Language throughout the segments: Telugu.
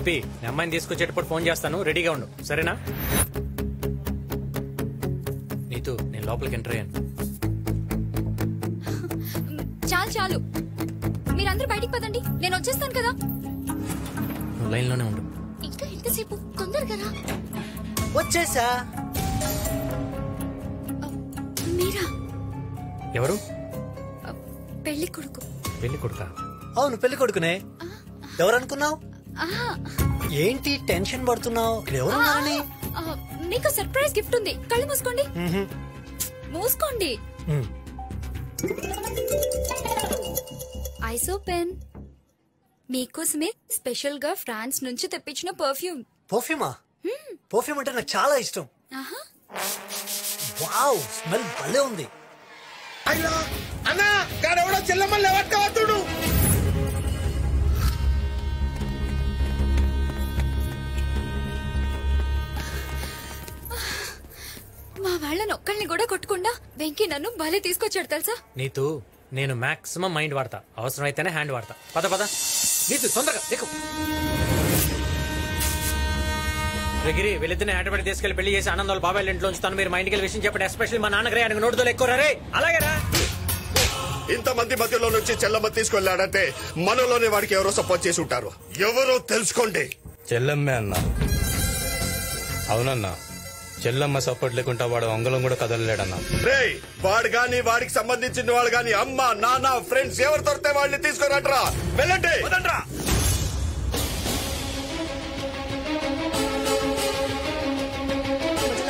గోపి నేను అమ్మాయిని తీసుకొచ్చేటప్పుడు ఫోన్ చేస్తాను, రెడీగా ఉండు సరేనా? నీతు నేను లోపలికి ఎంటర్ అయ్యాను. చాలు చాలు, మీరందరూ బయటికి పదండి, నేను వచ్చేస్తాను కదా. నువ్వు లైన్ లోనే ఉండు. ఇంకా ఎంతసేపు? తొందరగా రా. వచ్చేసా. మీరా? ఎవరు? పెళ్లి కొడుకు. పెళ్లి కొడుక? అవును పెళ్లి కొడుకునే. ఎవరనుకున్నావు? ఏంటి టెన్షన్ పడుతున్నావు? ఎవరున్నారని? మీకు సర్ప్రైజ్ గిఫ్ట్ ఉంది, కళ్ళు మూసుకోండి. మూసుకోండి. ఐసో పెన్ మీకోసమే స్పెషల్ గా ఫ్రాన్స్ నుంచి తెప్పించిన పర్ఫ్యూమ్. పర్ఫ్యూమా? పర్ఫ్యూమ్ అంటే నాకు చాలా ఇష్టం. వావ్, స్మెల్ భలే ఉంది. అన్నా గాడెవడో చెల్లమ్మల్ని ఎవట్టుడు. మా వాళ్ళని ఒక్కళ్ళని కూడా కొట్టకుండా వెంకీ నన్ను భలే తీసుకొచ్చాడు తెలుసా. నీతు నేను మాక్సిమం మైండ్ వాడతా, అవసరం అయితేనే హ్యాండ్ వాడతా. పద పద నీతు తొందరగా ఎక్కు. గిరి వీళ్ళిద్దరిని హైదరాబాద్ తీసుకెళ్లి పెళ్లి చేసి ఆనందాలు బాబాయ్ ఇంట్లో ఉంచుతాను. మీరు మా ఇంటికి విషయం చెప్పండి, ఎస్పెషల్లీ మా నాన్నగారే ఆయనకు నోటుదోలు ఎక్కువ రే. అలాగేనా? ఇంతమంది మధ్యలో నుంచి చెల్లమ్మ తీసుకెళ్లాడంటే మనలోనే వాడికి ఎవరో సపోర్ట్ చేసి ఉంటారు. ఎవరో తెలుసుకోండి. చెల్లమ్మే అన్నా. అవునన్నా, చెల్లమ్మ సపోర్ట్ లేకుండా వాడు అంగళం కూడా కదలలేడన్నా. రే వాడు గాని వాడికి సంబంధించిన వాళ్ళు గాని అమ్మ నాన్న ఫ్రెండ్స్ ఎవరు దొరికితే వాళ్ళని తీసుకురంట్రా. వెళ్ళండి.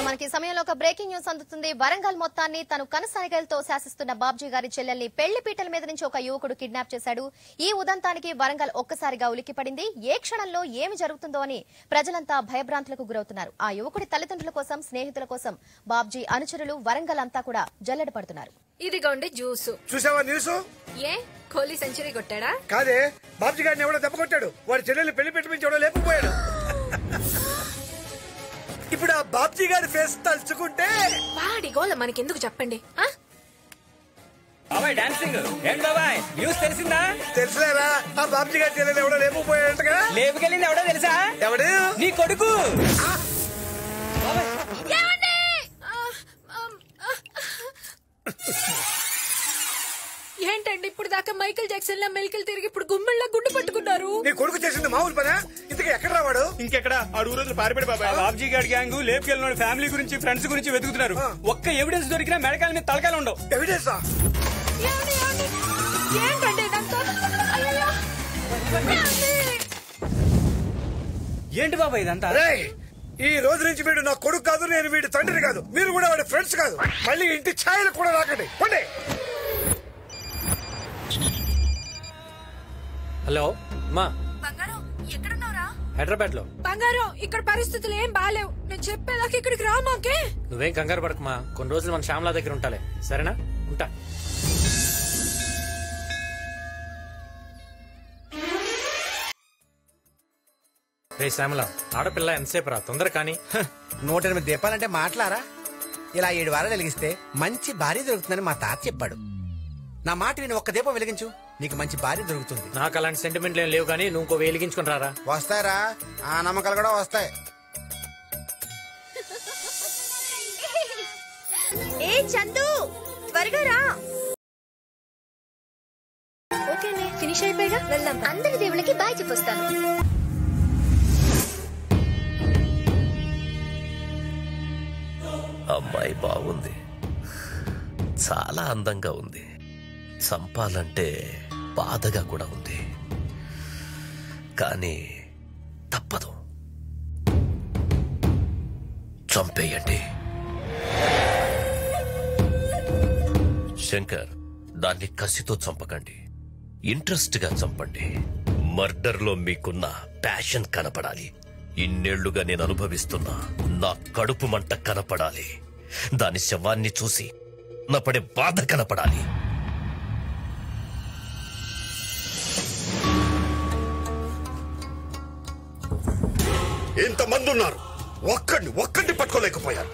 మనకి సమయంలో ఒక బ్రేకింగ్ న్యూస్ అందుతుంది. వరంగల్ మొత్తాన్ని తను కనసాగలతో శాసిస్తున్న బాబ్జీ గారి చెల్లెల్ని పెళ్లి పీటల మీద నుంచి ఒక యువకుడు కిడ్నాప్ చేశాడు. ఈ ఉదంతానికి వరంగల్ ఒక్కసారిగా ఉలిక్కిపడింది. ఏ క్షణంలో ఏమి జరుగుతుందో అని ప్రజలంతా భయభ్రాంతులకు గురవుతున్నారు. ఆ యువకుడి తల్లిదండ్రుల కోసం, స్నేహితుల కోసం బాబ్జీ అనుచరులు వరంగల్ అంతా కూడా జల్లెడ పడుతున్నారు. ఇదిగోండి జ్యూస్. చూసావా న్యూస్? ఏ కోహ్లీ సెంచరీ కొట్టాడా? కాదే, బాబ్జీ గారిని ఎవడో దెబ్బ కొట్టాడు. వాడి చెల్లెల్ని పెళ్లి పెట్టి నుంచి ఎవడో లేకపోయాడు. ఇప్పుడు ఆ బాబ్జీ గారి ఫేస్ తలుచుకుంటే వాడి గోల మనకెందుకు చెప్పండి. బాబాయ్ డాన్సింగ్ ఏం బాబాయ్ న్యూస్ తెలిసిందా? తెలుసులేరా, ఆ బాబ్జీ గారి చెల్లెలు ఎవడో లేకపోయాడంటగా. లేపుకెళ్ళింది ఎవడో తెలుసా? ఎవడు? నీ కొడుకు. ఏంటండి ఇప్పుడు దాకా మైకేల్ జాక్సన్ లా మెలికలు తిరిగి ఇప్పుడు గుమ్మెళ్ళ గుండు పట్టుకున్నారు. నీ కొడుకు చేసింది మామూలు పనా? ఇంతకీ ఎక్కడ రావాడు? ఇంకెక్కడ ఆడు ఊరు పారిపడి బాబాయ్. బాబ్జీ గారి గ్యాంగ్ లేపుకెళ్ళిన ఫ్యామిలీ గురించి, ఫ్రెండ్స్ గురించి వెతుకుతున్నారు. ఒక్క ఎవిడెన్స్ దొరికినా మెడకాల మీద తలకాయలు ఉండవు. ఎవిడెన్సా? ఏంటండి ఏంటి బాబాయ్ ఇదంతా? ఈ రోజు నుంచి వీడు నా కొడుకు కాదు, నేను వీడి తండ్రి కాదు, మీరు కూడా వాడి ఫ్రెండ్స్ కాదు. మళ్ళీ ఇంటి ఛాయలు కూడా రాకండి. పండి. హలో మా బంగారం ఎక్కడున్నావురా? హైదరాబాద్ లో. బంగారం ఇక్కడ పరిస్థితులు ఏం బాలేవు, నేను చెప్పేదాకా ఇక్కడికి రా. మాకే నువ్వేం కంగారు పడకమా, కొన్ని రోజులు మన శ్యామలా దగ్గర ఉంటాలే సరేనా? ఉంటా. రే శ్యామల, ఆడపిల్ల ఎంతసేపు రా, తొందర కానీ. 108 దీపాలంటే మాట్లారా? ఇలా 7 వారాలు వెలిగిస్తే మంచి భార్య దొరుకుతుందని మా తాత చెప్పాడు. నా మాట విని ఒక్క దీపం వెలిగించు, నీకు మంచి భార్య దొరుకుతుంది. నాకు అలాంటి సెంటిమెంట్లు ఏం లేవు, కానీ నువ్వు ఇంకో వెలిగించుకుని రారా. వస్తాయరా, ఆ నమ్మకాలు కూడా వస్తాయి. ఏ చందు, త్వరగా రా. ఓకేనే, ఫినిష్ అయిపోయాగా వెళ్దాం. అందరి దేవుళ్ళకి బాయ్ చెప్పొస్తాను. అమ్మాయి బాగుంది, చాలా అందంగా ఉంది. చంపాలంటే బాధగా కూడా ఉంది, కానీ తప్పదు. చంపేయండి. శంకర్, దాన్ని కసితో చంపకండి, ఇంట్రెస్ట్ గా చంపండి. మర్డర్ లో మీకున్న ప్యాషన్ కనపడాలి. ఇన్నేళ్లుగా నేను అనుభవిస్తున్నా నా కడుపు మంట కనపడాలి. దాని శవాన్ని చూసి నా పడే బాధ కనపడాలి. ఇంతమంది ఉన్నారు, ఒక్కడిని పట్టుకోలేకపోయారు.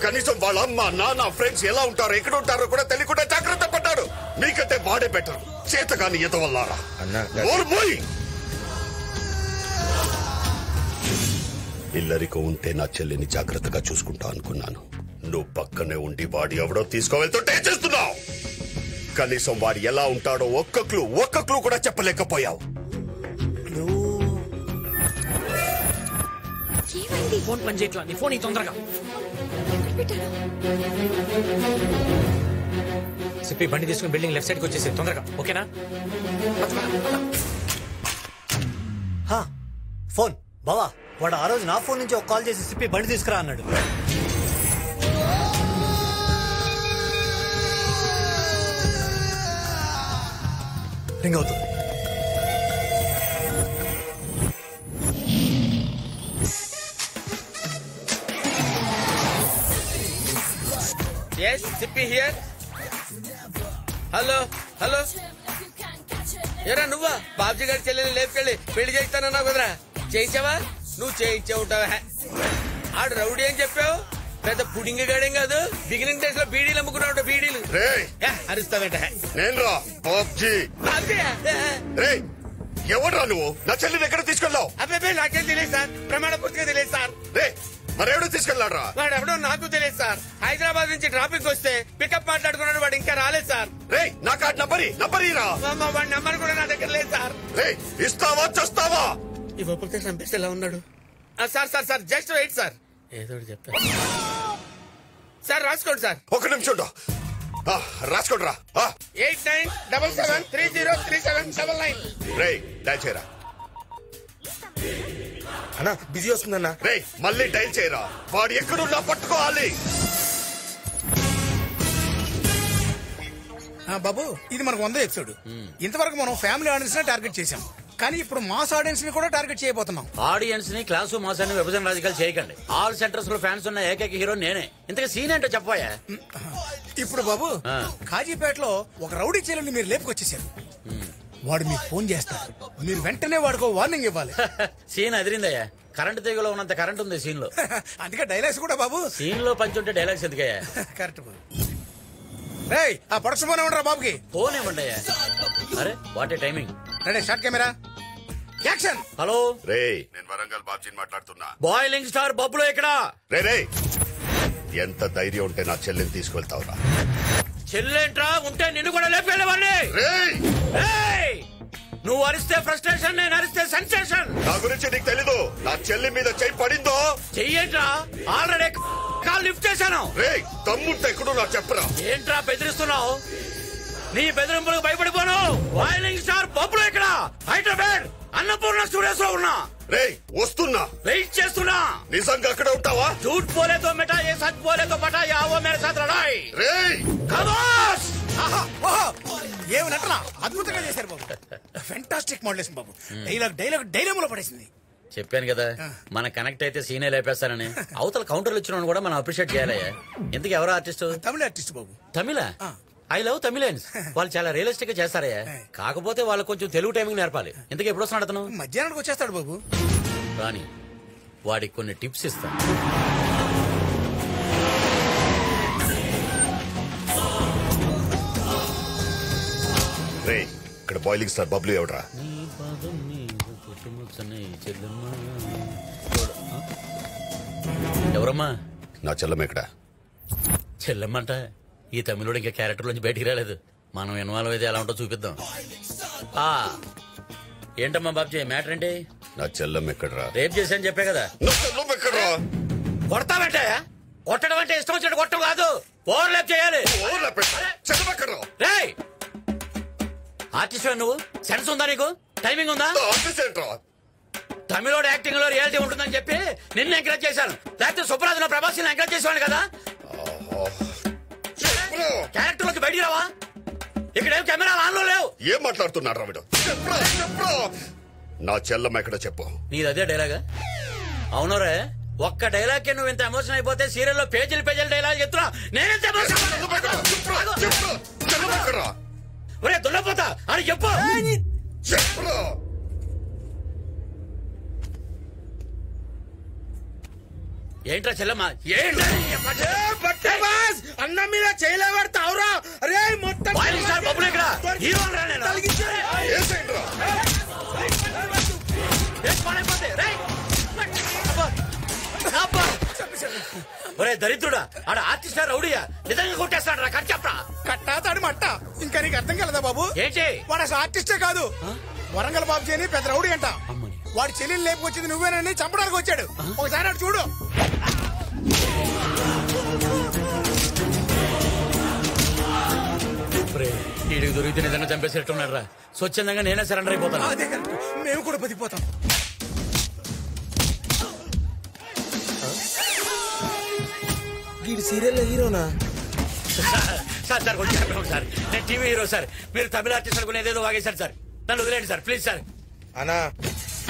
కనీసం వాళ్ళ అమ్మ నాన్న ఫ్రెండ్స్ ఎలా ఉంటారో ఎక్కడ ఉంటారో కూడా తెలియకుండా జాగ్రత్త పడ్డాడు. మీకంటే వాడే బెటర్. చేతగాని ఎదవల్లారా. ఇల్లరికో ఉంటే నా చెల్లిని జాగ్రత్తగా చూసుకుంటా అనుకున్నాను. నువ్వు పక్కనే ఉండి వాడి ఎవడో తీసుకువెళ్తుంటే చేస్తున్నావు. కనీసం వాడు ఎలా ఉంటాడో ఒక్క క్లూ కూడా చెప్పలేకపోయావు. ఫోన్ పని చేయట్లా. నీ ఫోన్ తొందరగా సిప్పి బండి తీసుకుని బిల్డింగ్ లెఫ్ట్ సైడ్కి వచ్చేసి తొందరగా. ఓకేనా? ఫోన్ బావా, వాడు ఆ రోజు నా ఫోన్ నుంచి ఒక కాల్ చేసి సిప్పి బండి తీసుకురా అన్నాడు. రింగ్ అవుతుంది. Yes, Sippy here. Hello hello, ఎరా నువ్వా? బాబ్జీ గారి చెల్లెని లేపుకెళ్ళి పెళ్లి చేస్తానన్నావు కదరా, చేయించావా? నువ్వు చేయించే ఉంటావా? ఆడు రౌడీ అని చెప్పావు, పెద్ద పుడింగి గాడేం కాదు. బిగినింగ్ డేస్ లో బీడీలు అమ్ముకున్నావు. బీడీలు అరుస్తావేంట? నేను రా బాబ్జీ. ఎవడ్రా నువ్వు? నా చెల్లిని ఎక్కడ తీసుకెళ్ళావు? అబ్బాయి నాకేం తెలియదు సార్, ప్రమాణ పూర్తిగా తెలియదు సార్. మరెవడో తీసుకెళ్ళాడ్రా? వాడు ఎవడో నాకు తెలియదు సార్. హైదరాబాద్ నుంచి ట్రాఫిక్ వస్తే పికప్ మాట్లాడుకున్నాడు, వాడు ఇంకా రాలేదు సార్. నా కార్డు నంబరీరా. వాడి నంబర్ కూడా నా దగ్గర లేదు సార్. ఇస్తావా చేస్తావా? ఇవ్వకపోతే చంపేస్తే ఎలా ఉన్నాడు? Sir sir sir just wait sir, ఏదో చెప్తా సార్. రాసుకోండి సార్. ఒక నిమిషం రాసుకోండి రా. 8977303799. డైల్ చేయరా. అన్నా బిజీ వస్తుందన్నా. మళ్ళీ డైల్ చేయరా. వాడు ఎక్కడున్నా పట్టుకోవాలి. బాబు, ఇది మనకు 100 ఎపిసోడ్. ఇంతవరకు మనం ఫ్యామిలీ ఆడియన్స్ ని టార్గెట్ చేసాం, కానీ ఇప్పుడు మాస్ ఆడియన్స్ ని కూడా టార్గెట్ చేయబోతున్నాం. ఆడియన్స్ ని క్లాసు మాస్ అని విభజన రాజకీయాలు చేయకండి. ఆల్ సెంటర్స్ లో ఫ్యాన్స్ ఉన్న ఏకైక హీరో నేనే. ఇంతగా సీన్ ఏంటో చెప్పాయా? ఇప్పుడు బాబు, కాజీపేటలో ఒక రౌడీ చెల్లెల్ని మీరు లేపుకొచ్చేసారు. వాడు మీకు ఫోన్ చేస్తాడు, మీరు వెంటనే వాడికి వార్నింగ్ ఇవ్వాలి. సీన్ అదిరిందయ్యా. కరెంట్ తీగలో ఉన్నంత కరెంట్ ఉంది సీన్ లో. అందుకే డైలాగ్స్ కూడా బాబు. సీన్ లో పంచుంటే డైలాగ్స్ ఎందుకయ్యా? కరెక్ట్ బాబు. ఆ ప్రొడక్షన్ ఫోన్ ఇవ్వండి బాబుకి. ఫోన్ ఇవ్వండి అయ్యా. అరే what a timing. Ready, short camera, action. Hello నేను వరంగల్ బాబ్జీని మాట్లాడుతున్నా. బాయిలింగ్ స్టార్ బబ్బులో ఇక్కడ. ఎంత ధైర్యం ఉంటే నా చెల్లిని తీసుకెళ్తావురా? చెల్లెంట్రా ఉంటే నిన్ను కూడా లేపేవాడిని. నువ్వు అరిస్తే ఫ్రస్ట్రేషన్, నేను అరిస్తే సెన్సేషన్. నా గురించి నీకు తెలీదు. నా చెల్లి మీద చెయ్యి పడిందో చెయ్యేంట్రా? ఆల్రెడీ కాల్ లిఫ్ట్ చేశాను. తమ్ముంటే ఎక్కడో నాకు చెప్పరా. ఏంట్రా బెదిరిస్తున్నావు? నీ బెదిరింపులకు భయపడిపోను. బాయిలింగ్ స్టార్ బబ్బులో ఇక్కడ హైదరాబాద్ అన్నపూర్ణ స్టూడియోస్ లో ఉన్నా. వస్తున్నా, వెయిట్ చేస్తున్నా. నిజంగా అక్కడే ఉంటావా? झूठ बोले तो मिटा, ये सच बोले तो पटा, या वो मेरे साथ लड़ाई. ఖమోష్. ఏమి నటన అద్భుతంగా చేశారు బాబు. ఫెంటాస్టిక్ మోడలేషన్ బాబు. డైలాగ్ లో పడేసింది. చెప్పాను కదా, మన కనెక్ట్ అయితే సీనే లేపేస్తానని. అవతల కౌంటర్లు ఇచ్చిన కూడా మనం అప్రిషియేట్ చేయాలయ్యా. ఇంతకు ఎవరో ఆర్టిస్ట్? తమిళ ఆర్టిస్ట్ బాబు. తమిళ? I love Tamilians. వాళ్ళు చాలా రియలిస్టిక్ గా చేస్తారయ్యా. కాకపోతే వాళ్ళు కొంచెం తెలుగు టైమింగ్ నేర్పాలి. ఇంతకు ఎప్పుడు వస్తున్నాడు అతను? మధ్యాహ్నానికి వచ్చేస్తాడు బాబు. రాని వాడికి కొన్ని టిప్స్ ఇస్తాను. ఇక్కడ బాయిలింగ్ స్టార్ బబ్లు ఎవడరా? ఎవరమ్మా? నా చెల్లమ్మ ఎక్కడ? చెల్లెమ్మంట ఈ తమిళుడు ఇంకా క్యారెక్టర్ నుంచి బయటికి రాలేదు. మనం ఇన్వాల్వ్ అయితే ఎలా ఉంటో చూపిద్దాం. ఏంటమ్మా బాబ్జీ మ్యాటర్ ఏంటి? నా చెల్లమ్మ ఎక్కడరా? రేప్ చేశాను చెప్పే కదా. కొడతామంటే కొట్టడం అంటే ఇష్టం వచ్చినట్టు కొట్టడం కాదు, ఓవర్ ల్యాప్ చేయాలి. ఆర్టిస్ట్ నువ్వు సెన్స్ ఉందా నీకు? టైమింగ్ ఉందా? తమిళోడు యాక్టింగ్ లో రియాలిటీ ఉంటుందని చెప్పి నిన్ను ఎంకరేజ్ చేశాను. లేకపోతే సుబ్రాజ్ ప్రభాస్ ఎంకరేజ్ చేసేవాడు కదా. క్యారెక్టర్ లోకి బయటికి రావా? ఇక్కడేం కెమెరాలు ఆన్ లో లేవు. ఏం మాట్లాడుతున్నాడు రావిడు? నా చెల్లమ్మ ఎక్కడ చెప్పు. నీది అదే డైలాగా? అవునరే, ఒక్క డైలాగ్ కి నువ్వు ఇంత ఎమోషన్ అయిపోతే సీరియల్ లో పేజీలు డైలాగ్ చెప్తున్నా. నేనెంత ఒరే దున్నపోతా అని చెప్పు. ఏంట్రా చెల్లమ్మ? అన్న మీద చేయలేబడతావురా? అరే మొత్తం బబ్బులు ఇక్కడ హీరో దరిద్రుడా ఆడ ఆర్టిస్టా రౌడీయా నిజంగా కొట్టేస్తాడు రా కట్ చెప్పరా కట్టాతాడు మట్ట ఇంకా నీకు అర్థం కలదా బాబు ఏంటి వాడు అసలు ఆర్టిస్టే కాదు వరంగల్ బాబుజీ అని పెద్ద రౌడీ అంట వాడి చెల్లెలు లేపుకొచ్చింది నువ్వేనని చంపడానికి వచ్చాడు ఒకసారి అటు చూడు వీడికి దొరికితే నిజంగా చంపేసేట్టున్నాడు రా స్వచ్ఛందంగా నేనే సరెండర్ అయిపోతాను అదే మేము కూడా బతికిపోతాం వీడు సీరియల్ హీరోనా సార్ సార్ కొంచెం సార్ నేను టీవీ హీరో సార్ మీరు తమిళ ఆర్టిస్ట్ అనుకుని ఏదేదో వాగేశారు సార్ నన్ను వదిలేండి సార్ ప్లీజ్ సార్ అన్నా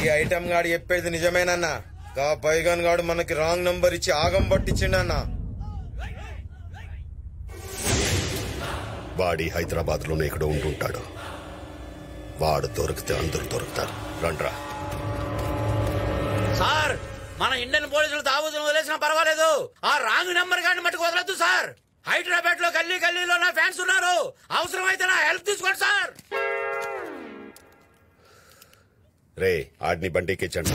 ఈ ఐటమ్ గాడు చెప్పేది నిజమేనన్నా గా బైగన్ గాడు మనకి రాంగ్ నంబర్ ఇచ్చి ఆగం పట్టించిండన్నా వాడి హైదరాబాద్ లోనే ఇక్కడ ఉంటుంటాడు వాడు దొరికితే అందరూ దొరుకుతారు రండ్రా సార్ మన ఇండియన్ పోలీసులు తాగుతున్న వదిలేసినా పర్వాలేదు ఆ రాంగ్ నెంబర్ గాని మట్టుకు వదలొద్దు సార్ హైదరాబాద్ లో గల్లీ గల్లీలో నా ఫ్యాన్స్ ఉన్నారు అవసరమైతే నా హెల్ప్ తీసుకోండి సార్ రే ఆడిని బండికిచ్చండి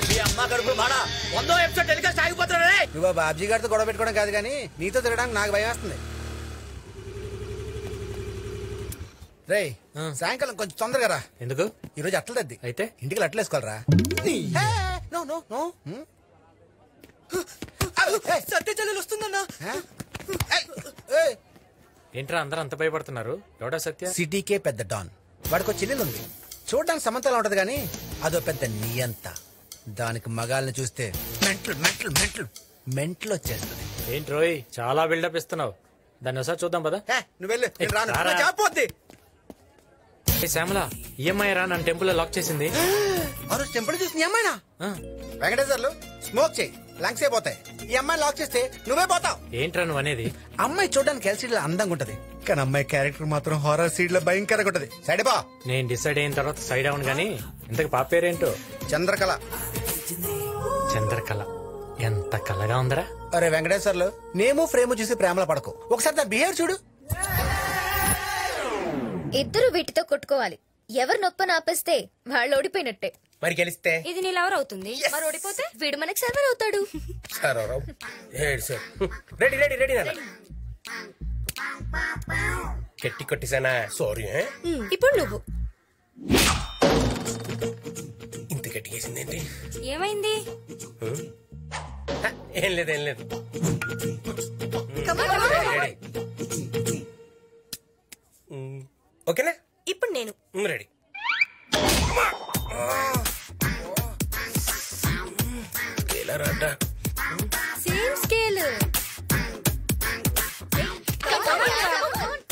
మీ అమ్మ కడుపు మాడా 100వ ఎపిసోడ్ టెలికాస్ట్ ఆగిపోతున్నా నువ్వు బాబ్జీ గారితో గొడవ పెట్టుకోవడం కాదు కానీ నీతో తిరగడానికి నాకు భయం వేస్తుంది రే సాయంకాలం కొంచెం తొందరగా రా ఎందుకు ఈ రోజు అట్ల తద్ది అయితే ఇంటికి అట్లేసుకోవాలరా సత్య చెల్లెలు వస్తుందన్నా ఏంట్రా అందరూ అంత భయపడుతున్నారు ఎవడా సత్య సిటీకే పెద్ద డాన్ వాడికి చెల్లెలు ఉంది చూడడానికి సమంతలా ఉంటది గానీ అదో పెద్ద నియంత దానికి మగాల్ని చూస్తే మెంటల్ మెంటల్ మెంటల్ మెంటల్ వచ్చేస్తుంది ఏంటి రోయ్ చాలా బిల్డప్ ఇస్తున్నావు దాన్ని ఒకసారి చూద్దాం పదా నువ్వు వెళ్ళి శ్యామల ఈఎంఐ రా నన్ను టెంపుల్ లో లాక్ చేసింది టెంపుల్ చూసి అమ్మాయినా వెంకటేశ్వర్లు స్మోక్ చేయి లంగ్స్ అయిపోతాయి ఈ అమ్మాయి లాక్ చేస్తే నువ్వే పోతావు ఏంట్రా నువ్వు అనేది అమ్మాయి చూడడానికి ఎల్సీడ్ లో అందంగా ఉంటది కానీ అమ్మాయి క్యారెక్టర్ మాత్రం హారర్ సీడ్ లో భయంకరంగా ఉంటది సైడ్ బా నేను డిసైడ్ అయిన తర్వాత సైడ్ అవును గానీ ఇంతకు పాప పేరేంటో చంద్రకళ చంద్రకళ ఎంత కళగా ఉందరా అరే వెంకటేశ్వర్లు నేము ఫ్రేమ్ చూసి ప్రేమలో పడకు ఒకసారి దాని బిహేవియర్ చూడు ఇద్దరు వీటితో కొట్టుకోవాలి ఎవరు నొప్పని ఆపేస్తే వాళ్ళు ఓడిపోయినట్టే మరి గెలిస్తే ఇది నీ లవర్ అవుతుంది మరి ఓడిపోతే వీడు మనకి సర్వర్ అవుతాడు రెడీ రెడీ రెడీ గట్టి కొట్టిసానా సారీ ఇప్పుడు నువ్వు ఇంత గట్టి చేసిందేంటి ఏమైంది ఏం లేదు ఏం లేదు ఓకేనా ఇప్పుడు నేను రెడీ ఎలా రాడ్డా సేమ్ స్కేల్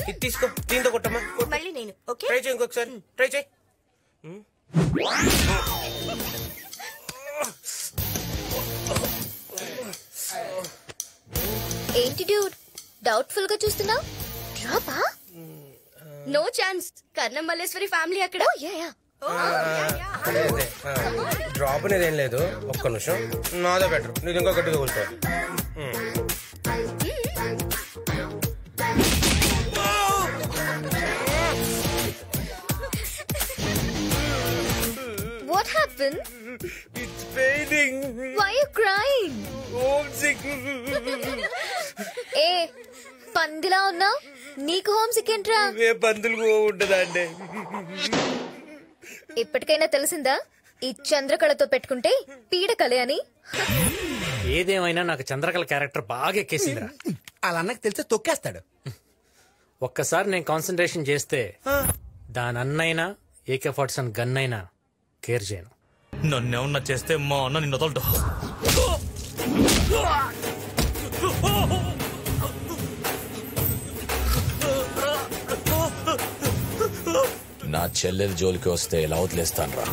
ఇది తీసుకో దీంతో కొట్టమ్మా మళ్ళీ నేను ఓకే ట్రై చేయి ఇంకొకసారి ట్రై చేయి ఏంటి డ్యూడ్ డౌట్ఫుల్ గా చూస్తున్నావు డ్రాపా నో ఛాన్స్ కర్ణం మల్లేశ్వరి ఫ్యామిలీ అక్కడ డ్రాప్ అనేది ఏం లేదు ఒక్క నిమిషం నాదే బెటర్ నీది ఇంకో గట్టిగా కూర్చో What happened? It's fading. Why are you crying? Homesick. ఏ పందిలా ఉన్నావు నీకు హోమ్ సిక్ ఏంట్రా ఏ పందులు ఉంటదా అండి ఇప్పటికైనా తెలిసిందా ఈ చంద్రకళతో పెట్టుకుంటే పీడకలే అని ఏదేమైనా నాకు చంద్రకళ క్యారెక్టర్ బాగా ఎక్కేసిందిరా వాళ్ళ అన్నకి తెలిస్తే తొక్కేస్తాడు ఒక్కసారి నేను కాన్సన్ట్రేషన్ చేస్తే దాని అన్నైనా AK-47 గన్ అయినా కేర్ చేయను నన్నేమన్నా చేస్తే మా అన్న నిన్ను వదలడు నా చెల్లెల జోలికి వస్తే ఎలా వదిలేస్తాను రా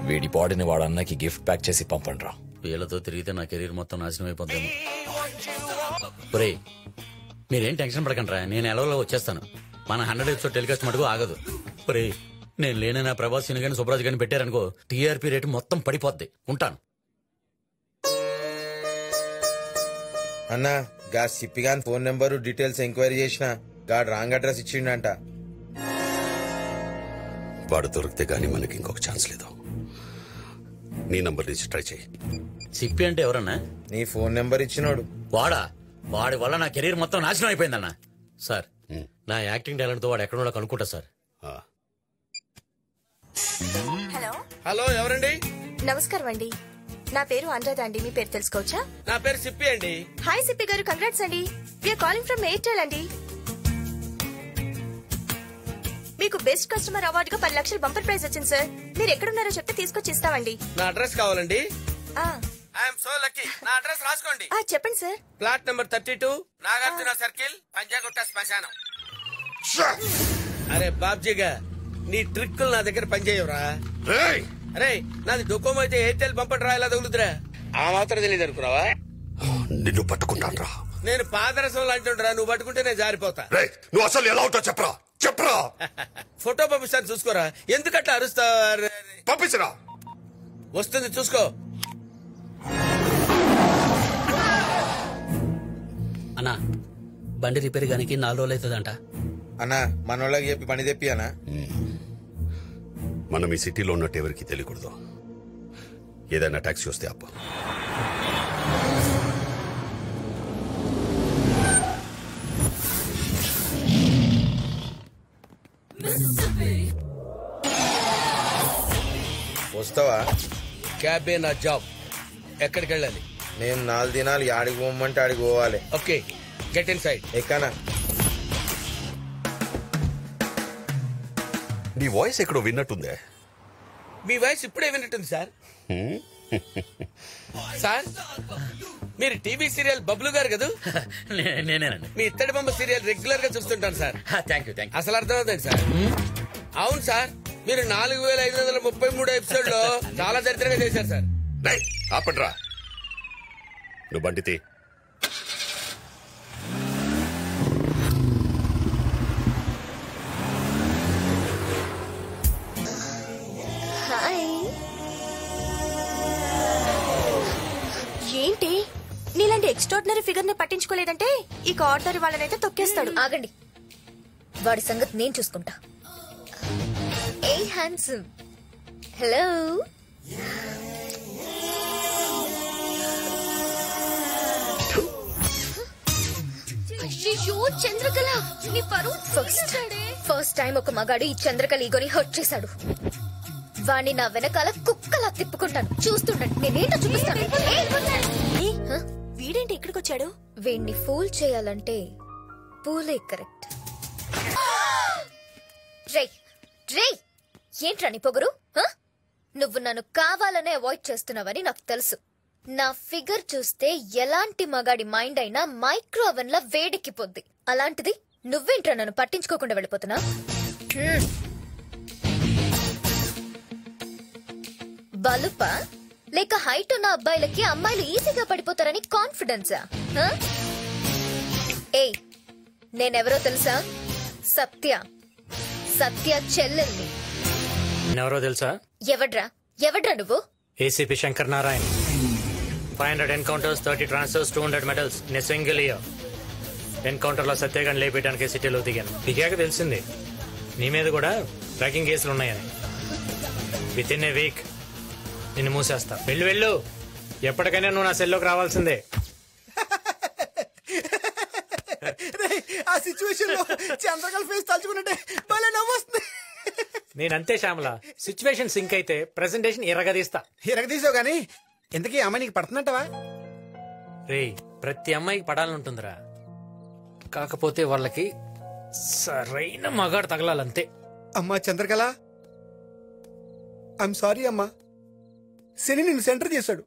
వీడి బాడీని వాడు అన్నకి గిఫ్ట్ ప్యాక్ చేసి పంపండి రా వీళ్ళతో తిరిగితే నా కెరీర్ మొత్తం నాశనం అయిపోతాము ఒరే మీరేం టెన్షన్ పడకండి రా నేను ఎలవలో వచ్చేస్తాను మన 100 ఎపిసోడ్ టెలికాస్ట్ మటుకు ఆగదు ఒరే నేను లేని నా ప్రభాస్ సిని కానీ సుబ్రాజ్ కానీ పెట్టారనుకో టీఆర్పీ రేటు మొత్తం పడిపోద్ది ఉంటాను అన్నా గా సిప్పిగాన్ ఫోన్ నెంబరు డీటెయిల్స్ ఎంక్వైరీ చేసిన గాడు రాంగ్ అడ్రస్ ఇచ్చిండంట వాడు దొరికితే గానీ మనకి ఇంకొక ఛాన్స్ లేదు. నీ నంబర్ నుంచి ట్రై చేయి. సిప్పి అంటే ఎవరన్నా? నీ ఫోన్ నెంబర్ ఇచ్చినాడు. వాడి వల్ల నా కెరీర్ మొత్తం నాశనం అయిపోయిందన్నా. సార్, నా యాక్టింగ్ టాలెంట్ తో వాడు ఎక్కడున్నా కనుక్కుంటా సార్. హలో హలో, ఎవరండి? నమస్కారం అండి, నా పేరు అనురాధ అండి. మీ పేరు తెలుసుకోవచ్చా? నా పేరు సిప్పి అండి. హాయ్ సిప్పి గారు, కంగ్రాట్స్ అండి. వీఆర్ కాలింగ్ ఫ్రమ్ ఎయిర్టెల్ అండి. మీకు బెస్ట్ కస్టమర్ అవార్డుగా 10 లక్షలు బంపర్ ప్రైజ్ వచ్చింది సార్. మీరు ఎక్కడున్నారో చెప్తే తీసుకొచ్చి ఇస్తామండి. నా అడ్రస్ కావాలండి. I'm so lucky. నా అడ్రస్ రాసుకోండి. చెప్పండి sir. Plot number 32, Nagarjuna circle, Panjagutta శ్మశానం. అరే బాబ్జీగా, నీ ట్రిక్కులు నా దగ్గర పనిచేయవురా. అరే, నాది డొకోమో అయితే ఎయిర్టెల్ బంపర్ డ్రా ఎలా తగులుతురా? ఆ మాత్రం తెలియదు అనుకున్నావా? నిన్ను పట్టుకుంటాను రా. నేను పాదరసం లాంటిరా, నువ్వు పట్టుకుంటే నేను జారిపోతా. నువ్వు అసలు ఎలా ఉంటావు చెప్పరా? చెప్పరా? ఫోటో పంపిస్తాను చూసుకోరా. ఎందుకట్లా అరుస్తావు? పంపించరా. వస్తుంది చూసుకో. అన్నా, బండి రిపేర్ గానికి 4 రోజులు అవుతుందంట. అన్నా, మనోళ్ళకి చెప్పి పని తెప్పి అన్నా. మనం ఈ సిటీలో ఉన్నట్టు ఎవరికి తెలియకూడదు. ఏదైనా టాక్సీ వస్తే అప్ప. వస్తావా? క్యాబే నా జాబ్. ఎక్కడికి వెళ్ళాలి? నేను 4 దినాలు ఆడికి పోమంటే ఆడికి పోవాలి. Okay, get inside. ఎక్కనా? నీ వాయిస్ ఎక్కడో విన్నట్టుందే. మీ వాయిస్ ఇప్పుడే విన్నట్టుంది సార్. సార్, మీరు టీవీ సీరియల్ బబ్లు గారు కదా? నేనేనండి. మీ ఇత్తడి బొమ్మ సీరియల్ రెగ్యులర్ గా చూస్తుంటాను సార్. Thank you. అసలు అర్థమవుతుంది సార్. అవును సార్, మీరు 4533 ఎపిసోడ్ లో చాలా దరిద్రంగా చేశారు సార్. ఆపండ్రా. నువ్వు బండితే ఏంటి నీలాంటి ఎక్స్ట్రాడినరీ ఫిగర్ ని పట్టించుకోలేదంటే ఇక ఆర్డర్ వాళ్ళనైతే తొక్కేస్తాడు. ఆగండి, వాడి సంగతి నేను చూసుకుంటా. ఏ హ్యాండ్సమ్, హలో. అయ్యో చంద్రకళ, నీ పరువు. ఫస్ట్ టైం ఒక మగాడు ఈ చంద్రకళ ఈగోని హర్ట్ చేశాడు. వాణ్ణి నా వెనకాల కుక్కలా తిప్పుకుంటాను, చూస్తుండండి. నేనేంటో చూపిస్తాను. వీడేంటి ఇక్కడికి వచ్చాడు? వీణ్ణి ఫూల్ చేయాలంటే పూలే కరెక్ట్. రే రే, ఏంట్రా నీ పొగరు? నువ్వు నన్ను కావాలనే అవాయిడ్ చేస్తున్నావని నాకు తెలుసు. నా ఫిగర్ చూస్తే ఎలాంటి మగాడి మైండ్ అయినా మైక్రో ఓవెన్ లా వేడెక్కిపోద్ది. అలాంటిది నువ్వేంట్రా నన్ను పట్టించుకోకుండా వెళ్ళిపోతున్నా? బలుపా లేక హైట్ ఉన్న అబ్బాయిలకి అమ్మాయిలు ఈజీగా పడిపోతారని కాన్ఫిడెన్సా? ఏయ్, నేనెవరో తెలుసా? సత్య చెల్లెల్ని. ఎవరో తెలుసా? ఎవడ్రా నువ్వు? ACP Shankar Narayan. 500 encounters, 30 transfers, 200 medals in a single year. Encounter లో సత్యగాన్ని లేపేయడానికి సిటీలో దిగాను. దిగాక తెలిసింది నీ మీద కూడా ట్రాకింగ్ కేసులు ఉన్నాయని. విత్ ఇన్ ఏ వీక్ నిన్ను మూసేస్తా. వెళ్ళు, ఎప్పటికైనా నువ్వు నా సెల్లోకి రావాల్సిందే. ఆ సిచ్యువేషన్ లో చంద్రకళ ఫేస్ తలుచుకుంటే భలే నవ్వొస్తుంది. నేనంతే శ్యామల, సిచ్యువేషన్ సింక్ అయితే ప్రెజెంటేషన్ ఎరగదీసావు గానీ ఇంతకీ అమ్మాయి నీకు పడుతున్నట్టవా? రే, ప్రతి అమ్మాయికి పడాలంటుందిరా. కాకపోతే వాళ్ళకి సరైన మగాడు తగలాలంతే. అమ్మా చంద్రకళ, ఐఎమ్ సారీ అమ్మా. శని నిన్ను సెంటర్ చేశాడు,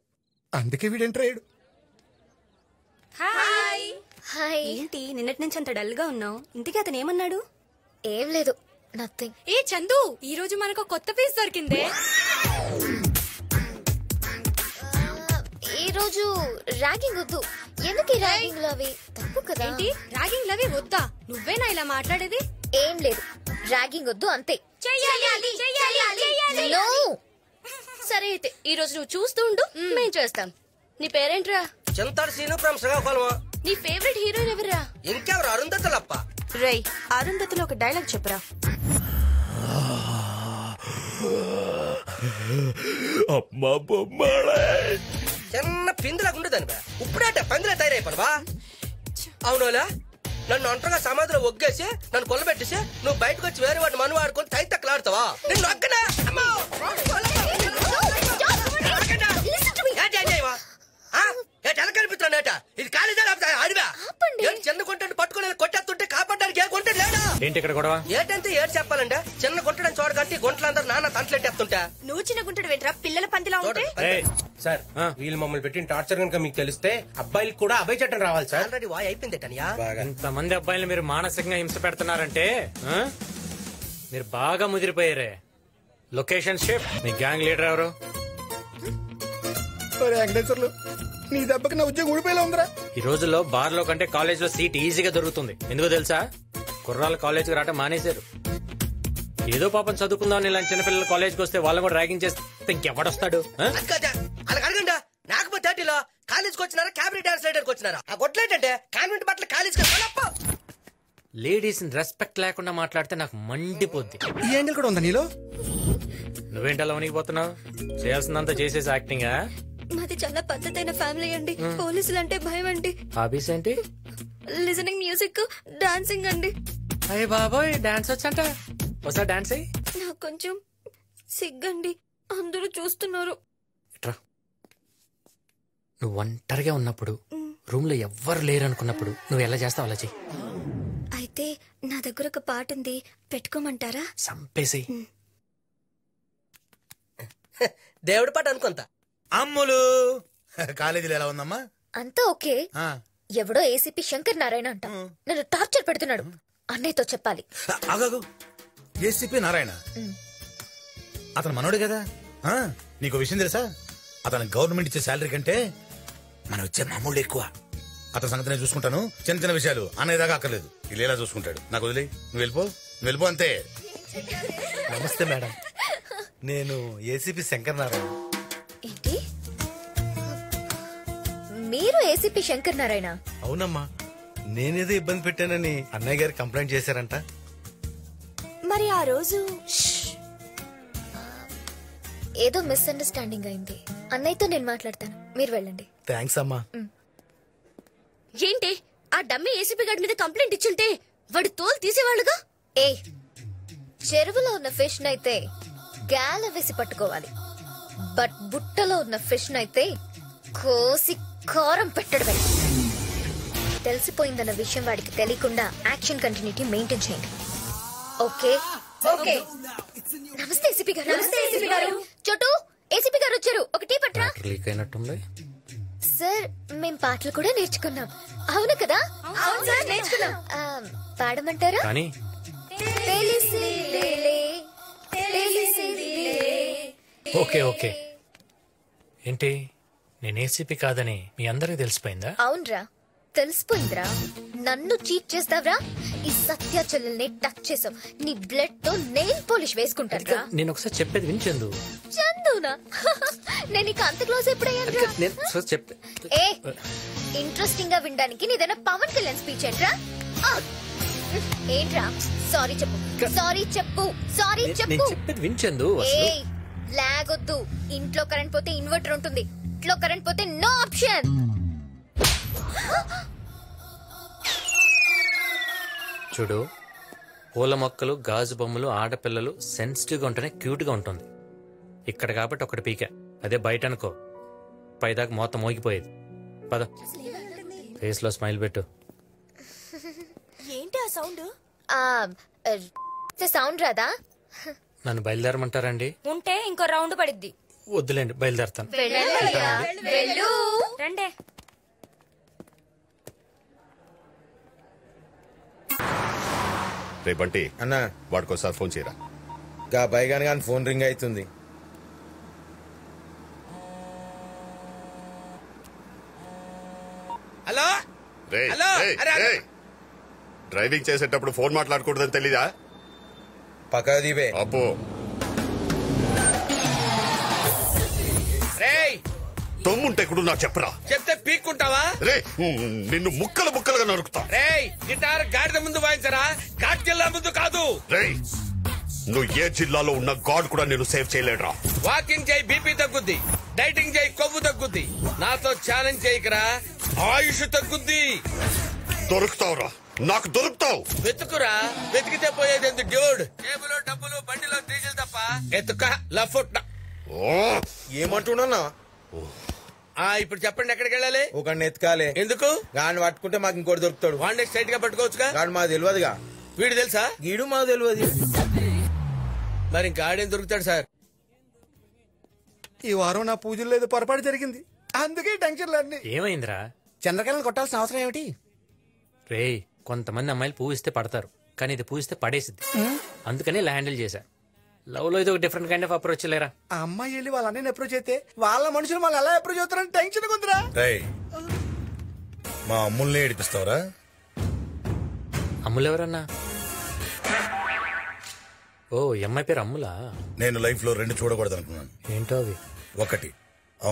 అందుకే వీడు ఎంటర్ అయ్యాడు. ఏంటి నిన్నటి నుంచి అంత డల్ గా ఉన్నావు? ఇంతకీ అతను ఏమన్నాడు? ఏం లేదు, నథింగ్. ఏ చందు, ఈ రోజు మనకు కొత్త పీస్ దొరికిందే. ఈ రోజు ర్యాగింగ్ వద్దు. ఎందుకు ర్యాగింగ్ లవి? తప్పు కదా. ఏంటి ర్యాగింగ్ లవి వద్దా? నువ్వేనా ఇలా మాట్లాడేది? ఏం లేదు, ర్యాగింగ్ వద్దు అంతే. No. సరే అయితే ఈ రోజు నువ్వు చూస్తూ ఉండు, మేం చేస్తాం. నీ పేరేంట్రా? చింతాడు సీను ఫ్రమ్ శ్రీకాకుళం. నీ ఫేవరెట్ హీరోయిన్ ఎవరా? ఇంకెవరు? అరుంధతులప్ప. రై, అరుంధతిలో ఒక డైలాగ్ చెప్పురా. అమ్మా బొమ్మడే చిన్న పిందిలాగా ఉండదని బా ఇప్పుడేట పందిలా తయారైపోను బా అవునోలా నన్ను ఒంటరిగా సమాధిలో ఒగ్గేసి నన్ను కొల్లబెట్టేసి నువ్వు బయటకు వచ్చి వేరే వాడిని మను ఆడుకొని తైతక్కలాడుతావా నిన్ను ఒక్కనా ఎలా కనిపిస్తున్నాడట ఇది కాలేజా అడివా చిన్న గుంటని పట్టుకుని కొట్టేస్తుంటే కాపాడడానికి ఏ గుంట లేదా ఏంటి ఇక్కడ గొడవ ఏంటంటే ఏడు చెప్పాలంటే చిన్న గుంటని చూడకంటే గుంటలందరూ నాన్న తంటలెట్టేస్తుంటా నువ్వు చిన్న గుంటడు వెంట్రా పిల్లల పందిలా ఉంటే సార్ వీళ్ళు మమ్మల్ని పెట్టిన టార్చర్ కనుక మీకు తెలిస్తే అబ్బాయిలకు కూడా అభయ చట్టం రావాలి సార్ ఆల్రెడీ వాయ్ అయిపోయిందటనియా ఇంతమంది అబ్బాయిలు మీరు మానసికంగా హింస పెడుతున్నారంటే మీరు బాగా ముదిరిపోయారే. Location shift. మీ గ్యాంగ్ లీడర్ ఎవరు? వెంకటేశ్వర్లు నీ దెబ్బకి నా ఉద్యోగం ఊడిపోయేలా ఉందిరా. ఈ రోజుల్లో బార్ లో కంటే కాలేజ్ లో సీట్ ఈజీగా దొరుకుతుంది. ఎందుకో తెలుసా? కుర్రాళ్ళు కాలేజ్కి రావటం మానేశారు. ఏదో పాపం చదువుకుందాం ఇలాంటి చిన్నపిల్లలు కాలేజ్కి వస్తే వాళ్ళని కూడా ర్యాగింగ్ చేస్తే ఇంకెవడొస్తాడు? అలా అడగండా నాకపోతే థర్టీలో కాలేజ్కి వచ్చినారా క్యాబినెట్ డాన్స్ రైడర్కి వచ్చినారా ఆ గొట్లేటంటే కాన్వెంట్ బట్టలు కాలేజ్కి లేడీస్ రెస్పెక్ట్ లేకుండా మాట్లాడితే నాకు మండిపోద్ది. ఈ యాంగిల్ కూడా ఉందా నీలో? నువ్వేంటి అలా వణికిపోతున్నావు? చేయాల్సిందంతా చేసేసి యాక్టింగ్. మాది చాలా పద్ధతైన ఫ్యామిలీ అండి. పోలీసులు అంటే భయం అండి. హాబీస్ ఏంటి? లిజనింగ్ మ్యూజిక్, డాన్సింగ్ అండి. అయ్య బాబోయ్ డాన్స్ వచ్చంట. వస్తా డాన్స్ అయ్యి. నాకు కొంచెం సిగ్గండి, అందరూ చూస్తున్నారు. నువ్వు ఒంటరిగా ఉన్నప్పుడు రూమ్ లో ఎవ్వరు లేరు అనుకున్నప్పుడు నువ్వు ఎలా చేస్తావు అలా చెయ్యి. అయితే నా దగ్గర ఒక పాట ఉంది, పెట్టుకోమంటారా? సంపేసి. దేవుడి పాట అనుకుంత. అమ్ములు కాలేజీలో ఎలా ఉందమ్మా? అంతా ఓకే. ఎవడో ఏసీపీ శంకర్ నారాయణ అంట నన్ను టార్చర్ పెడుతున్నాడు. అన్నయ్యతో చెప్పాలి. ఆగాగు. ఏసీపీ నారాయణ అతను మనోడు కదా. నీకు విషయం తెలుసా? అతను గవర్నమెంట్ ఇచ్చే శాలరీ కంటే మనం ఇచ్చే మామూలు ఎక్కువ. అతని సంగతి నేను చూసుకుంటాను. చిన్న చిన్న విషయాలు అనేదాకా అక్కర్లేదు. ఇలా చూసుకుంటాడు. నాకు వదిలే. నువ్వు వెళ్ళిపో అంతే. నమస్తే మేడం, నేను ఏసీపీ శంకర్ నారాయణ. ఏంటి మీరు ఏసీపీ శంకర్ నారాయణ? అవునమ్మా, నేనేదో ఇబ్బంది పెట్టానని అన్నయ్య గారు కంప్లైంట్ చేశారంట. మరి ఆ రోజు ఏదో మిస్అండర్స్టాండింగ్ అయింది. అన్నయ్యతో నేను మాట్లాడతాను, మీరు వెళ్ళండి. థ్యాంక్స్ అమ్మా. ఏంటి ఆ డమ్మీ ఏసీపీ గారి మీద కంప్లైంట్ ఇచ్చుంటే వాడు తోలు తీసేవాళ్ళుగా. ఏ చెరువులో ఉన్న ఫిష్ నైతే గాల వేసి పట్టుకోవాలి, బట్ బుట్టలో ఉన్న ఫిష్ నైతే కోసి కారం పెట్టడమే. తెలిసిపోయిందన్న విషయం వాడికి తెలియకుండా యాక్షన్ కంటిన్యూటీ మెయింటైన్ చేయండి. Okay okay. నమస్తే ఏసీపీ గారు. నమస్తే ఏసీపీ గారు. చోటు ఏసీపీ గారు వచ్చారు, ఒక టీ పట్రా. లీక్ అయినట్టుంది సార్. మేం పాటలు కూడా నేర్చుకున్నాం. అవును కదా? అవును సార్, నేర్చుకున్నాం. పాడమంటారా? కానీ ఓకే ఓకే. ఏంటి నేను ఏసీపీ కాదని మీ అందరికి తెలిసిపోయిందా? అవునరా, తెలిసిపోయిందిరా. నన్ను చీట్ చేస్తావరా? ఈ సత్య చెల్లెల్ని టచ్ చేసావు, నీ బ్లడ్ తో నెయిల్ పాలిష్ వేసుకుంటాను. నేను ఒకసారి చెప్పేది వినిచెందు. చందునా? నేను ఇక అంత క్లోజ్ ఎప్పుడయ్యాను? ఏ ఇంట్రెస్టింగ్ గా వినడానికి నీదైనా పవన్ కళ్యాణ్ స్పీచ్ ఏంట్రా? ఏంట్రా? సారీ చెప్పు, సారీ చెప్పు, సారీ చెప్పు. చెప్పేది వినిచెందు. లాగొద్దు. ఇంట్లో కరెంట్ పోతే ఇన్వర్టర్ ఉంటుంది, ఇంట్లో కరెంట్ పోతే నో ఆప్షన్. చూడు, పూల మొక్కలు, గాజు బొమ్మలు, ఆడపిల్లలు సెన్సిటివ్ గా ఉంటేనే క్యూట్ గా ఉంటుంది. ఇక్కడ కాబట్టి ఒకటి పీక. అదే బయట అనుకో పైదాకా మొత్తం మోగిపోయేది. పద, ఫేస్ లో స్మైల్ పెట్టు. ఏంటి ఆ సౌండ్? సౌండ్ రాదా? నన్ను బయలుదేరమంటారండి? ఉంటే ఇంకో రౌండ్ పడిద్ది. వద్దులేండి, బయలుదేరతాను. రండే. రే బంటి అన్నా, వాడికోసారి ఫోన్ చేయరా. గా బైగాని కానీ ఫోన్ రింగ్ అవుతుంది. హలో రేయ్, హలో. రేయ్, అరే, అరే. రేయ్. డ్రైవింగ్ చేసేటప్పుడు ఫోన్ మాట్లాడకూడదని తెలీదా? పక్క దీపే అబ్బో, రేయ్ తమ్ముంటే కూడా నాకు చెప్పరా. చెప్తే పీక్కుంటావా? రే నిన్ను ముక్కలు ముక్కలుగా నరుకుతా. రేయ్ గిటార్ గాడిద ముందు వాయించరా, ఘాట్కెళ్ళ ముందు కాదు. రేయ్ నువ్వు ఏ జిల్లాలో ఉన్న గాడ్ కూడా నేను సేవ్ చేయలేడురా. వాకింగ్ చేయి బీపీ తగ్గుద్ది, డైటింగ్ చేయి కొవ్వు తగ్గుద్ది, నాతో ఛాలెంజ్ చేయకరా ఆయుష్ తగ్గుద్ది. దొరుకుతావురా, నాకు దొరుకుతావు. వెతుకురా, వెతికితే పోయేది ఎందుకు డ్యూడ్? టేబుల్ డబ్బులు బండిలో డీజిల్ తప్ప ఎత్తుక లఫుట్. ఏమంటున్నా? ఇప్పుడు చెప్పండి ఎక్కడికి వెళ్ళాలి? ఒక ఎత్కాలే. ఎందుకు? గాని పట్టుకుంటే మాకు ఇంకోటి దొరుకుతాడు. వాడిని స్ట్రైట్ గా పట్టుకోవచ్చుగా. గాని మాకు తెలియదుగా. వీడు తెలుసా? గీడు మాకు తెలియదు. మరి ఇంకా ఆడేం దొరుకుతాడు సార్? ఈ వారం నా పూజలు లేదు, పొరపాటు జరిగింది, అందుకే టెన్షన్లు అన్ని. ఏమైందిరా? చంద్రకళను కొట్టాల్సిన అవసరం ఏమిటి? రేయ్, కొంతమంది అమ్మాయిలు పూవిస్తే పడతారు, కానీ ఇది పూవిస్తే పడేసిద్ది. అందుకని ఇలా హ్యాండిల్ చేశా. లవ్ లో ఇది ఒక డిఫరెంట్ కైండ్ ఆఫ్ అప్రోచ్ లేరా. ఆ అమ్మాయి వెళ్ళి వాళ్ళ అన్నయ్యని అప్రోచ్ అయితే వాళ్ళ మనుషులు వాళ్ళు ఎలా అప్రోచ్ అవుతారని టెన్షన్ ఉందిరా. మా అమ్ముల్ని ఏడిపిస్తావరా? అమ్ములు ఎవరన్నా? ఓ, అమ్మాయి పేరు అమ్ములా? నేను లైఫ్ లో 2 చూడకూడదు అనుకున్నాను. ఏంటో అవి? 1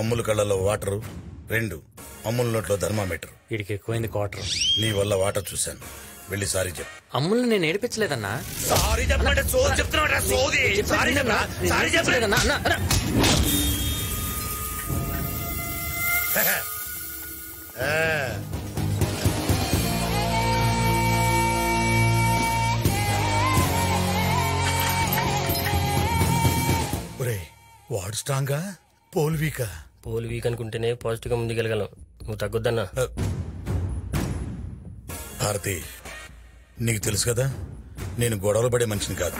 అమ్ముల కళ్ళలో వాటరు, 2 అమ్ముల నోట్లో థర్మామీటర్. వీడికి ఎక్కువైంది క్వార్టర్. నీ వల్ల వాటర్ చూశాను, వెళ్ళి సారీ చెప్పు. అమ్ముల్ని నేను ఏడిపించలేదన్నా. సారీ చెప్పండి. సోది చెప్తున్నాడు. సోది సారీ చెప్పరా? సారీ చెప్పలేదన్నా. వాడు స్ట్రాంగా, పోల్ వీకా? పోల్ వీక్ అనుకుంటేనే పాజిటివ్ గా ముందుకెళ్ళగలం. నువ్వు తగ్గొద్దన్నా. భారతి, నీకు తెలుసు కదా నేను గొడవలు పడే మనిషిని కాదు.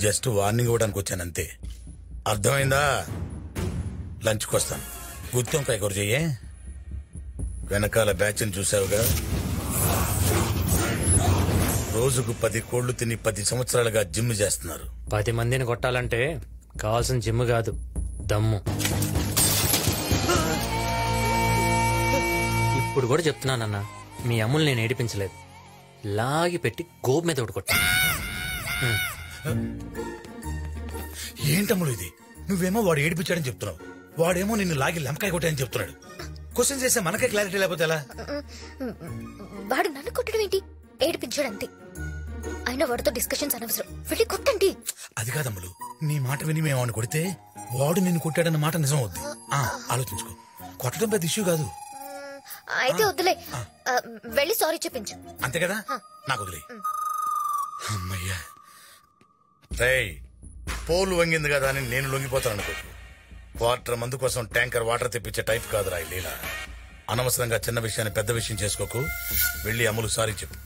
జస్ట్ వార్నింగ్ ఇవ్వడానికి వచ్చానంతే. అర్థమైందా? లంచ్కి వస్తాను. గుత్తంకాయ కూర చెయ్యే. వెనకాల బ్యాచ్ని చూసావుగా, రోజుకు 10 కోళ్లు తిని 10 సంవత్సరాలుగా జిమ్ చేస్తున్నారు. 10 మందిని కొట్టాలంటే కావాల్సిన జిమ్ కాదు, దమ్ము. ఇప్పుడు కూడా చెప్తున్నానన్నా, మీ అమ్ముల్ని నేను ఏడిపించలేదు. లాగి పెట్టి గోపు మీద కొట్టా. ఏంటమ్ములు ఇది? నువ్వేమో వాడు ఏడిపించాడని చెప్తున్నావు, వాడేమో నిన్ను లాగి లెంకాయ కొట్టాయని చెప్తున్నాడు. క్వశ్చన్ చేస్తే మనకే క్లారిటీ లేకపోతే ఎలా? వాడు నన్ను కొట్టడం ఏంటి? ఏడిపించాడు అంతే. అయినా వాడితో డిస్కషన్స్ అనవసరం, వెళ్ళి కొట్టండి. అది కాదమ్ములు, నీ మాట విని మేము వాడిని కొడితే వాడు నిన్ను కొట్టాడన్న మాట నిజం అవుద్ది. ఆలోచించుకో, కొట్టడం పెద్ద ఇష్యూ కాదు. అయితే వద్దులే, వెళ్ళి సారీ చెప్పించు. అంతే కదా, నాకు వదిలే. అమ్మయ్యా. రేయ్, పోలు వంగింది కదా అని నేను లొంగిపోతాను అనుకో. క్వార్టర్ మందు కోసం ట్యాంకర్ వాటర్ తెప్పించే టైప్ కాదురా ఈ లీల. అనవసరంగా చిన్న విషయాన్ని పెద్ద విషయం చేసుకోకు. వెళ్ళి అమ్ములు సారీ చెప్పు.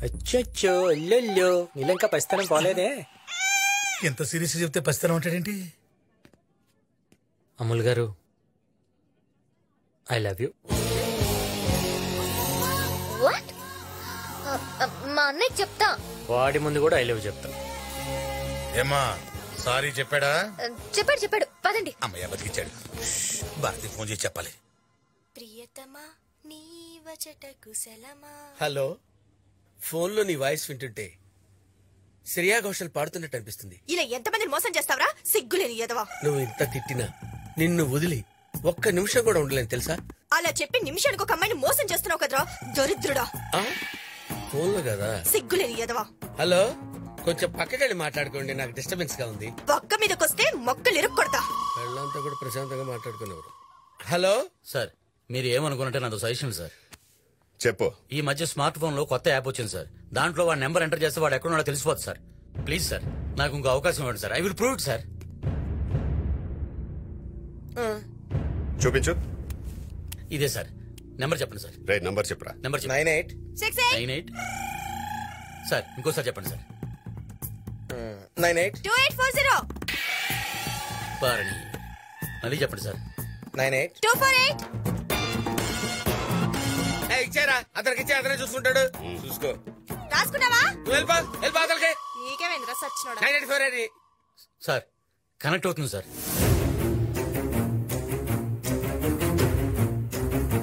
అచ్చో అల్లెల్లో, ఇలా ఇంకా పసితనం పోలేదే. ఎంత సీరియస్ చెప్తే పసితనం అంటాడేంటి? అమ్ముల్ గారు, ఐ లవ్ యూ. మా అన్నయ్య చెప్తా. వాడి ముందు కూడా ఐ లవ్ చెప్తా. ఏమా సారీ చెప్పాడా? చెప్పాడు. పదండి. అమ్మయ్య బతికిచ్చాడు. భారతి ఫోన్ చేసి చెప్పాలి. ప్రియతమా నీ వచట కుశలమా. హలో, ఫోన్ లో నీ వాయిస్ వింటుంటే శ్రేయా ఘోషల్ పాడుతున్నట్టు అనిపిస్తుంది. ఇలా ఎంతమందిని మోసం చేస్తావరా? సిగ్గులేని ఎదవా. నువ్వు ఇంత తిట్టినా నిన్ను వదిలి 1 నిమిషం కూడా ఉండలేను తెలుసా? అలా చెప్పి నిమిషానికి ఒక అమ్మాయిని మోసం చేస్తున్నావు కదరా, దరిద్రుడా. ఫోన్ లో కదా. సిగ్గులేని ఎదవా. హలో, కొంచెం పక్కకెళ్ళి మాట్లాడుకోండి, నాకు డిస్టర్బెన్స్ గా ఉంది. పక్క మీదకొస్తే మొక్కలు ఇరుక్కొడతా. వాళ్ళంతా కూడా ప్రశాంతంగా మాట్లాడుకునేవారు. హలో సార్, మీరు ఏమనుకున్నట్టే నాతో సజెషన్ సార్. చెప్పు. ఈ మధ్య స్మార్ట్ ఫోన్ లో కొత్త యాప్ వచ్చింది సార్. దాంట్లో వాడి నెంబర్ ఎంటర్ చేస్తే వాడు ఎక్కడున్నాడో తెలిసిపోతుంది సార్. ప్లీజ్ సార్, నాకు ఇంకో అవకాశం ఇవ్వండి sir. I will prove it sir. చూపించు. ఇదే సార్, నెంబర్ చెప్పండి సార్. రైట్ నంబర్ చెప్పరా. Number 98 sir. ఇంకోసారి చెప్పండి సార్. 2840. పారణి. మళ్ళీ చెప్పండి సార్. 248. ఇచ్చారా? అతనికి ఇచ్చే అతనే చూసుకుంటాడు. చూసుకో. రాసుకున్నావా? వెళ్ళిపో అతనికి. నీకేమైందిరా సచ్చినోడా? 984 సార్. కనెక్ట్ అవుతుంది సార్.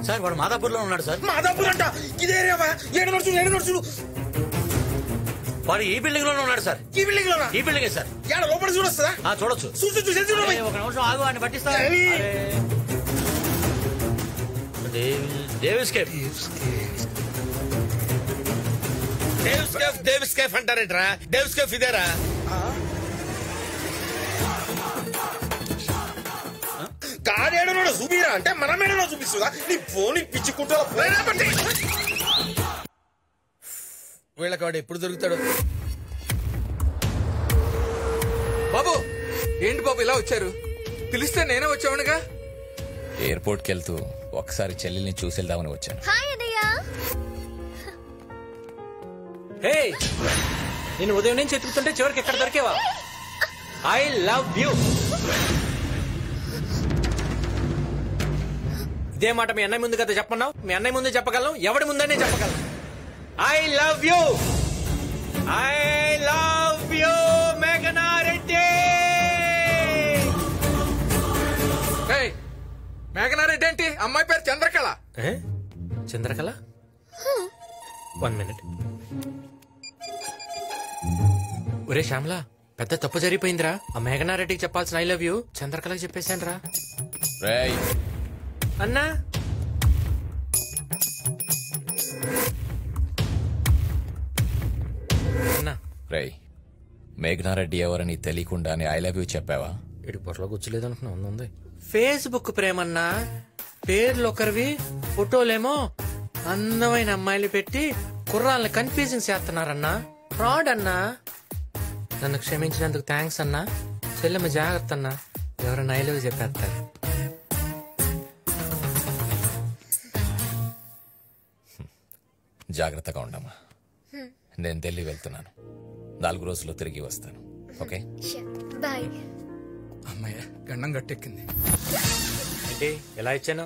సార్, వాడు మాదాపూర్ లో ఉన్నాడు సార్. మాదాపూర్ అంట. ఇదే ఏడు నడుచుడు. వాడు ఈ బిల్డింగ్ లోనే ఉన్నాడు సార్. ఈ బిల్డింగ్ లోనా? ఈ బిల్డింగే సార్. లోపల చూడొస్తుందా? చూడొచ్చు. ఒక నిమిషం ఆగు, అని పట్టిస్తా. Davis cape. డేవిస్ కేఫ్ అంటారేంట్రా? డేవిస్ కేఫ్ ఇదేరా? కాడేడనో చూపిరా అంటే మన మేడలో చూపిస్తుందా? నీ ఫోన్ పిచ్చుకుంటా వీళ్ళకాడు ఎప్పుడు దొరుకుతాడు? బాబు ఏంటి బాబు ఇలా వచ్చారు? పిలిస్తే నేనే వచ్చావునుగా. ఎయిర్పోర్ట్ కి వెళ్తూ ఒకసారి చెల్లెల్ని చూసి వెళ్దామని వచ్చాను. హాయ్ అన్నయ్య. హే, నేను ఉదయం నుంచి ఎత్తుకుతుంటే చివరికి ఎక్కడ దొరికేవా? I love you. ఇదే మాట మీ అన్నయ్య ముందు కదా చెప్పన్నావు. మీ అన్నయ్య ముందు చెప్పగలను, ఎవడి ముందనే చెప్పగలను. I love you. I love you మేఘనా రెడ్డి. మేఘనారెడ్డి ఏంటి? అమ్మాయి పేరు చంద్రకళ. చంద్రకళ? 1 minute. ఒరే శ్యామలా, పెద్ద తప్పు జరిగిపోయిందిరా. ఆ మేఘనారెడ్డికి చెప్పాల్సిన ఐ లవ్ యూ చంద్రకళకి చెప్పేశాను రా. అన్నా రేయ్, మేఘనారెడ్డి ఎవరని తెలియకుండానే ఐ లవ్ యూ చెప్పావా? ఇటు పొరలో కూర్చోలేదు అనుకున్నా. ఉంది ఫేస్బుక్ ప్రేమన్నా. పేర్లు ఒకరివి, ఫోటోలేమో అందమైన అమ్మాయిలు పెట్టి కుర్రాళ్ళని కన్ఫ్యూజింగ్ చేస్తున్నారన్నా. ఫ్రాడ్ అన్నా. నన్ను క్షమించినందుకు థ్యాంక్స్ అన్నా. చెల్లెమ్మ జాగ్రత్త అన్నా, ఎవరైనా ఐ లవ్ చెప్పేస్తారు. జాగ్రత్తగా ఉండమ్మా. నేను ఢిల్లీ వెళ్తున్నాను. 4 రోజుల్లో తిరిగి వస్తాను. Okay bye. అమ్మాయి గండం గట్టెక్కింది. ఏంటి ఎలా ఇచ్చాను?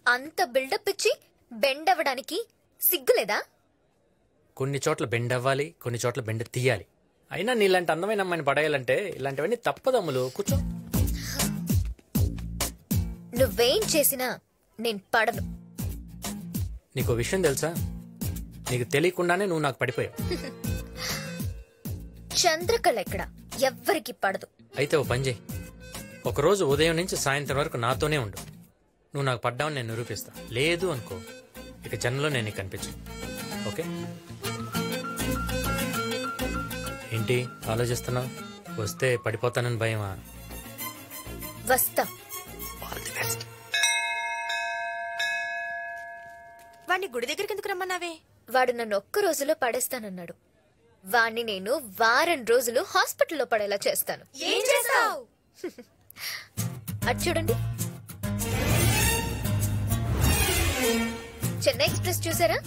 అంత బిల్డప్ ఇచ్చి బెండ్ అవ్వడానికి సిగ్గులేదా? కొన్ని చోట్ల బెండ్ అవ్వాలి, కొన్ని చోట్ల బెండ్ తీయాలి. అయినా నీలాంటి అందమైన అమ్మాయిని పడేయాలంటే ఇలాంటివన్నీ తప్పదమ్ములు. కూర్చో. నువ్వేం చేసినా నేను పడను. నీకు విషయం తెలుసా? నీకు తెలియకుండానే నువ్వు నాకు పడిపోయావు. చంద్రకళ ఎక్కడ ఎవ్వరికి పడదు. అయితే ఓ పని చేయి, ఒకరోజు ఉదయం నుంచి సాయంత్రం వరకు నాతోనే ఉండు. నువ్వు నాకు పడ్డావని నేను నిరూపిస్తా. లేదు అనుకో, ఇక జన్మలో నేను నీకు కనిపించు. ఓకే? ఏంటి ఆలోచిస్తున్నావు? వస్తే పడిపోతానని భయమా? వస్తా. వాడిని గుడి దగ్గరికి ఎందుకు రమ్మన్నావే? వాడు నన్ను ఒక్క రోజులో పడేస్తానన్నాడు. వాణ్ణి నేను వారం రోజులు హాస్పిటల్లో పడేలా చేస్తాను. ఏం చేస్తావు? అది చూడండి. చెన్నై ఎక్స్ప్రెస్ చూసారా?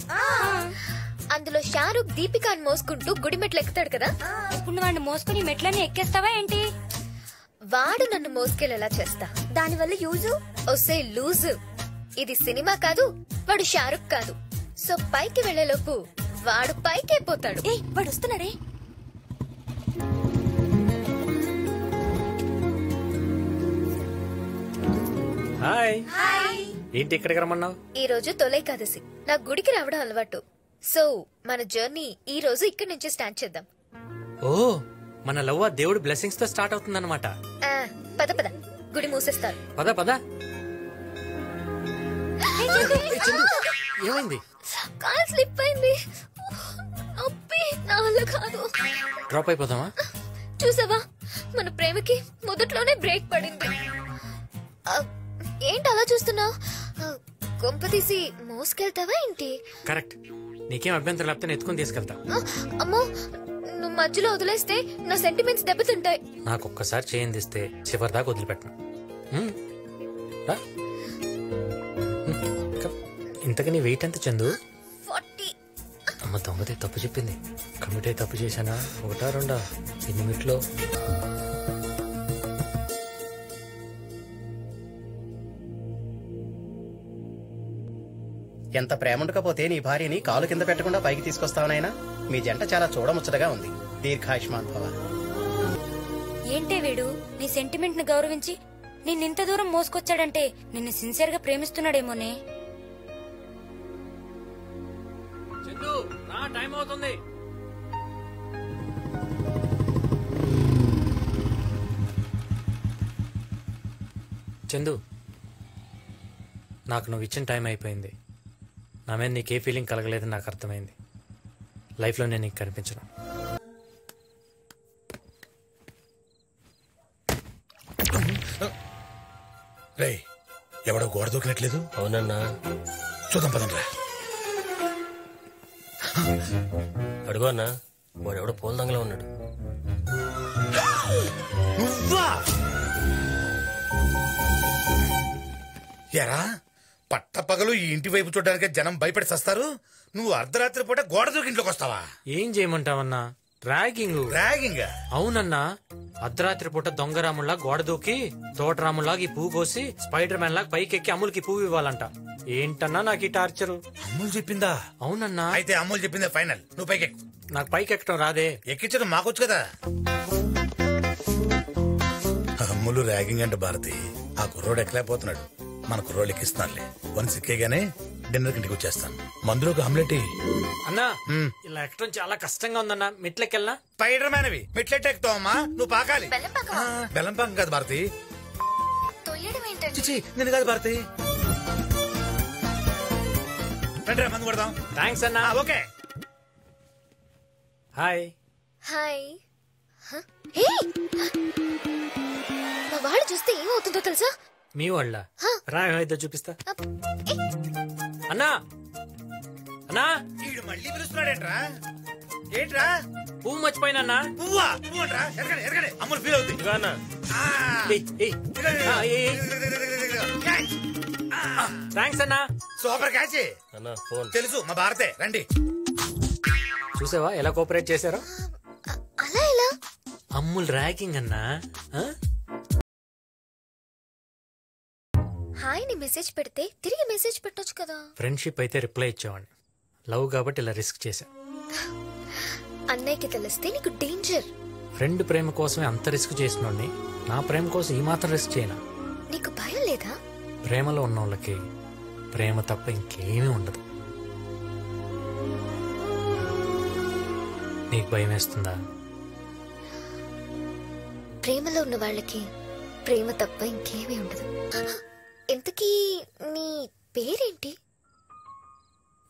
అందులో షారూక్ దీపికాని మోసుకుంటూ గుడి మెట్లు ఎక్కుతాడు కదా. ఇప్పుడు వాడిని మోసుకుని మెట్లని ఎక్కేస్తావా ఏంటి? వాడు నన్ను మోసుకెళ్ళేలా చేస్తా. దానివల్ల యూజు ఒసే లూజు. ఇది సినిమా కాదు, వాడు షారూక్ కాదు. సో పైకి వెళ్లేలోపు వాడు పైకి అయిపోతాడు. వాడు వస్తున్నాడే. హాయ్. ఏంటి ఇక్కడికి రమ్మన్నావు? ఈ రోజు తొలైకాదశి. నా గుడికి రావడం అలవాటు. సో మన జర్నీ ఈ రోజు ఇక్కడి నుంచి స్టార్ట్ చేద్దాం. ఓ, మన లవ్ దేవుడి బ్లెస్సింగ్స్ తో స్టార్ట్ అవుతుందన్నమాట. పద పద, గుడి మూసేస్తారు. పద పద. ఏమైంది? కాల్ స్లిప్ అయింది. అబ్బే, నా వల్ల కాదు. డ్రాప్ అయిపోదామా? చూసావా, మన ప్రేమకి మొదట్లోనే బ్రేక్ పడింది. ఏంటి అలా చూస్తున్నావు? కొంప తీసి మోసుకెళ్తావా ఏంటి? కరెక్ట్. నీకేం అభ్యంతరం లేకపోతే నేను ఎత్తుకుని తీసుకెళ్తా. అమ్మో, నువ్వు మధ్యలో వదిలేస్తే నా సెంటిమెంట్స్ దెబ్బతింటాయి. నాకు ఒక్కసారి చేయందిస్తే చివరి దాకా వదిలిపెట్టను. ఇంతకీ నీ వెయిట్ ఎంత చందు? 40. అమ్మ దొంగతే తప్పు చెప్పింది. కమిట్ అయి తప్పు చేశానా? 1 2 ఎన్ని మినిట్లో? ఎంత ప్రేమ ఉండకపోతే నీ భార్యని కాలు కింద పెట్టకుండా పైకి తీసుకొస్తావనైనా? మీ జంట చాలా చూడముచ్చటగా ఉంది. దీర్ఘాయుష్మాన్ భవ. ఏంటే వీడు నీ సెంటిమెంట్ ని గౌరవించి నిన్నింత దూరం మోసుకొచ్చాడంటే నిన్ను సిన్సియర్ గా ప్రేమిస్తున్నాడేమోనే. చందు, నా టైం అవుతుంది. చందు, నాకు నువ్వు ఇచ్చిన టైం అయిపోయింది. నా మీద నీకే ఫీలింగ్ కలగలేదని నాకు అర్థమైంది. లైఫ్లో నేను నీకు కనిపించను. రే ఎవడో గోడ దూకినట్లేదు. అవునన్నా. చూద్దాం పదండ్రా. అడుగు అన్నా, వాడు ఎవడో పూల దంగలో ఉన్నాడు. నువ్వా? ఎరా పట్టపగలు ఈ ఇంటి వైపు చూడడానికి జనం భయపడి సస్తారు. నువ్వు అర్ధరాత్రి పూట గోడ దూకి ఇంట్లోకి వస్తావా? ఏం చేయమంటావన్నా? ర్యాగింగ్. ర్యాగింగ్? అవునన్నా. అర్ధరాత్రి పూట దొంగరాముల్లా గోడ దూకి తోటరాముల్లాగా ఈ పువ్వు కోసి స్పైడర్ మ్యాన్ లాగా పైకి ఎక్కి అమ్ములకి పువ్వు ఇవ్వాలంట. ఏంటన్నా నాకు ఈ టార్చరు? అమ్ములు చెప్పిందా? అవునన్నా. అయితే అమ్ములు చెప్పిందే ఫైనల్. నువ్వు పైకి ఎక్కు. నాకు పైకి ఎక్కడం రాదే. ఎక్కించడం మాకొచ్చు కదా. అమ్ములు ర్యాగింగ్ అంటే భారతి. ఆ కుర్రోడు ఎక్కలేకపోతున్నాడు. మన కుర్రోళ్ళు ఎక్కిస్తానులే. వన్ సిక్కేగానే డిన్నర్ ఇంటికి వచ్చేస్తాను. మందులోకి ఆమ్లెట్. అన్నా ఇలా ఎక్కడం చాలా కష్టంగా ఉందన్నా. మెట్లెక్కెళ్ళనా? స్పైడర్ మ్యాన్ అవి మెట్లెట్ ఎక్కుతావమ్మా. నువ్వు పాకాలి. బెల్లం పాకం కాదు భారతి. చిచి నేను కాదు భారతి. రండి మందు కొడదాం. థ్యాంక్స్ అన్నా. ఓకే. హాయ్. హాయ్. మా వాళ్ళు చూస్తే ఏమవుతుందో తెలుసా? మీ వాళ్ళ రా ఏమైతే చూపిస్తా. అన్నా అన్నా వీడు మళ్ళీ పిలుస్తున్నాడేంట్రా? ఏంట్రా? పువ్వు మర్చిపోయినా. పువ్వా? పువ్వు అంట్రా. ఎరగడే ఎరగడే. అమ్ములు ఫీల్ అవుతుంది. థ్యాంక్స్ అన్నా. Super catch. తెలుసు మా భారతే. రండి. చూసావా ఎలా కోఆపరేట్ చేశారో? అలా ఎలా? అమ్ముల్ ర్యాగింగ్ అన్నా. హాయ్ ని మెసేజ్ పెడితే తిరిగి మెసేజ్ పెట్టొచ్చు కదా. ఫ్రెండ్షిప్ అయితే రిప్లై ఇచ్చేవాడిని. లవ్ కాబట్టి ఇలా రిస్క్ చేశా. అన్నయ్యకి తెలిస్తే నీకు డేంజర్. ఫ్రెండ్ ప్రేమ కోసమే అంత రిస్క్ చేసినోడిని నా ప్రేమ కోసం ఈ మాత్రం రిస్క్ చేయనా? నీకు భయం లేదా? ప్రేమలో ఉన్న వాళ్ళకి ప్రేమ తప్ప ఇంకేమీ ఉండదు. నీకు భయం వేస్తుందా? ప్రేమలో ఉన్న వాళ్ళకి ప్రేమ తప్ప ఇంకేమీ ఉండదు. ఇంతకీ నీ పేరేంటి?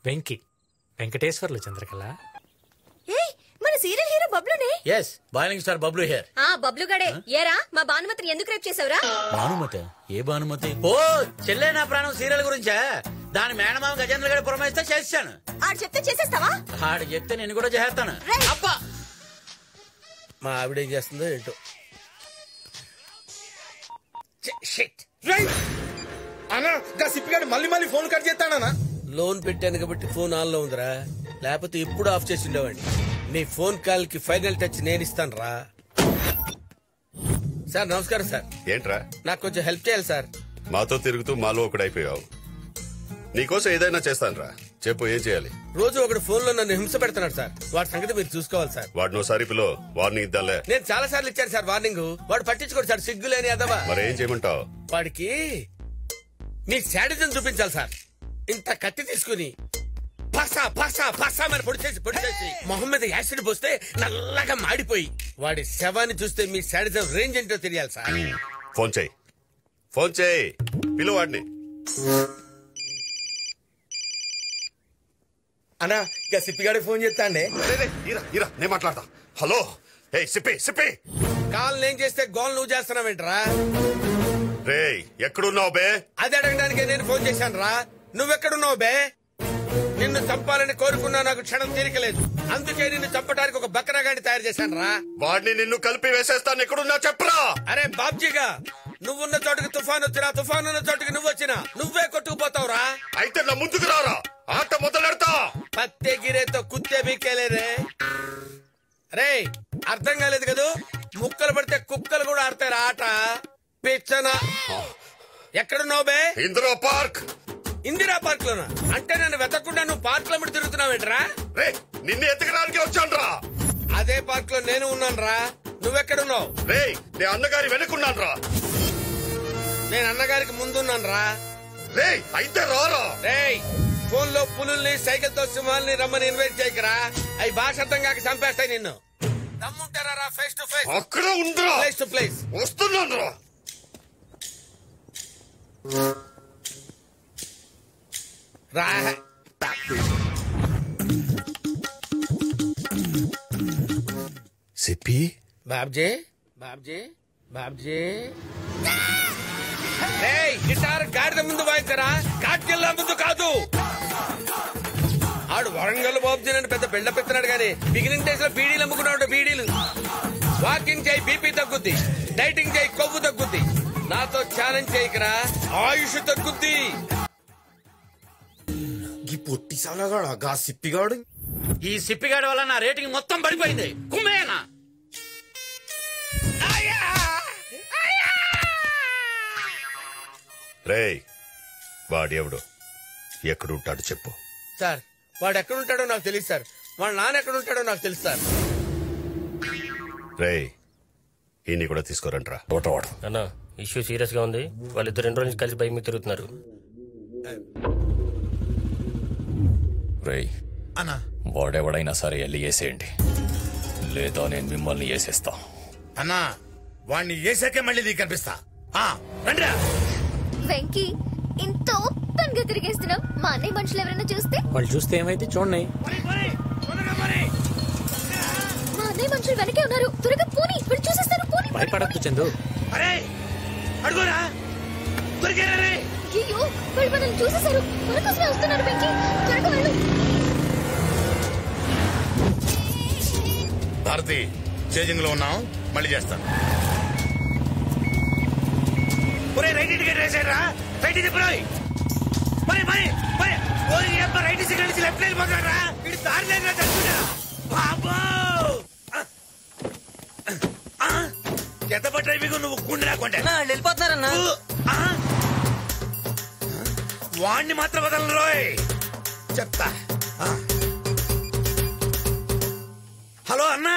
వెంకీ. వెంకటేశ్వర్లు చంద్రకళ. మన సీరియల్ హీరో బబ్లునే. Yes, boiling star Bablu here. ఆ బబ్లు గడే. ఏరా మా భానుమతిని ఎందుకు రేప్ చేసావురా? భానుమతి? ఏ భానుమతి? ఓ చెల్లె నా ప్రాణం సీరియల్ గురించా? దాని మేనమామ గజేంద్ర గారి పురమాయిస్తే చేస్తాను. ఆడు చెప్తే చేసేస్తావా? ఆడు చెప్తే నేను కూడా చేస్తాను. అబ్బా మా ఆవిడ ఏం చేస్తుందో ఏంటో. అన్నా గా సిప్పిగాడు మళ్ళీ మళ్ళీ ఫోన్ కట్ చేస్తానా? లోన్ పెట్టాను కాబట్టి ఫోన్ ఆన్ లో ఉందిరా, లేకపోతే ఇప్పుడు ఆఫ్ చేసి ఉండేవాడిని. నీ ఫోన్ కాల్ కి ఫైనల్ టచ్ నేను ఇస్తాను రా. సార్ నమస్కారం సార్. ఏంట్రా? నాకు కొంచెం హెల్ప్ చేయాలి సార్. మాతో తిరుగుతూ మాలో ఒకడైపోయావు. నీకోసం ఏదైనా చేస్తానురా. చెప్పు ఏం చేయాలి? రోజు ఒకడు ఫోన్ లో నన్ను హింస పెడుతున్నాడు సార్. వాడి సంగతి మీరు చూసుకోవాలి సార్. వాడినో సారి పిలో వార్నింగ్ ఇద్దాలే. నేను చాలా సార్లు ఇచ్చాను సార్ వార్నింగ్. వాడు పట్టించుకోడు సార్, సిగ్గులేని అదవా. మరేం చేయమంటావు? వాడికి మీ శాడిజం చూపించాలి సార్. ఇంత కత్తి తీసుకుని పసా పసా పసా మరి పొడి చేసి మొహం మీద యాసిడ్ పోస్తే నల్లగా మాడిపోయి వాడి శవాన్ని చూస్తే మీ శాడిజం రేంజ్ ఏంటో తెలియాలి సార్. ఫోన్ చేయి, ఫోన్ చేయి, పిలు వాడిని. అన్నా ఇక సిప్పిగాడికి ఫోన్ చేస్తా అండి. నేను మాట్లాడతా. హలో ఏ సిప్పి సిప్పి. కాల్ నేను చేస్తే గోల్ నువ్వు చేస్తున్నావేంట్రా? రే ఎక్కడున్నావు బే? అది అడగడానికే నేను ఫోన్ చేశాను రా. నువ్వెక్కడున్నావు బే? నిన్ను చంపాలని కోరుకున్నా నాకు క్షణం తీరికలేదు. అందుకే నిన్ను చంపడానికి ఒక బక్రాగాడిని తయారు చేశాను రా. వాడిని నిన్ను కలిపి వేసేస్తాను. ఎక్కడున్నా చెప్పరా? అరే బాబ్జీగా, నువ్వున్న చోటుకి తుఫాన్ వచ్చినా, తుఫాన్ ఉన్న చోటుకి నువ్వు వచ్చినా నువ్వే కొట్టుకుపోతావురా. అయితే నా ముందుకు రారా, ఆట మొదలెడతా. పత్తే గిరేతో కుత్తే బీకేలేరే. రే అర్థం కాలేదు కదూ? ముక్కలు పడితే కుక్కలు కూడా ఆడతారు ఆట. పిచ్చనా. ఎక్కడున్నావు బే? ఇందిరా పార్క్. ఇందిరా పార్క్ లోనా? అంటే నన్ను వెతకుండా నువ్వు పార్క్ లో ముడి తిరుగుతున్నావేంట్రా? రే నిన్ను ఎతకడానికి వచ్చాను రా. అదే పార్క్ లో నేను ఉన్నాను రా. నువ్వెక్కడున్నావు? రే నేను అన్నగారి వెనుకున్నాను రా. నేను అన్నగారికి ముందున్నాను రా. రే అయితే రారా. రే ఫోన్ లో పులుల్ని సైకిల్ తో సింహాల్ని రమ్మని ఇన్వైట్ చేయకరా. అవి భాష అర్థం కాక చంపేస్తాయి నిన్ను. దమ్ముంటారా ఫేస్ టు ఫేస్? అక్కడ ఉందిరా. ప్లేస్ టు ప్లేస్ వస్తున్నాను రా. బాబ్జీ బాబ్జీ బాబ్జీ ఏయ్ గిటార్ గాడిద ముందు వాయించరా కాట్కెళ్ళ ముందు కాదు. ఆడు వరంగల్ బాబ్జీ అని పెద్ద బిల్డప్ ఎత్తున్నాడు గానీ బిగినింగ్ డేస్ లో బీడీలు అమ్ముకున్నాడు. బీడీలు. వాకింగ్ చేయి బీపీ తగ్గుద్ది, డైటింగ్ చేయి కొవ్వు తగ్గుద్ది. నాతో ఛాలెంజ్ చేయకరా ఆయుష్ తగ్గుద్ది. ఈ పొట్టి సాలగాడు గా సిప్పిగాడు. ఈ సిప్పిగాడి వల్ల నా రేటింగ్ మొత్తం పడిపోయింది. కుమ్మేనా రేయ్ వాడు ఎవడు ఎక్కడుంటాడు చెప్పు. సార్ వాడు ఎక్కడుంటాడో నాకు తెలియదు సార్. వాళ్ళ నాన్న ఎక్కడుంటాడో నాకు తెలుసు సార్. రేయ్ ఈయన్ని కూడా తీసుకోరంట్రా. అన్నా ఇష్యూ సీరియస్ గా ఉంది. వాళ్ళిద్దరు 2 రోజుల నుంచి కలిసి బైక్ మీద తిరుగుతున్నారు. రేయ్ అన్నా వాడెవడైనా సరే వెళ్ళి వేసేయండి, లేదా నేను మిమ్మల్ని వేసేస్తా. అన్నా వాడిని వేసాకే మళ్ళీ నీకు కనిపిస్తా. రండిరా. వెంకీ ఇంత ఓపెన్ గా తిరిగేస్తున్నావు. మా అన్నయ్య మనుషులు ఎవరైనా చూస్తే? వాళ్ళు చూస్తే ఏమైతే చూడండి. మా అన్నయ్య మనుషులు వెనకే ఉన్నారు. త్వరగా పోనీ, ఇప్పుడు చూసేస్తారు. పోనీ. భయపడద్దు చందు. అయ్యో వాళ్ళు మనల్ని చూసేశారు. మన కోసమే వస్తున్నారు. వెంకీ త్వరగా వెళ్ళు. భారతి చేజింగ్ లో ఉన్నాం, మళ్ళీ చేస్తాను. రైట్ టికెట్ వేసారా? రైట్ తిప్పురాయి. రైట్ సిగ్నల్ నుంచి లెఫ్ట్ వెళ్ళిపోతారా? ఇటు దారి లేదురా చచ్చుడా. బాబో ఎంత పట్టాయి మీకు? నువ్వు గుండె రాకుంటే వెళ్ళిపోతున్నారన్నా. వాణ్ణి మాత్రం వదలను రోయ్. చెప్తా. హలో అన్నా.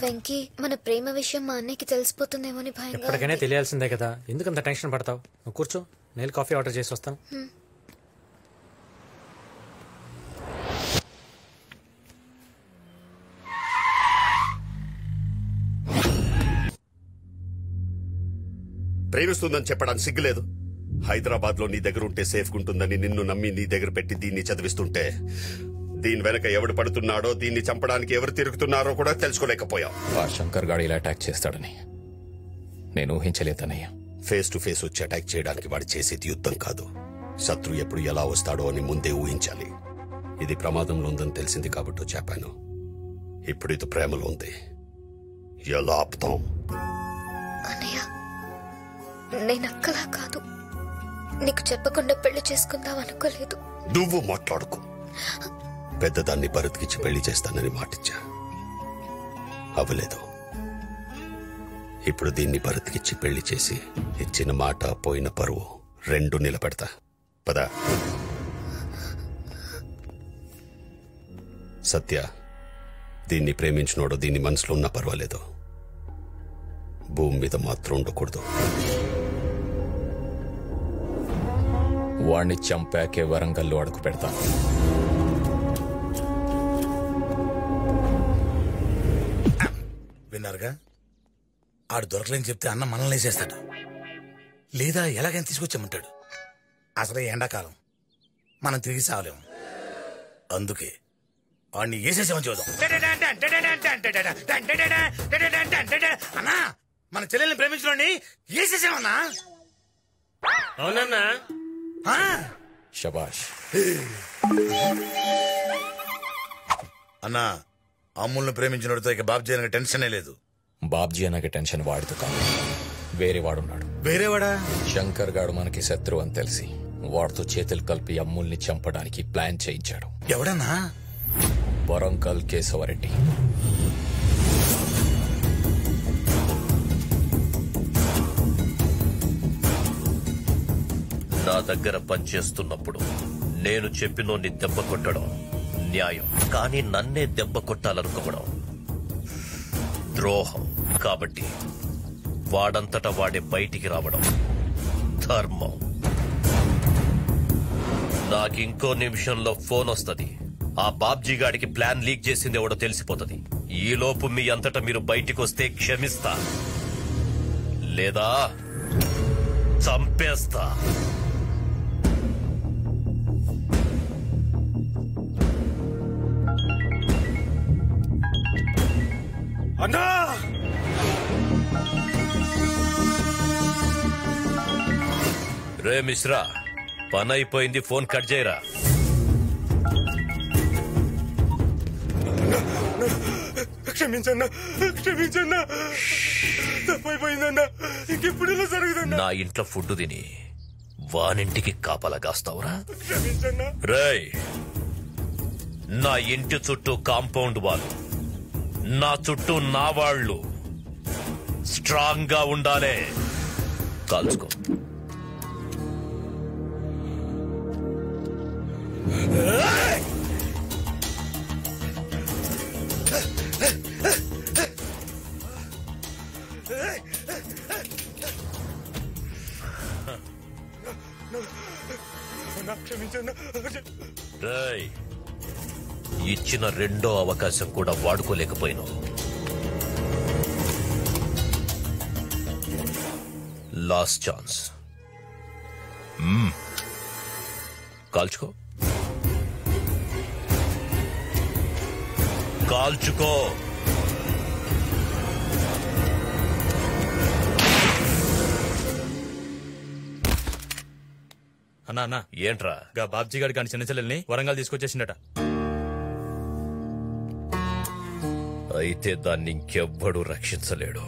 వెంకీ మన ప్రేమ విషయం మా అన్నయ్యకి తెలిసిపోతుందేమో అని భయంగా. ఎప్పటికైనా తెలియాల్సిందే కదా, ఎందుకంత టెన్షన్ పడతావు? నువ్వు కూర్చో, నేను కాఫీ ఆర్డర్ చేసి వస్తాను. ప్రేమిస్తుందని చెప్పడానికి సిగ్గులేదు. హైదరాబాద్ లో నీ దగ్గర ఉంటే సేఫ్ ఉంటుందని నిన్ను నమ్మి నీ దగ్గర పెట్టి దీన్ని చదివిస్తుంటే దీని వెనక ఎవడు పడుతున్నాడో, దీన్ని చంపడానికి ఎవరు తిరుగుతున్నారో కూడా తెలుసుకోలేకపోయావు. ఆ శంకర్ గాడు ఇలా అటాక్ చేస్తాడని నేను ఊహించలేదన్నయ్య. ఫేస్ టు ఫేస్ వచ్చి అటాక్ చేయడానికి వాడు చేసేది యుద్ధం కాదు. శత్రు ఎప్పుడు ఎలా వస్తాడో అని ముందే ఊహించాలి. ఇది ప్రమాదంలో ఉందని తెలిసింది కాబట్టి చెప్పాను. ఇప్పుడు ఇది ప్రేమలో ఉంది. ఎలా ఆపుతాం? అన్నయ్య నేను అక్కలా కాదు. నీకు చెప్పకుండా పెళ్లి చేసుకుందాం అనుకోలేదు. నువ్వు మాట్లాడుకో. పెద్దదాన్ని భరత్కిచ్చి పెళ్లి చేస్తానని మాటిచ్చా, అవ్వలేదు. ఇప్పుడు దీన్ని భరత్కిచ్చి పెళ్లి చేసి ఇచ్చిన మాట పోయిన పరువు 2 నిలబెడతా. పదా. సత్య, దీన్ని ప్రేమించినోడు దీన్ని మనసులో ఉన్నా పర్వాలేదు, భూమి మీద మాత్రం ఉండకూడదు. వాణ్ణి చంపాకే వరంగల్లో అడుగు పెడతాను. విన్నారుగా, ఆడు దొరకలేని చెప్తే అన్న మనల్ని వేసేస్తాడు, లేదా ఎలాగైనా తీసుకొచ్చామంటాడు. అసలే ఎండాకాలం, మనం తిరిగి సావలేము. అందుకే వాడిని వేసేసామని చూద్దాం. అన్నా, మన చెల్లెల్ని ప్రేమించడాన్ని వేసేసామన్నా. అవునన్నా. శబాష్. అన్నా, అమ్ముల్ని ప్రేమించినోడితో ఇక బాబ్జీ అనగా టెన్షనే లేదు. బాబ్జీ అనగా టెన్షన్ వాడితో కాదు, వేరే వాడున్నాడు. వేరేవాడా? శంకర్ గాడు మనకి శత్రువు అని తెలిసి వాడితో చేతులు కలిపి అమ్ముల్ని చంపడానికి ప్లాన్ చేయించాడు. ఎవడన్నా? వరంగల్ కేశవరెడ్డి. నా దగ్గర పనిచేస్తున్నప్పుడు నేను చెప్పినోన్ని దెబ్బ కొట్టడం న్యాయం, కానీ నన్నే దెబ్బ కొట్టాలనుకోవడం ద్రోహం. కాబట్టి వాడంతటా వాడే బయటికి రావడం ధర్మం. నాకింకో నిమిషంలో ఫోన్ వస్తుంది. ఆ బాబ్జీ గాడికి ప్లాన్ లీక్ చేసింది ఎవడో తెలిసిపోతుంది. ఈలోపు మీ అంతటా మీరు బయటికి వస్తే క్షమిస్తా, లేదా చంపేస్తా. రే మిశ్రా, పని అయిపోయింది, ఫోన్ కట్ చేయరా. క్షమించన్నా, క్షమించన్నా, తప్పైపోయిందన్నా, ఇంకెప్పుడు ఇలా జరుగుతుందా? నా ఇంట్లో ఫుడ్ తిని వానింటికి కాపలా కాస్తావురా? క్షమించన్నా. రేయ్, నా ఇంటి చుట్టూ కాంపౌండ్ వాళ్ళు, నా చుట్టూ నా వాళ్ళు స్ట్రాంగ్ గా ఉండాలే. కాల్చుకో. రేయ్, ఇచ్చిన రెండో అవకాశం కూడా వాడుకోలేకపోయినావు. Last chance. కాల్చుకో, కాల్చుకో. అన్నా అన్నా, ఏంట్రా? గా బాబ్జీ గారి కానీ చిన్న చెల్లెల్ని వరంగల్ తీసుకొచ్చేసిండట. అయితే దాన్ని ఇంకెవ్వడూ రక్షించలేడు.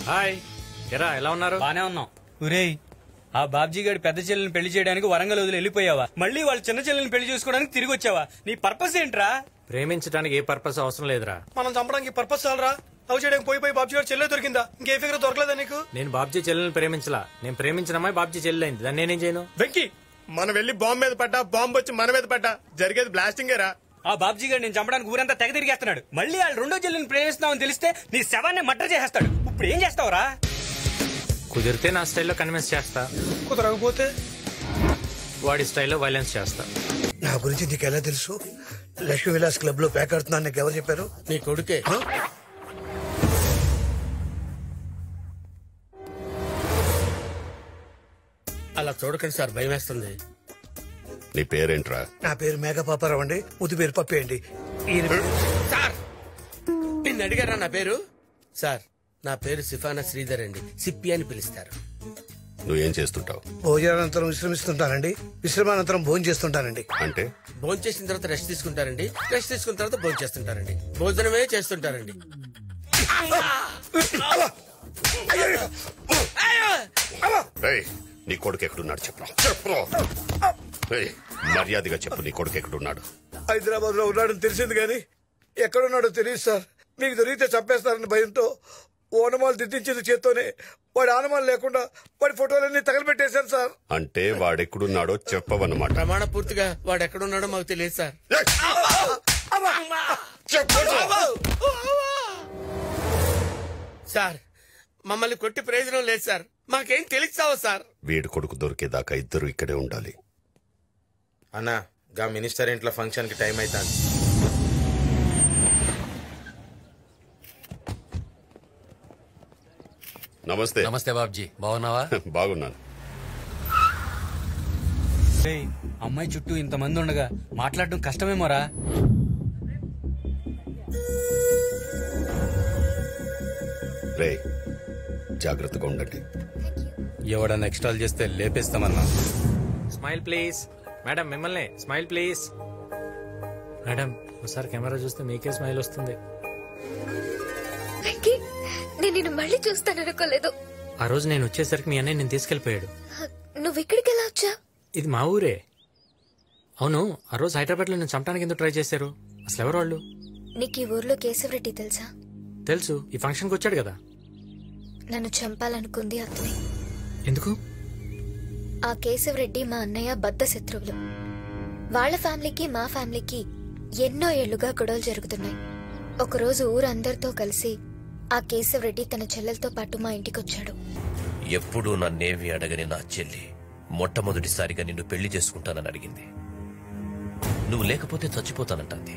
హాయ్, ఎరా ఎలా ఉన్నారు? బానే ఉన్నాం. ఒరేయ్, ఆ బాబ్జీ గారి పెద్ద చెల్లెని పెళ్లి చేయడానికి వరంగల్ వదిలి వెళ్ళిపోయావా? మళ్ళీ వాళ్ళ చిన్న చెల్లెని పెళ్లి చేసుకోవడానికి తిరిగి వచ్చావా? నీ పర్పస్ ఏంట్రా? ప్రేమించడానికి ఏ పర్పస్ అవసరం లేదురా. మనం చంపడానికి పర్పస్ చాలరా? లవ్ చేయడానికి పోయి బాబ్జీ గారు చెల్లె దొరికిందా? ఇంకే ఫిగర్ దొరకలేదా నీకు? నేను బాబ్జీ చెల్లెల్ని ప్రేమించలా. నేను ప్రేమించిన అమ్మాయి బాబ్జీ చెల్లెలైంది. దాన్ని నేనేం చేయను? వెంకీ, మనం వెళ్ళి బాంబు మీద పడ్డా, బాంబు వచ్చి మన మీద పడ్డా, జరిగేది బ్లాస్టింగేరా. ఆ బాబ్జీ గారు నేను చంపడానికి ఊరంతా తెగ తిరిగేస్తున్నాడు. మళ్ళీ వాళ్ళు రెండో చెల్లెని ప్రేమిస్తున్నామని తెలిస్తే నీ శవాన్ని మర్డర్ చేసేస్తాడు. ఇప్పుడు ఏం చేస్తావురా? కుదిరితే నా స్టైల్లో కన్విన్స్ చేస్తా, కుదరకపోతే వాడి స్టైల్లో వైలెన్స్ చేస్తా. నా గురించి నీకు ఎలా తెలుసు? లక్ష్మీ విలాస్ క్లబ్ లో ప్యాక్ ఆడుతున్నాను నీకు ఎవరు చెప్పారు? నీ కొడుకే. అలా చూడకండి సార్, భయం వేస్తుంది. నీ పేరేంట్రా? నా పేరు మేఘపాపారావు అండి. ముద్దు పేరు పప్పి అండి. సార్, నిన్ను అడిగారా నా పేరు? సార్, నా పేరు సిఫానా శ్రీధర్ అండి. సిప్పి అని పిలుస్తారు. నువ్వేం చేస్తుంటావు? భోజనానంతరం విశ్రమిస్తుంటానండి. విశ్రమానంతరం భోజనం చేస్తుంటానండి. అంటే భోజనం చేసిన తర్వాత రెస్ట్ తీసుకుంటారండి. రెస్ట్ తీసుకున్న తర్వాత భోజనం చేస్తుంటారండి. భోజనమే చేస్తుంటారండి. రేయ్, నీ కొడుకు ఎక్కడున్నాడు చెప్పరా? రేయ్, మర్యాదగా చెప్పు, నీ కొడుకు ఎక్కడున్నాడు? హైదరాబాద్ లో ఉన్నాడని తెలిసింది కానీ ఎక్కడున్నాడో తెలియదు సార్. మీకు దొరికితే చంపేస్తారని భయంతో ఓనమాలు దిద్దించింది చేత్తోనే. వాడి ఆనమాలు లేకుండా వాడి ఫోటోలన్నీ తగలబెట్టేశారు సార్. అంటే వాడెక్కడున్నాడో చెప్పవన్నమాట. ప్రమాణ పూర్తిగా వాడు ఎక్కడున్నాడో మాకు తెలియదు సార్. సార్, మమ్మల్ని కొట్టి ప్రయోజనం లేదు సార్. మాకేం తెలుస్తావా సార్? వీడి కొడుకు దొరికేదాకా ఇద్దరు ఇక్కడే ఉండాలి. అన్నా, గా మినిస్టర్ ఇంట్లో ఫంక్షన్ కి టైం అవుతాను. నమస్తే. నమస్తే బాబ్జీ, బాగున్నావా? బాగున్నాను. అమ్మాయి చుట్టూ ఇంతమంది ఉండగా మాట్లాడడం కష్టమేమోరా. రే, జాగ్రత్తగా ఉండండి. ఎవడన్నా ఎక్స్ట్రాల్ చేస్తే లేపేస్తామన్నా. Smile please. మేడం, మిమ్మల్ని స్మైల్ ప్లీజ్. మేడం, ఒకసారి కెమెరా చూస్తే మీకే స్మైల్ వస్తుంది. నేను నిన్ను మళ్ళీ చూస్తాను అనుకోలేదు. ఆ రోజు నేను వచ్చేసరికి మీ అన్నయ్య నేను తీసుకెళ్లిపోయాడు. నువ్వు ఇక్కడికి ఎలా వచ్చా? ఇది మా ఊరే. అవును, ఆ రోజు హైదరాబాద్ లో నేను చంపడానికి ఎందుకు ట్రై చేశారు? అసలు ఎవరు వాళ్ళు? నీకు ఈ ఊర్లో కేశవరెడ్డి తెలుసా? తెలుసు, ఈ ఫంక్షన్కి వచ్చాడు కదా. నన్ను చంపాలనుకుంది అతనే. ఎందుకు? ఆ కేశవరెడ్డి మా అన్నయ్య బద్ద శత్రువులు. వాళ్ళ ఫ్యామిలీకి మా ఫ్యామిలీకి ఎన్నో ఏళ్లుగా గొడవలు జరుగుతున్నాయి. ఒకరోజు ఊరందరితో కలిసి ఆ కేశవరెడ్డి తన చెల్లెలతో పాటు మా ఇంటికొచ్చాడు. ఎప్పుడూ నన్నేమీ అడగని నా చెల్లి మొట్టమొదటిసారిగా నిన్ను పెళ్లి చేసుకుంటానని అడిగింది. నువ్వు లేకపోతే చచ్చిపోతానంటుంది.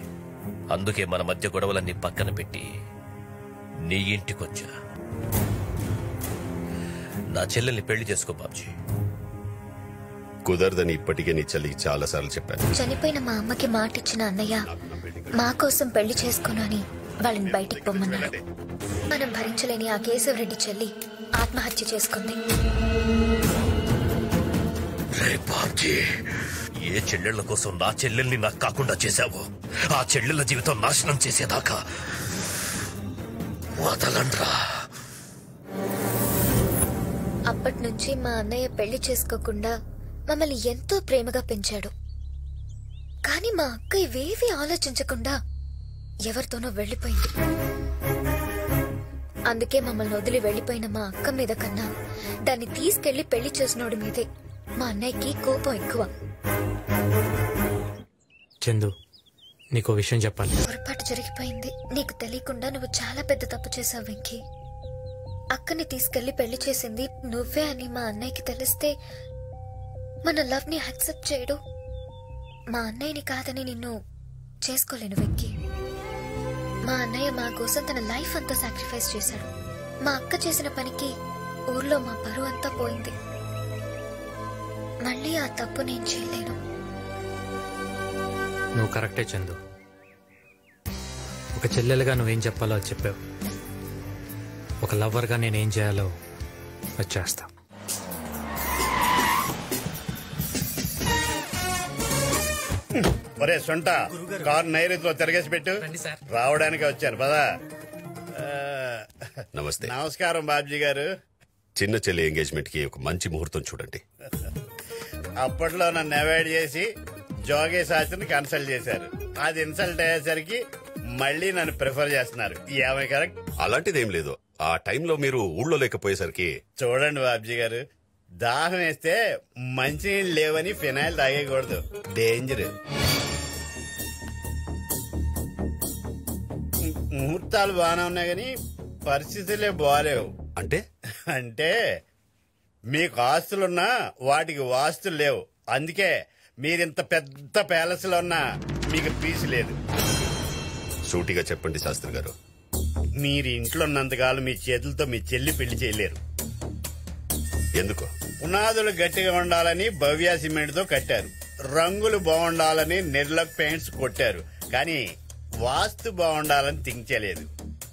అందుకే మన మధ్య గొడవలన్నీ పక్కన పెట్టి నీ ఇంటికొచ్చా. నా చెల్లెల్ని పెళ్లి చేసుకో బాబ్జీ. కుదరదని ఇప్పటికే నీ చెల్లికి చాలాసార్లు చెప్పాను. చనిపోయిన మా అమ్మకి మాటిచ్చిన అన్నయ్య మా కోసం పెళ్లి చేసుకోను అని వాళ్ళని బయటికి పొమ్మన్నాడు. మనం భరించలేని ఆ కేశవరెడ్డి చెల్లి ఆత్మహత్య చేసుకుంది. రే బాబ్జీ, ఏ చెల్లెళ్ల కోసం నా చెల్లెల్ని నాకు కాకుండా చేశావో ఆ చెల్లెళ్ళ జీవితం నాశనం చేసేదాకా వదలండ్రా. అప్పటి నుంచి మా అన్నయ్య పెళ్లి చేసుకోకుండా మమ్మల్ని ఎంతో ప్రేమగా పెంచాడు. కానీ మా అక్క ఇవేవీ ఆలోచించకుండా ఎవరితోనో వెళ్లిపోయింది. అందుకే మమ్మల్ని వదిలి వెళ్లిపోయిన మా అక్క మీద కన్నా దాన్ని తీసుకెళ్లి పెళ్లి చేసినోడి మీదే మా అన్నయ్యకి కోపం ఎక్కువ. చందు, నీకో విషయం చెప్పాలి. పొరపాటు జరిగిపోయింది. నీకు తెలియకుండా నువ్వు చాలా పెద్ద తప్పు చేసావు వెంకీ. అక్కని తీసుకెళ్లి పెళ్లి చేసింది నువ్వే అని మా అన్నయ్యకి తెలిస్తే మన లవ్ ని యాక్సెప్ట్ చేయడు. మా అన్నయ్యని కాదని నిన్ను చేసుకోలేను వెంకీ. మా అన్నయ్య మా కోసం తన లైఫ్ అంతా సాక్రిఫైస్ చేశాడు. మా అక్క చేసిన పనికి ఊర్లో మా పరువు అంతా పోయింది. మళ్ళీ ఆ తప్పు నేను చేయలేను. నువ్వు కరెక్టే చందు. ఒక చెల్లెలుగా నువ్వేం చెప్పాలో అది చెప్పావు. ఒక లవర్గా నేనేం చేయాలో అది చేస్తా. ఒరే సొంట, కారు నైరుతిలో తిరగేసి పెట్టు. రావడానికి వచ్చాను పదా. నమస్తే. నమస్కారం బాబ్జీ గారు. చిన్న చెల్లి ఎంగేజ్మెంట్ కి ఒక మంచి ముహూర్తం చూడండి. అప్పట్లో నన్ను అవాయిడ్ చేసి జోగే శాస్త్రిని కన్సల్ట్ చేశారు. అది ఇన్సల్ట్ అయ్యేసరికి మళ్ళీ నన్ను ప్రిఫర్ చేస్తున్నారు. ఏమై కరెక్ట్? అలాంటిదేం లేదు. ఆ టైంలో మీరు ఊళ్ళో లేకపోయేసరికి. చూడండి బాబ్జీ గారు, దాహం వేస్తే మంచినీళ్ళు లేవని ఫినాయిల్ తాగేయకూడదు, డేంజర్. ముహూర్తాలు బాగానే ఉన్నాయి కానీ పరిస్థితులే బాగాలేవు. అంటే మీకు ఆస్తులున్నా వాటికి వాస్తులు లేవు. అందుకే మీరింత పెద్ద ప్యాలెస్ లో ఉన్నా మీకు పీసు లేదు. సూటిగా చెప్పండి శాస్త్రి గారు. మీరు ఇంట్లో ఉన్నంతకాలం మీ చేతులతో మీ చెల్లి పెళ్లి చేయలేరు. ఎందుకు? పునాదులు గట్టిగా ఉండాలని భవ్య సిమెంట్ తో కట్టారు, రంగులు బాగుండాలని నిర్లక్ పెయింట్స్ కొట్టారు, కానీ వాస్తు బాగుండాలని థింక్ చేయలేదు.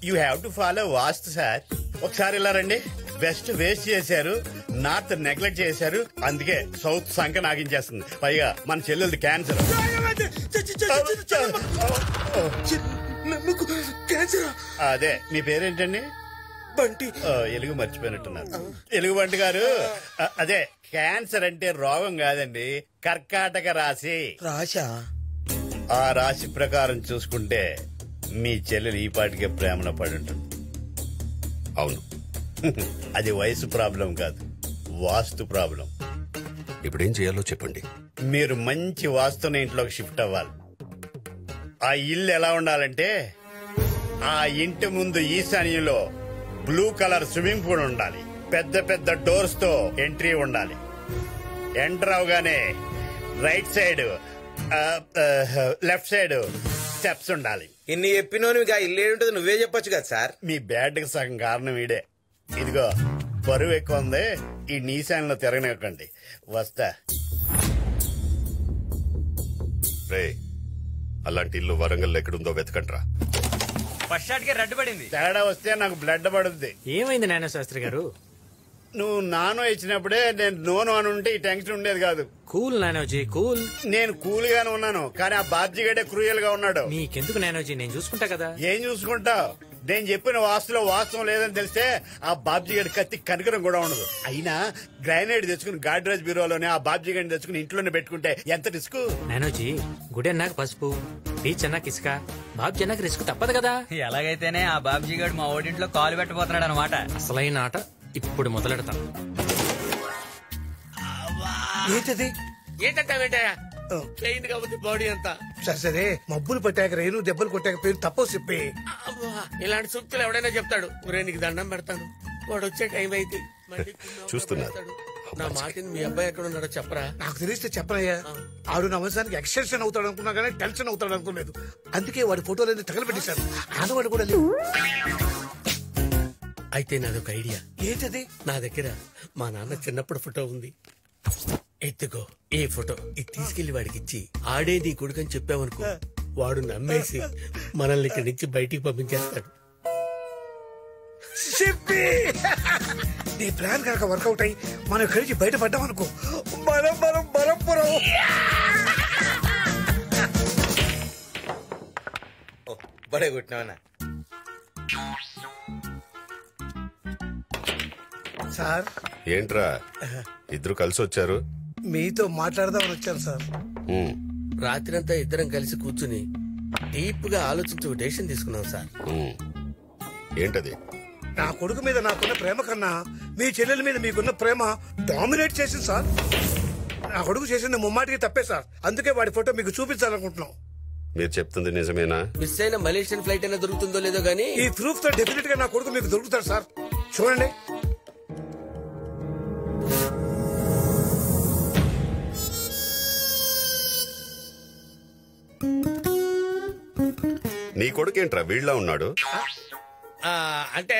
You have to follow vastu sir. ఒకసారి ఇలా రండి. వెస్ట్ వేస్ట్ చేశారు, నార్త్ నెగ్లెక్ట్ చేశారు, అందుకే సౌత్ సంఖ్య నాగించేస్తుంది. పైగా మన చెల్లెలది క్యాన్సర్. అదే మీ పేరేంటండి? బంటి. ఎలుగు మర్చిపోయినట్టున్నారు. ఎలుగు బంటి గారు, అదే క్యాన్సర్ అంటే రోగం కాదండి, కర్కాటక రాశి. రాశా? ఆ రాశి ప్రకారం చూసుకుంటే మీ చెల్లెలు ఈ పాటికే ప్రేమలో పడి ఉంటుంది. అవును. అది వయసు ప్రాబ్లం కాదు, వాస్తు ప్రాబ్లం. ఇప్పుడేం చేయాలో చెప్పండి. మీరు మంచి వాస్తున్న ఇంట్లోకి షిఫ్ట్ అవ్వాలి. ఆ ఇల్లు ఎలా ఉండాలంటే, ఆ ఇంటి ముందు ఈశాన్యంలో బ్లూ కలర్ స్విమ్మింగ్ పూల్ ఉండాలి, పెద్ద పెద్ద డోర్స్ తో ఎంట్రీ ఉండాలి. ఎంటర్ అవగానే right side left side steps ఉండాలి. ఇన్ని చెప్పినోని ఇల్లు ఏంటో నువ్వే చెప్పొచ్చు కదా సార్. మీ బ్యాడ్ కి సగం కారణం వీడే. ఇదిగో బరువు ఎక్కువ ఉంది, ఈ నీశాన్లో తిరగనివ్వకండి. వస్తా. రే, అలాంటి ఇల్లు వరంగల్ ఎక్కడుందో వెతకండ్రా. ఫస్ట్ షాట్ కి రెడ్ పడింది. తేడా వస్తే నాకు బ్లడ్ పడుద్ది. ఏమైంది నాన్న శాస్త్రి గారు? నువ్వు నానో ఇచ్చినప్పుడే నేను నోను అని ఉంటే ఈ టెన్షన్ ఉండేది కాదు. Cool Nanoji, cool. నేను కూల్ గానే ఉన్నాను, కానీ ఆ బాబ్జీ గడే క్రూయల్ గా ఉన్నాడు. నీకెందుకు నానోజీ, నేను చూసుకుంటా కదా. ఏం చూసుకుంటావు? నేను చెప్పిన వాస్తులో వాస్తవం లేదని తెలిస్తే ఆ బాబ్జీ గడి కత్తి కనకరం కూడా ఉండదు. అయినా గ్రానైట్ తెచ్చుకుని గాడ్రేజ్ బ్యూరోలోనే ఆ బాబ్జీ గడిని తెచ్చుకుని ఇంట్లోనే పెట్టుకుంటే ఎంత రిస్క్? నానోజీ, గుడి అన్నాక పసుపు, బీచ్ అన్నాక ఇసుక, బాబ్జీ అన్నాక రిస్క్ తప్పదు కదా. ఎలాగైతేనే ఆ బాబ్జీ గడు మా ఓడింట్లో కాలు పెట్టబోతున్నాడు అనమాట. అసలైన ఆట ఇప్పుడు మొదలెడతాం. ఏంటది? ఏంటంటావేంటయ్యా? ప్లెయిన్ గా ఉంది బాడీ అంతా. సరే సరే, మబ్బులు పట్టాక రేణు దెబ్బలు కొట్టాక పేరు తప్పో చెప్పి. ఇలాంటి సూక్తులు ఎవడైనా చెప్తాడు. ఒరే నీకు దండం పెడతాను, వాడు వచ్చే టైం అయితే చూస్తున్నారు. నా మాటిని మీ అబ్బాయి ఎక్కడ ఉన్నాడో చెప్పరా? నాకు తెలిస్తే చెప్పనయ్యా. ఆడు నా వంశానికి ఎక్స్టెన్షన్ అవుతాడు అనుకున్నా కానీ టెన్షన్ అవుతాడు అనుకోలేదు. అందుకే వాడి ఫోటోలన్నీ తగలబెట్టేశారు. ఆనవాడు కూడా లేవు. అయితే నాదొక ఐడియా. ఏంటది? నా దగ్గర మా నాన్న చిన్నప్పుడు ఫోటో ఉంది. ఎత్తుకో ఈ ఫోటో, ఇది తీసుకెళ్లి వాడికి ఇచ్చి ఆడే నీ కొడుకని చెప్పావనుకో, వాడు నమ్మేసి మనల్ని ఇక్కడి నుంచి బయటికి పంపించేస్తాడు. చెప్పి నీ ప్లాన్ కనుక వర్కౌట్ అయ్యి మనం ఇక్కడి నుంచి బయటపడ్డాం అనుకో, మనం బరంపురం. బడే కొట్టినావనా? సార్ ఏంట్రా ఇద్దరు కలిసి వచ్చారు? మీతో మాట్లాడదామని వచ్చాను సార్. రాత్రంతా ఇద్దరం కలిసి కూర్చుని డీప్ గా ఆలోచించి ఒక డెసిషన్ తీసుకున్నాం సార్. ఏంటది? నా కొడుకు మీద నాకున్న ప్రేమ కన్నా మీ చెల్లెల మీద మీకున్న ప్రేమ డామినేట్ చేసింది సార్. నా కొడుకు చేసింది ముమ్మాటికి తప్పే సార్. అందుకే వాడి ఫోటో మీకు చూపించాలనుకుంటున్నాం. మీరు చెప్తుంది నిజమేనా? మిస్ అయిన మలేషియన్ ఫ్లైట్ అయినా దొరుకుతుందో లేదో గానీ ఈ ప్రూఫ్ తో డెఫినెట్ గా నా కొడుకు మీకు దొరుకుతాడు సార్. చూడండి. నీ కొడుకేంట్రా వీళ్ళ ఉన్నాడు? అంటే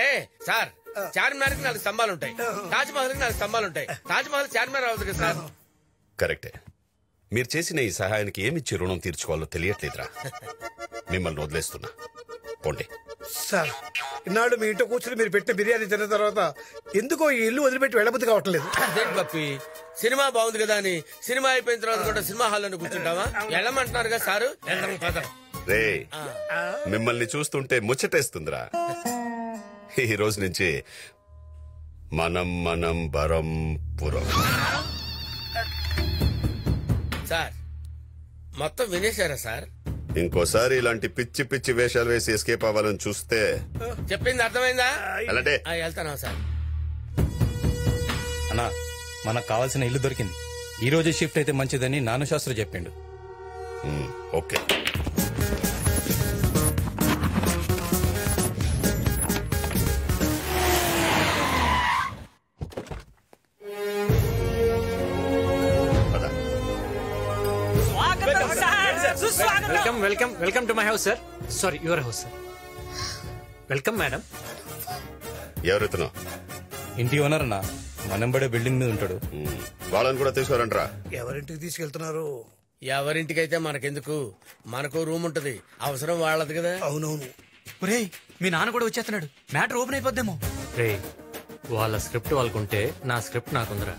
సార్, చార్మినార్ కి 4 స్తంభాలు ఉంటాయి, తాజ్ మహల్ కి 4 స్తంభాలు ఉంటాయి. తాజ్ మహల్ చార్మినార్ అవుతుంది కదా సార్. కరెక్టే. మీరు చేసిన ఈ సహాయానికి ఏమిచ్చి రుణం తీర్చుకోవాలో తెలియట్లేదురా. మిమ్మల్ని వదిలేస్తున్నా, పోండి. సార్, ఇన్నాళ్ళు మీ ఇంట్లో కూర్చుని మీరు పెట్టిన బిర్యానీ తిన్న తర్వాత ఎందుకో ఈ ఇల్లు వదిలిపెట్టి వెళ్ళబుద్ధి కావట్లేదు. అదేంటి పప్పి, సినిమా బాగుంది కదా అని సినిమా అయిపోయిన తర్వాత కూడా సినిమా హాల్లో కూర్చుంటావా? వెళ్ళమంటున్నారు కదా సారు. రే, మిమ్మల్ని చూస్తుంటే ముచ్చటేస్తుందిరా. ఈ రోజు నుంచి మనం బరంపురం. సార్, మొత్తం వినేశారా సార్? ఇంకోసారి ఇలాంటి పిచ్చి పిచ్చి వేషాలు వేసి ఎస్కేప్ అవ్వాలని చూస్తే చెప్పింది అర్థమైందా? అలాంటే వెళ్తానా సార్? అన్నా, మనకు కావాల్సిన ఇల్లు దొరికింది. ఈ రోజు షిఫ్ట్ అయితే మంచిదని నాను శాస్త్రి చెప్పిండు. Okay. Welcome to my house sir. Sorry, your house sir. Welcome madam. ఎవరెత్తున్నా? ఇంటి ఓనర్ అన్నా, మనంబడే బిల్డింగ్ మీద ఉంటాడు. వాళ్ళని కూడా తీసుకోరంట్రా. ఎవరింటికి తీసుకెళ్తున్నారు? ఎవరింటికైతే మనకెందుకు, మనకు రూమ్ ఉంటది, అవసరం వాళ్ళది కదా. అవునవును. ఒరేయ్, మీ నాన్న కూడా వచ్చేస్తున్నాడు, మ్యాటర్ ఓపెన్ అయిపోద్దేమో. రే, వాళ్ళ స్క్రిప్ట్ వాళ్ళకుంటే నా స్క్రిప్ట్ నాకుందరా.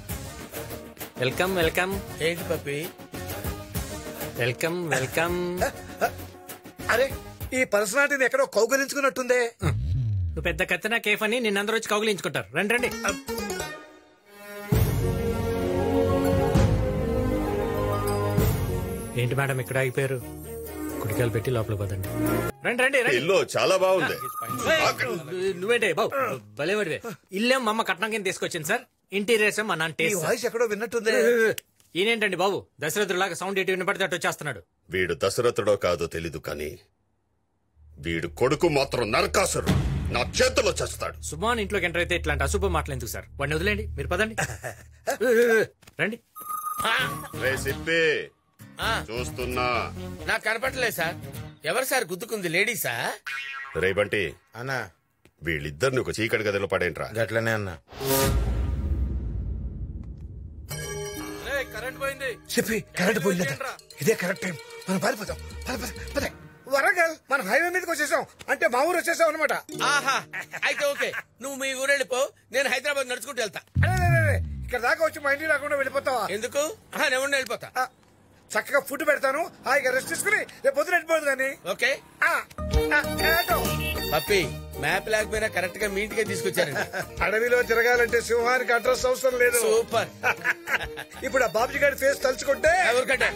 వెల్కమ్. ఏంటి పప్పి? వెల్కమ్. అరే, ఈ పర్సనాలిటీని ఎక్కడో కౌగలించుకున్నట్టుందే. నువ్వు పెద్ద కత్తినా కేఫ్ అని నిన్నందరూ వచ్చి కౌగిలించుకుంటారు. రండి. ఏంటి మేడం ఇక్కడ ఆగిపోయారు? కుడికాయలు పెట్టి లోపల పదండి. రండి. ఇల్లు చాలా బాగుంది. నువ్వేంటే బాబు భలేవాడివే. ఇల్లేం మా అమ్మ కట్నం కింద తీసుకొచ్చింది సార్. ఇంటీరియర్స్ మా నాన్న టేస్ట్. వాయిస్ ఎక్కడో విన్నట్టుంది. ఈయనేంటండి బాబు దశరథులాగా సౌండ్ ఎటు వినపడితే అటు వచ్చేస్తున్నాడు. వీడు దశరథుడో కాదో తెలీదు కానీ వీడు కొడుకు మాత్రం నరకాసురు. నా చేతిలో చేస్తాడు. సుమాన్ ఇంట్లోకి ఎంటర్ అయితే ఇట్లాంటి అశుభ మాటలు ఎందుకు సార్? వాడిని వదిలేండి, మీరు పదండి. రండి. రే సిప్పి, చూస్తున్నా. నాకు కనపడలేదు సార్. ఎవరు సార్ గుద్దుకుంది? లేడీసా? రే బంటి అన్నా, వీళ్ళిద్దరిని ఒక చీకటి గదిలో పడేంట్రా. గట్లనే అన్నా. కరెంట్ పోయింది. చెప్పి కరెంట్ పోయిందట. ఇదే కరెక్ట్ టైం, మనం పారిపోతాం. పదే. వరంగల్, మనం హైవే మీదకి వచ్చేసాం. అంటే మా ఊరు వచ్చేసాం అనమాట. ఆహా, అయితే ఓకే. నువ్వు మీ ఊరు వెళ్ళిపో, నేను హైదరాబాద్ నడుచుకుంటూ వెళ్తా. ఇక్కడ దాకా వచ్చి మా ఇంటికి రాకుండా వెళ్ళిపోతావా? ఎందుకు? నేను వెళ్ళిపోతా. చక్కగా ఫుడ్ పెడతాను, హాయిగా రెస్ట్ తీసుకుని రేపు పొద్దున వెళ్ళిపోదు కానీ. ఓకే పప్పి, మ్యాప్ లేకపోయినా కరెక్ట్ గా మీ ఇంటికే తీసుకొచ్చారండి. అడవిలో తిరగాలంటే సింహానికి అడ్రస్ అవసరం లేదు. సూపర్. ఇప్పుడు ఆ బాబుజీ గారి ఫేస్ తలుచుకుంటే ఎవరికంటే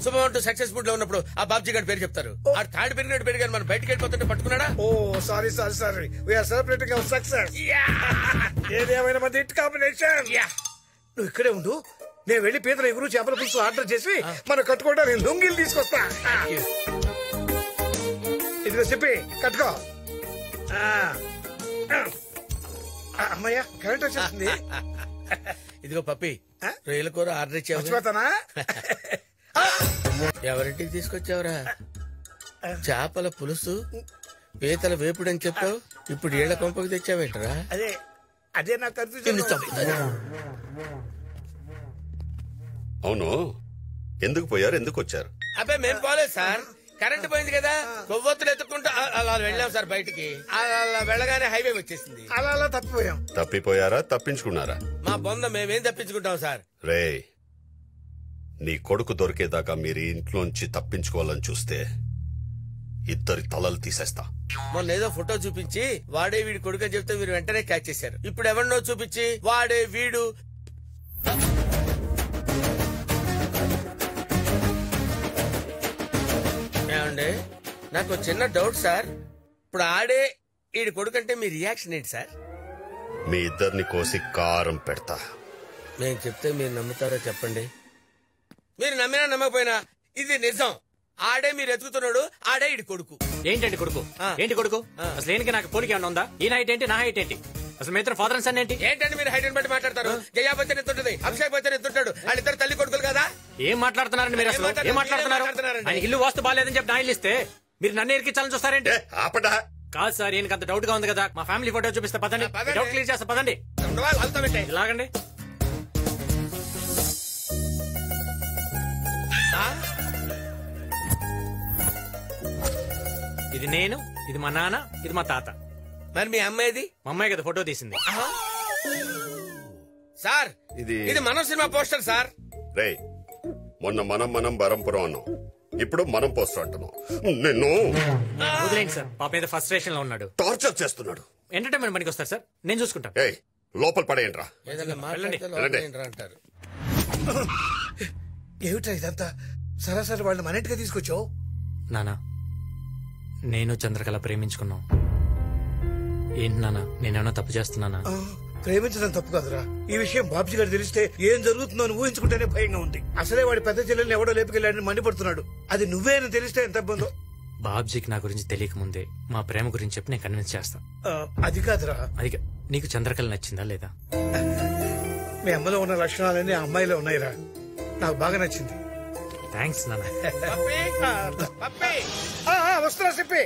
శుభమంటూ సక్సెస్ఫుల్ లో ఉన్నప్పుడు ఆ బాబ్జీ గారి పేరు చెప్తారు. ఆ తాడు పెరిగినట్టు పెరిగారు, మనం బయటకు వెళ్ళిపోతుంటే పట్టుకున్నాడా? Oh sorry we're celebrating our success. ఏదేమైనా మంది హిట్ కాంబినేషన్. నువ్వు ఇక్కడే ఉండు, నేను వెళ్లి పీతల ఎగురు చేపల పులుసు ఆర్డర్ చేసి మనం కట్టుకోవడానికి లొంగిలు తీసుకొస్తా. ఇదిగో చెప్పి కట్టుకో. అమ్మయ్యా, కరెంట్ వచ్చేస్తుంది. ఇదిగో పప్పి, రొయ్యల కూర ఆర్డర్ ఇచ్చావు. మర్చిపోతానా? ఎవరింటికి తీసుకొచ్చావురా? చేపల పులుసు, పీతల వేపుడు అని చెప్పావు, ఇప్పుడు ఏళ్ల కొంపకి తెచ్చావేంటరా? అదే నాకు కన్ఫ్యూజన్. అవును, ఎందుకు పోయారు, ఎందుకు వచ్చారు? అబ్బే మేం పోలేదు సార్. కరెంట్ పోయింది కదా కొవ్వొత్తులు ఎత్తుకుంటూ అలా వెళ్ళాం సార్ బయటికి. అలా వెళ్ళగానే హైవే వచ్చేసింది. అలా తప్పిపోయాం. తప్పిపోయారా తప్పించుకున్నారా? మా బొంద మేమేం తప్పించుకుంటాం సార్. రే, నీ కొడుకు దొరికేదాకా మీరు ఇంట్లోంచి తప్పించుకోవాలని చూస్తే ఇద్దరి తలలు తీసేస్తా. మొన్న ఏదో ఫోటో చూపించి వాడే వీడి కొడుకు అని చెప్తే మీరు వెంటనే క్యాచ్ చేశారు. ఇప్పుడు ఎవరినో చూపించి వాడే వీడు. ఏమండి, నాకు చిన్న డౌట్ సార్. ఇప్పుడు ఆడే వీడి కొడుకు అంటే మీ రియాక్షన్ ఏంటి సార్? మీ ఇద్దరిని కోసి కారం పెడతా. నేను చెప్తే మీరు నమ్ముతారో చెప్పండి. మీరు నమ్మినా నమ్మకపోయినా ఇది నిజం. ఆడే మీరు ఎత్తుకుతున్నాడు, ఆడే ఇడి కొడుకు. ఏంటండి కొడుకు? ఏంటి కొడుకు? అసలు ఏంటి? నాకు పోలిక ఏమన్నా ఉందా? ఈ హైట్ ఏంటి, నా హైట్ ఏంటి? అసలు మీ ఇద్దరు ఫాదర్ అండ్ సన్ ఏంటి? ఏంటంటే మీరు హైట్ బట్టి మాట్లాడతారు. జయాబచ్చన్ ఎత్తుంటది, అభిషేక్ బచ్చన్ ఎత్తుంటాడు. వాళ్ళిద్దరు తల్లి కొడుకులు కదా. ఏం మాట్లాడుతున్నారండి మీరు? అసలు ఏం మాట్లాడుతున్నారు? ఆయన ఇల్లు వాస్తు బాగాలేదని చెప్పి నా ఇల్లు ఇస్తే మీరు నన్ను ఎరికించాలని చూస్తారేంటి? కాదు సార్, ఈయనకి అంత డౌట్ గా ఉంది కదా. మా ఫ్యామిలీ ఫోటో చూపిస్తే పదండి, డౌట్ క్లియర్ చేస్తా పదండి. లాగండి. ఇది నేను, ఇది మా నాన్న, ఇది మా తాత. మరి మీ అమ్మాయిది? మా అమ్మాయి కదా ఫోటో తీసింది. సార్ ఇది మనం సినిమా పోస్టర్ సార్. రే, మొన్న మనం బరంపురం అన్నాం, ఇప్పుడు మనం పోస్టర్ అంటున్నాం. నిన్ను వదిలేండి సార్, పాప మీద ఫస్ట్ స్టేషన్ లో ఉన్నాడు. టార్చర్ చేస్తున్నాడు. ఎంటర్టైన్మెంట్ పనికి వస్తారు సార్, నేను చూసుకుంటాను. లోపల పడేయండి రా. అంటారు. ఏమిటా ఇదంతా? సరాసరి వాళ్ళని మన ఇంటికి తీసుకొచ్చావు? నానా, నేను చంద్రకళ ప్రేమించుకున్నాం. ఏంటి నానా, నేనేమన్నా తప్పు చేస్తున్నానా? ప్రేమించడం తప్పు కాదురా. ఈ విషయం బాబ్జీ గారు తెలిస్తే ఏం జరుగుతుందో అని ఊహించుకుంటేనే భయంగా ఉంది. అసలే వాడి పెద్ద చెల్లెల్ని ఎవడో లేపుకెళ్ళాడని మండిపడుతున్నాడు. అది నువ్వే అని తెలిస్తే ఎంత ఇబ్బందో. బాబ్జీకి నా గురించి తెలియక ముందే మా ప్రేమ గురించి చెప్పి నేను కన్విన్స్ చేస్తా. అది కాదురా. అది నీకు చంద్రకళ నచ్చిందా లేదా? మీ అమ్మలో ఉన్న లక్షణాలన్నీ ఆ అమ్మాయిలో ఉన్నాయిరా. నాకు బాగా నచ్చింది. థ్యాంక్స్ నాన్న. వస్తున్నా చెప్పి.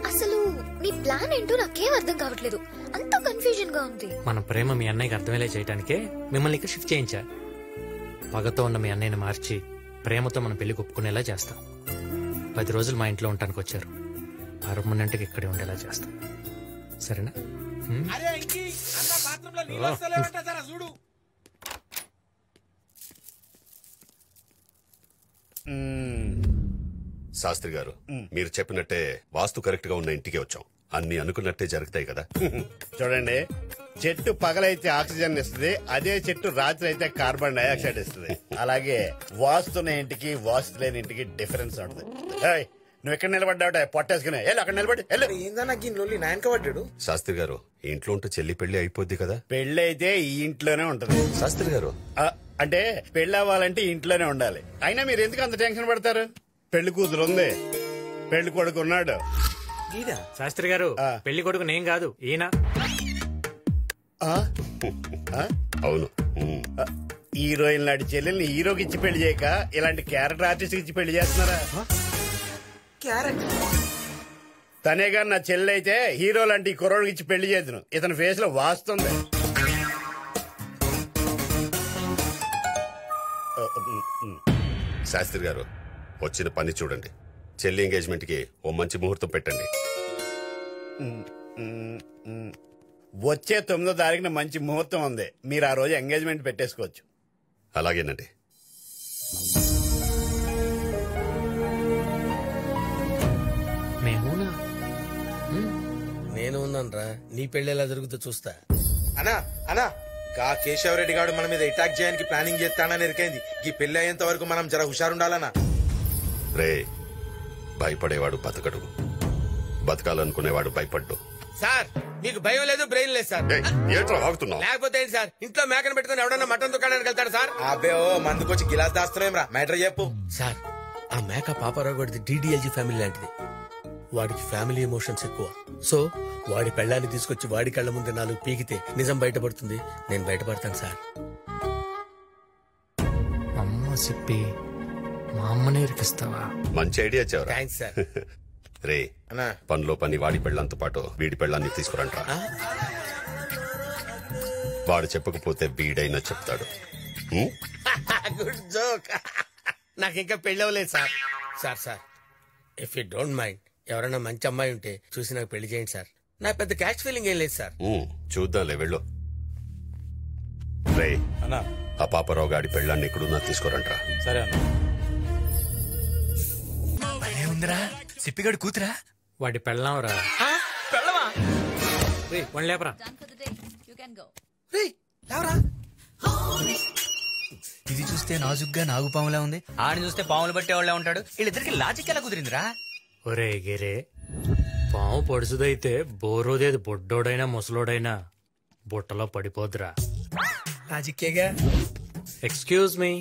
అసలు మీ ప్లాన్ ఏంటో నాకేం అర్థం కావట్లేదు. అంత కన్ఫ్యూజన్ గా ఉంది. మన ప్రేమ మీ అన్నయ్యకి అర్థమయ్యేలా చేయడానికే మిమ్మల్ని ఇక్కడ షిఫ్ట్ చేయించా. పగతో ఉన్న మీ అన్నయ్యని మార్చి ప్రేమతో మన పెళ్లి ఒప్పుకునేలా చేస్తాం. 10 రోజులు మా ఇంట్లో ఉండటానికి వచ్చారు. పర్మనెంట్గా ఇక్కడే ఉండేలా చేస్తాం. సరేనా? శాస్త్రి గారు, మీరు చెప్పినట్టే వాస్తు కరెక్ట్ గా ఉన్న ఇంటికి వచ్చాం. అన్ని అనుకున్నట్టే జరుగుతాయి కదా. చూడండి, చెట్టు పగలైతే ఆక్సిజన్ ఇస్తుంది, అదే చెట్టు రాత్రి అయితే కార్బన్ డైఆక్సైడ్ ఇస్తుంది. అలాగే వాస్తున్న ఇంటికి వాస్తు లేని ఇంటికి డిఫరెన్స్ ఉంటుంది. నువ్వు ఎక్కడ నిలబడ్డావుట పొట్టేసుకునే అక్కడ నిలబడి నాయనకబడ్డాడు. శాస్త్రి గారు, ఇంట్లో ఉంటే చెల్లి పెళ్లి అయిపోద్ది కదా. పెళ్లి అయితే ఈ ఇంట్లోనే ఉంటది. శాస్త్రి గారు, అంటే పెళ్లి అవ్వాలంటే ఇంట్లోనే ఉండాలి. అయినా మీరు ఎందుకు అంత టెన్షన్ పడతారు? పెళ్లి కూతురు ఉంది, పెళ్లి కొడుకు ఉన్నాడు. శాస్త్రి గారు, పెళ్లి కొడుకు నేను కాదు, ఈయన. అవును, హీరోయిన్ లాంటి చెల్లెల్ని హీరోకి ఇచ్చి పెళ్లి చేయక ఇలాంటి క్యారెక్టర్ ఆర్టిస్ట్ ఇచ్చి పెళ్లి చేస్తున్నారా? తనే గారు నా చెల్లె అయితే హీరో లాంటి కుర్రోడికి ఇచ్చి పెళ్లి చేద్దును. ఇతని ఫేస్ లో వాస్తుంది. శాస్త్రి గారు, వచ్చిన పని చూడండి. చెల్లి ఎంగేజ్మెంట్ కి ఓ మంచి ముహూర్తం పెట్టండి. వచ్చే 9వ తారీఖున మంచి ముహూర్తం ఉంది. మీరు ఆ రోజు ఎంగేజ్మెంట్ పెట్టేసుకోవచ్చు. అలాగేనండి. నేను ఉన్నాను రా, నీ పెళ్లి ఎలా జరుగుతుందో చూస్తా. అనా గా కేశవరెడ్డి గారు మన మీద అటాక్ చేయడానికి ప్లానింగ్ చేస్తానని ఎరికైంది. ఈ పెళ్లి అయ్యేంత వరకు మనం జర హుషారుండాలనా. రే, భయపడేవాడు బతకడు, బతకాలనుకునేవాడు భయపడ్డు. సార్, మీకు భయం లేదు, బ్రెయిన్ లేదు సార్. ఏంట్రా వాగుతున్నావు? లేకపోతే ఏంటి సార్, ఇంట్లో మేకను పెట్టుకుని ఎవడన్నా మటన్ దుకాణానికి వెళ్తాడు సార్? అబ్బే, ఓ మందుకొచ్చి గిలాస్ దాస్తున్నాం రా. మ్యాటర్ చెప్పు సార్. ఆ మేక పాపారావు గడిది DDLG ఫ్యామిలీ లాంటిది. వాడికి ఫ్యామిలీ ఎమోషన్స్ ఎక్కువ. సో వాడి పెళ్ళాన్ని తీసుకొచ్చి వాడి కళ్ళ ముందు 4 పీకితే నిజం బయటపడుతుంది. నేను బయటపడతాను సార్. అమ్మ చెప్పి మా అమ్మనే ఇరికిస్తావా? మంచి ఐడియా చెవరా. Thanks sir. రే, పనిలో పని వాడి పెళ్ళంతో పాటు వీడి పెళ్ళాన్ని తీసుకురంట్రా. వాడు చెప్పకపోతే వీడైనా చెప్తాడు. Good joke. నాకు ఇంకా పెళ్లి అవ్వలేదు sir. Sir if you don't mind ఎవరైనా మంచి అమ్మాయి ఉంటే చూసి నాకు పెళ్లి చేయండి సార్. నా పెద్ద క్యాష్ ఫీలింగ్ ఏం లేదు సార్. చూద్దాంలే, వెళ్ళు. రే అన్నా, ఆ పాపరావు గాడి పెళ్ళాన్ని ఎక్కడున్నా తీసుకురంట్రా. సరే అన్న. ఉందిరా సిప్పిగడు కూతురా? వాడి పెళ్ళాంరా. పెళ్ళమా? వన్ లేపరా. ఇది చూస్తే నాజుగ్గా నాగుపాములా ఉంది, ఆడిని చూస్తే పాములు పట్టేవాళ్ళ ఉంటాడు. వీళ్ళిద్దరికి లాజిక్ ఎలా కుదిరిందిరా? ఒరే గిరే, పాము పొడుసుదైతే బోరోదేది బొడ్డోడైనా ముసలోడైనా బుట్టలో పడిపోద్దురా. లాజిక్కేగా. Excuse me.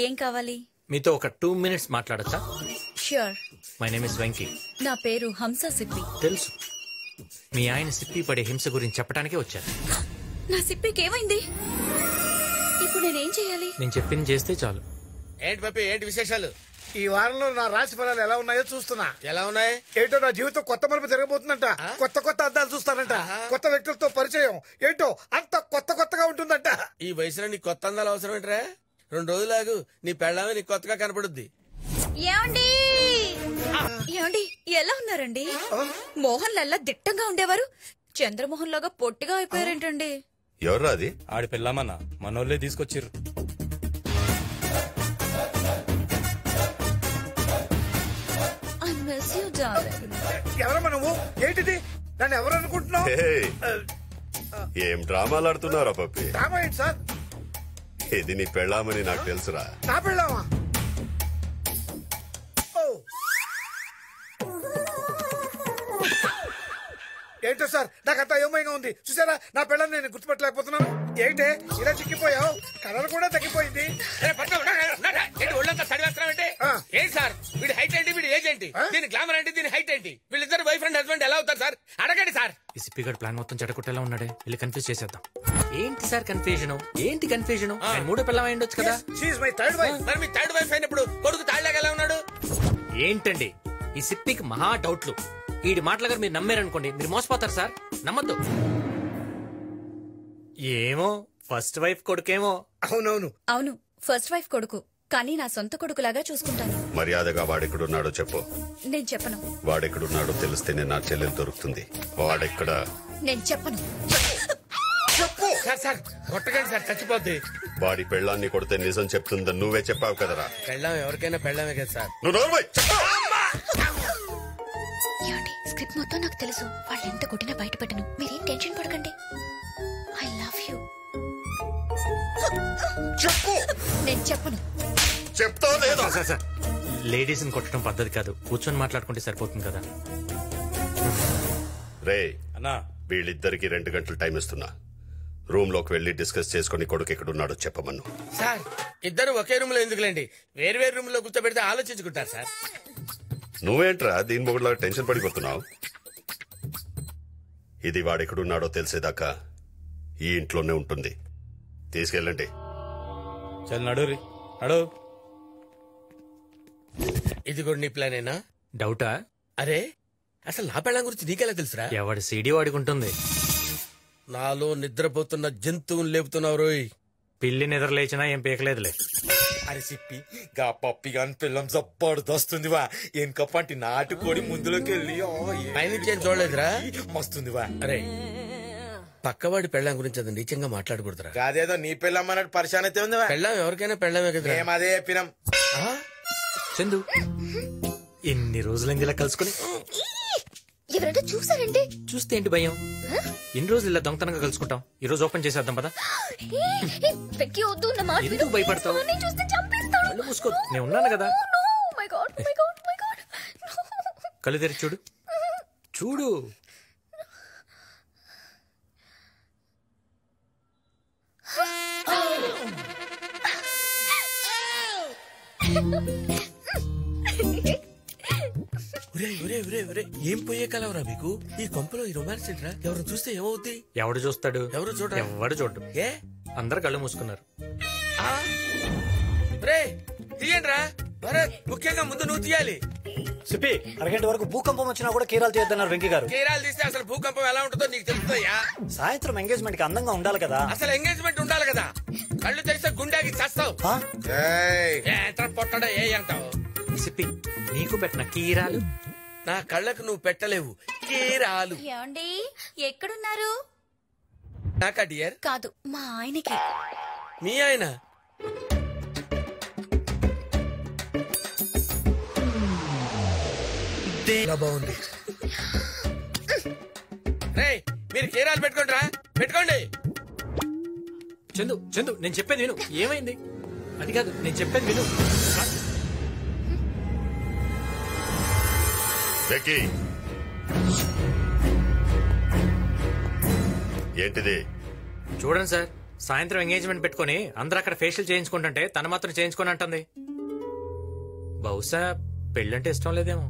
ఏం కావాలి? మీతో ఒక 2 minutes మాట్లాడచ్చా? Sure. My name is Venky. నా పేరు హంస సిప్పి. తెలుసు. మీ ఆయన సిప్పి పడే హింస గురించి చెప్పడానికే వచ్చాను. నా సిప్పికి ఏమైంది? ఇప్పుడు నేనేం చేయాలి? నేను చెప్పింది చేస్తే చాలు. ఏంటి పప్పి, ఏంటి విశేషాలు? ఈ వారంలో నా రాశి ఫలాలు ఎలా ఉన్నాయో చూస్తున్నా. ఎలా ఉన్నాయి? ఏంటో నా జీవితం కొత్త మలుపు జరగబోతుందంట. కొత్త అద్దాలు చూస్తానంట. కొత్త వ్యక్తులతో పరిచయం. ఏంటో అంత కొత్తగా ఉంటుందంట. ఈ వయసులో నీ కొత్త అందాలు అవసరం ఏంట్రా? 2 రోజులాగు నీ పెళ్ళామే నీకు కొత్తగా కనపడుద్ది. ఏమండి ఎలా ఉన్నారండి? మోహన్ లల్లా దిట్టంగా ఉండేవారు, చంద్రమోహన్ లాగా పొట్టిగా అయిపోయారేంటండి? ఎవర్రా అది? ఆడి పెళ్ళామన్నా, మనోళ్ళే తీసుకొచ్చిర్రు. ఎవరమ్మా నువ్వు? ఏంటిది? నన్ను ఎవరు అనుకుంటున్నావు? ఏం డ్రామాలు ఆడుతున్నారా పప్పి? డ్రామా ఏంటి సార్? ఇది నీ పెళ్ళామని నాకు తెలుసురా. నా పెళ్ళామా? ఏంటో సార్, నాకంతా అయోమయంగా ఉంది. చూసారా, నా పిల్లల్ని నేను గుర్తుపట్టలేకపోతున్నాను. ఏంటే ఇలా చిక్కిపోయావు? కలర్ కూడా తగ్గిపోయింది. ఒళ్ళంతా చదివేస్తున్నామంటే ఏంటి సార్? వీడి హైట్ ఏంటి, వీడి ఏజ్ ఏంటి, దీని గ్లామర్ ఏంటి, దీని హైట్ ఏంటి? వీళ్ళిద్దరు వైఫ్ అండ్ హస్బెండ్ ఎలా అవుతారు సార్? అడగండి సార్. ఈ సిప్పిగడ్ ప్లాన్ మొత్తం చెడగొట్టేలా ఉన్నాడే, వెళ్ళి కన్ఫ్యూజ్ చేసేద్దాం. ఏంటి సార్ కన్ఫ్యూజన్? ఏంటి కన్ఫ్యూజన్? మూడో పిల్లం అయి ఉండొచ్చు కదా. My third wife. మరి మీ థర్డ్ వైఫ్ అయినప్పుడు కొడుకు తాళ్ళగా ఎలా ఉన్నాడు? ఏంటండి ఈ సిప్పికి మహా డౌట్లు. ఈడి మాటల గారు మీరు నమ్మారనుకోండి, మీరు మోసపోతారు సార్. నమ్మద్దు. ఏమో ఫస్ట్ వైఫ్ కొడుకేమో. అవును, ఫస్ట్ వైఫ్ కొడుకు, కానీ నా సొంత కొడుకులాగా చూసుకుంటాను. మర్యాదగా వాడెక్కడున్నాడో చెప్పు. నేను చెప్పను. వాడెక్కడున్నాడో తెలిస్తేనే నా చెల్లెలు దొరుకుతుంది. వాడెక్కడ? నేను చెప్పను. చెప్పు సార్. కొట్టకండి సార్, చచ్చిపోద్ది. వాడి పెళ్ళాన్ని కొడితే నిజం చెప్తుందని నువ్వే చెప్పావు కదరా. పెళ్ళాం ఎవరికైనా పెళ్ళామే కదా సార్. స్క్రిప్ట్ మొత్తం నాకు తెలుసు. వాళ్ళు ఎంత కొట్టినా బయటపెట్టను. మీరేం టెన్షన్ పడకండి. I love you. చెప్పు. నేను చెప్పను. చెప్తావు లేదా? సార్ లేడీస్ ని కొట్టడం పద్ధతి కాదు, కూర్చొని మాట్లాడుకుంటే సరిపోతుంది కదా. రే అన్నా, వీళ్ళిద్దరికి 2 గంటలు టైం ఇస్తున్నా. రూమ్ లోకి వెళ్లి డిస్కస్ చేసుకుని కొడుకు ఎక్కడున్నాడో చెప్పమను. సార్ ఇద్దరు ఒకే రూమ్ లో ఎందుకులేండి, వేరు వేరు రూమ్ లో కూర్చోబెడితే ఆలోచించుకుంటారు సార్. నువ్వేంట్రా దీని మొగుడులాగా టెన్షన్ పడిపోతున్నావు? ఇది వాడెక్కడున్నాడో తెలిసేదాకా ఈ ఇంట్లోనే ఉంటుంది. తీసుకెళ్ళండి. చల్ నడు రీ నడు. ఇది కూడా నీ ప్లానేనా? డౌటా? అరే అసలు నా పెళ్ళం గురించి నీకెలా తెలుసురా? ఎవడి సీడీ వాడికి ఉంటుంది. నాలో నిద్రపోతున్న జంతువుని లేపుతున్నావు రోయ్. పిల్లి నిద్ర లేచినా ఏం పీకలేదులే. అరే సిప్పి, గా పప్పి గాని పిల్లం జబ్బర్దొస్తుందివా. ఎనకపంటి నాటుకోడి ముందులోకి వెళ్ళి పైనుంచి ఏం చూడలేదురా? మస్తుందివా. అరే పక్కవాడి పెళ్ళం గురించి అది నీచంగా మాట్లాడకూడదురా. కాదేదో నీ పెళ్ళం అన్నట్టు పరిశాన్ అయితే ఉందివా. పెళ్ళం ఎవరికైనా పెళ్ళమే కదా. మేము అదే చెప్పినాం. చందు ఎన్ని రోజులైంది ఇలా కలుసుకుని? ఎవరంటే చూసారండి. చూస్తే ఏంటి భయం? ఎన్ని రోజులు ఇలా దొంగతనంగా కలుసుకుంటాం. ఈ రోజు ఓపెన్ చేసేద్దాం పదా. ఎందుకు భయపడతావు? కళ్ళు మూసుకో, నేను ఉన్నాను కదా. కళ్ళు తెరిచి చూడు. చూడు. ఏం పోయే కలవరా మీకు? ఈ కొంపలో ఈ రొమాన్స్ ఏంట్రా? ఎవరు చూస్తే ఏమవుద్ది? ఎవడు చూస్తాడు? ఎవరు చూడరా? ఎవడు చూడు. ఏ అందరు కళ్ళు మూసుకున్నారు. రే తీయండి రా. భరత్ ముఖ్యంగా ముందు నువ్వు తీయాలి. సిప్పి అరగంట వరకు భూకంపం వచ్చినా కూడా కీరాలు తీయొద్దన్నారు వెంకీ గారు. కీరాలు తీస్తే అసలు భూకంపం ఎలా ఉంటుందో నీకు తెలుస్తుందయ్యా. సాయంత్రం ఎంగేజ్మెంట్ కి అందంగా ఉండాలి కదా. అసలు ఎంగేజ్మెంట్ ఉండాలి కదా. కళ్ళు తెరిస్తే గుండెకి చేస్తావు. ఎంత పొట్టడా ఏ అంటావు. సిప్పి నీకు పెట్టిన కీరాలు నా కళ్ళకు నువ్వు పెట్టలేవు. కీరాలు. ఏమండి ఎక్కడున్నారు? నాకా డియర్? కాదు మా ఆయనకి. మీ ఆయన? బాగుంది. రే మీరు కీరాలు పెట్టుకోండి రా, పెట్టుకోండి. చందు చందు నేను చెప్పేది విను. ఏమైంది? అది కాదు నేను చెప్పేది విను. ఏంటిది? చూడండి సార్, సాయంత్రం ఎంగేజ్మెంట్ పెట్టుకుని అందరూ అక్కడ ఫేషియల్ చేయించుకుంటుంటే తను మాత్రం చేయించుకొని అంటుంది. బహుశా పెళ్ళంటే ఇష్టం లేదేమో.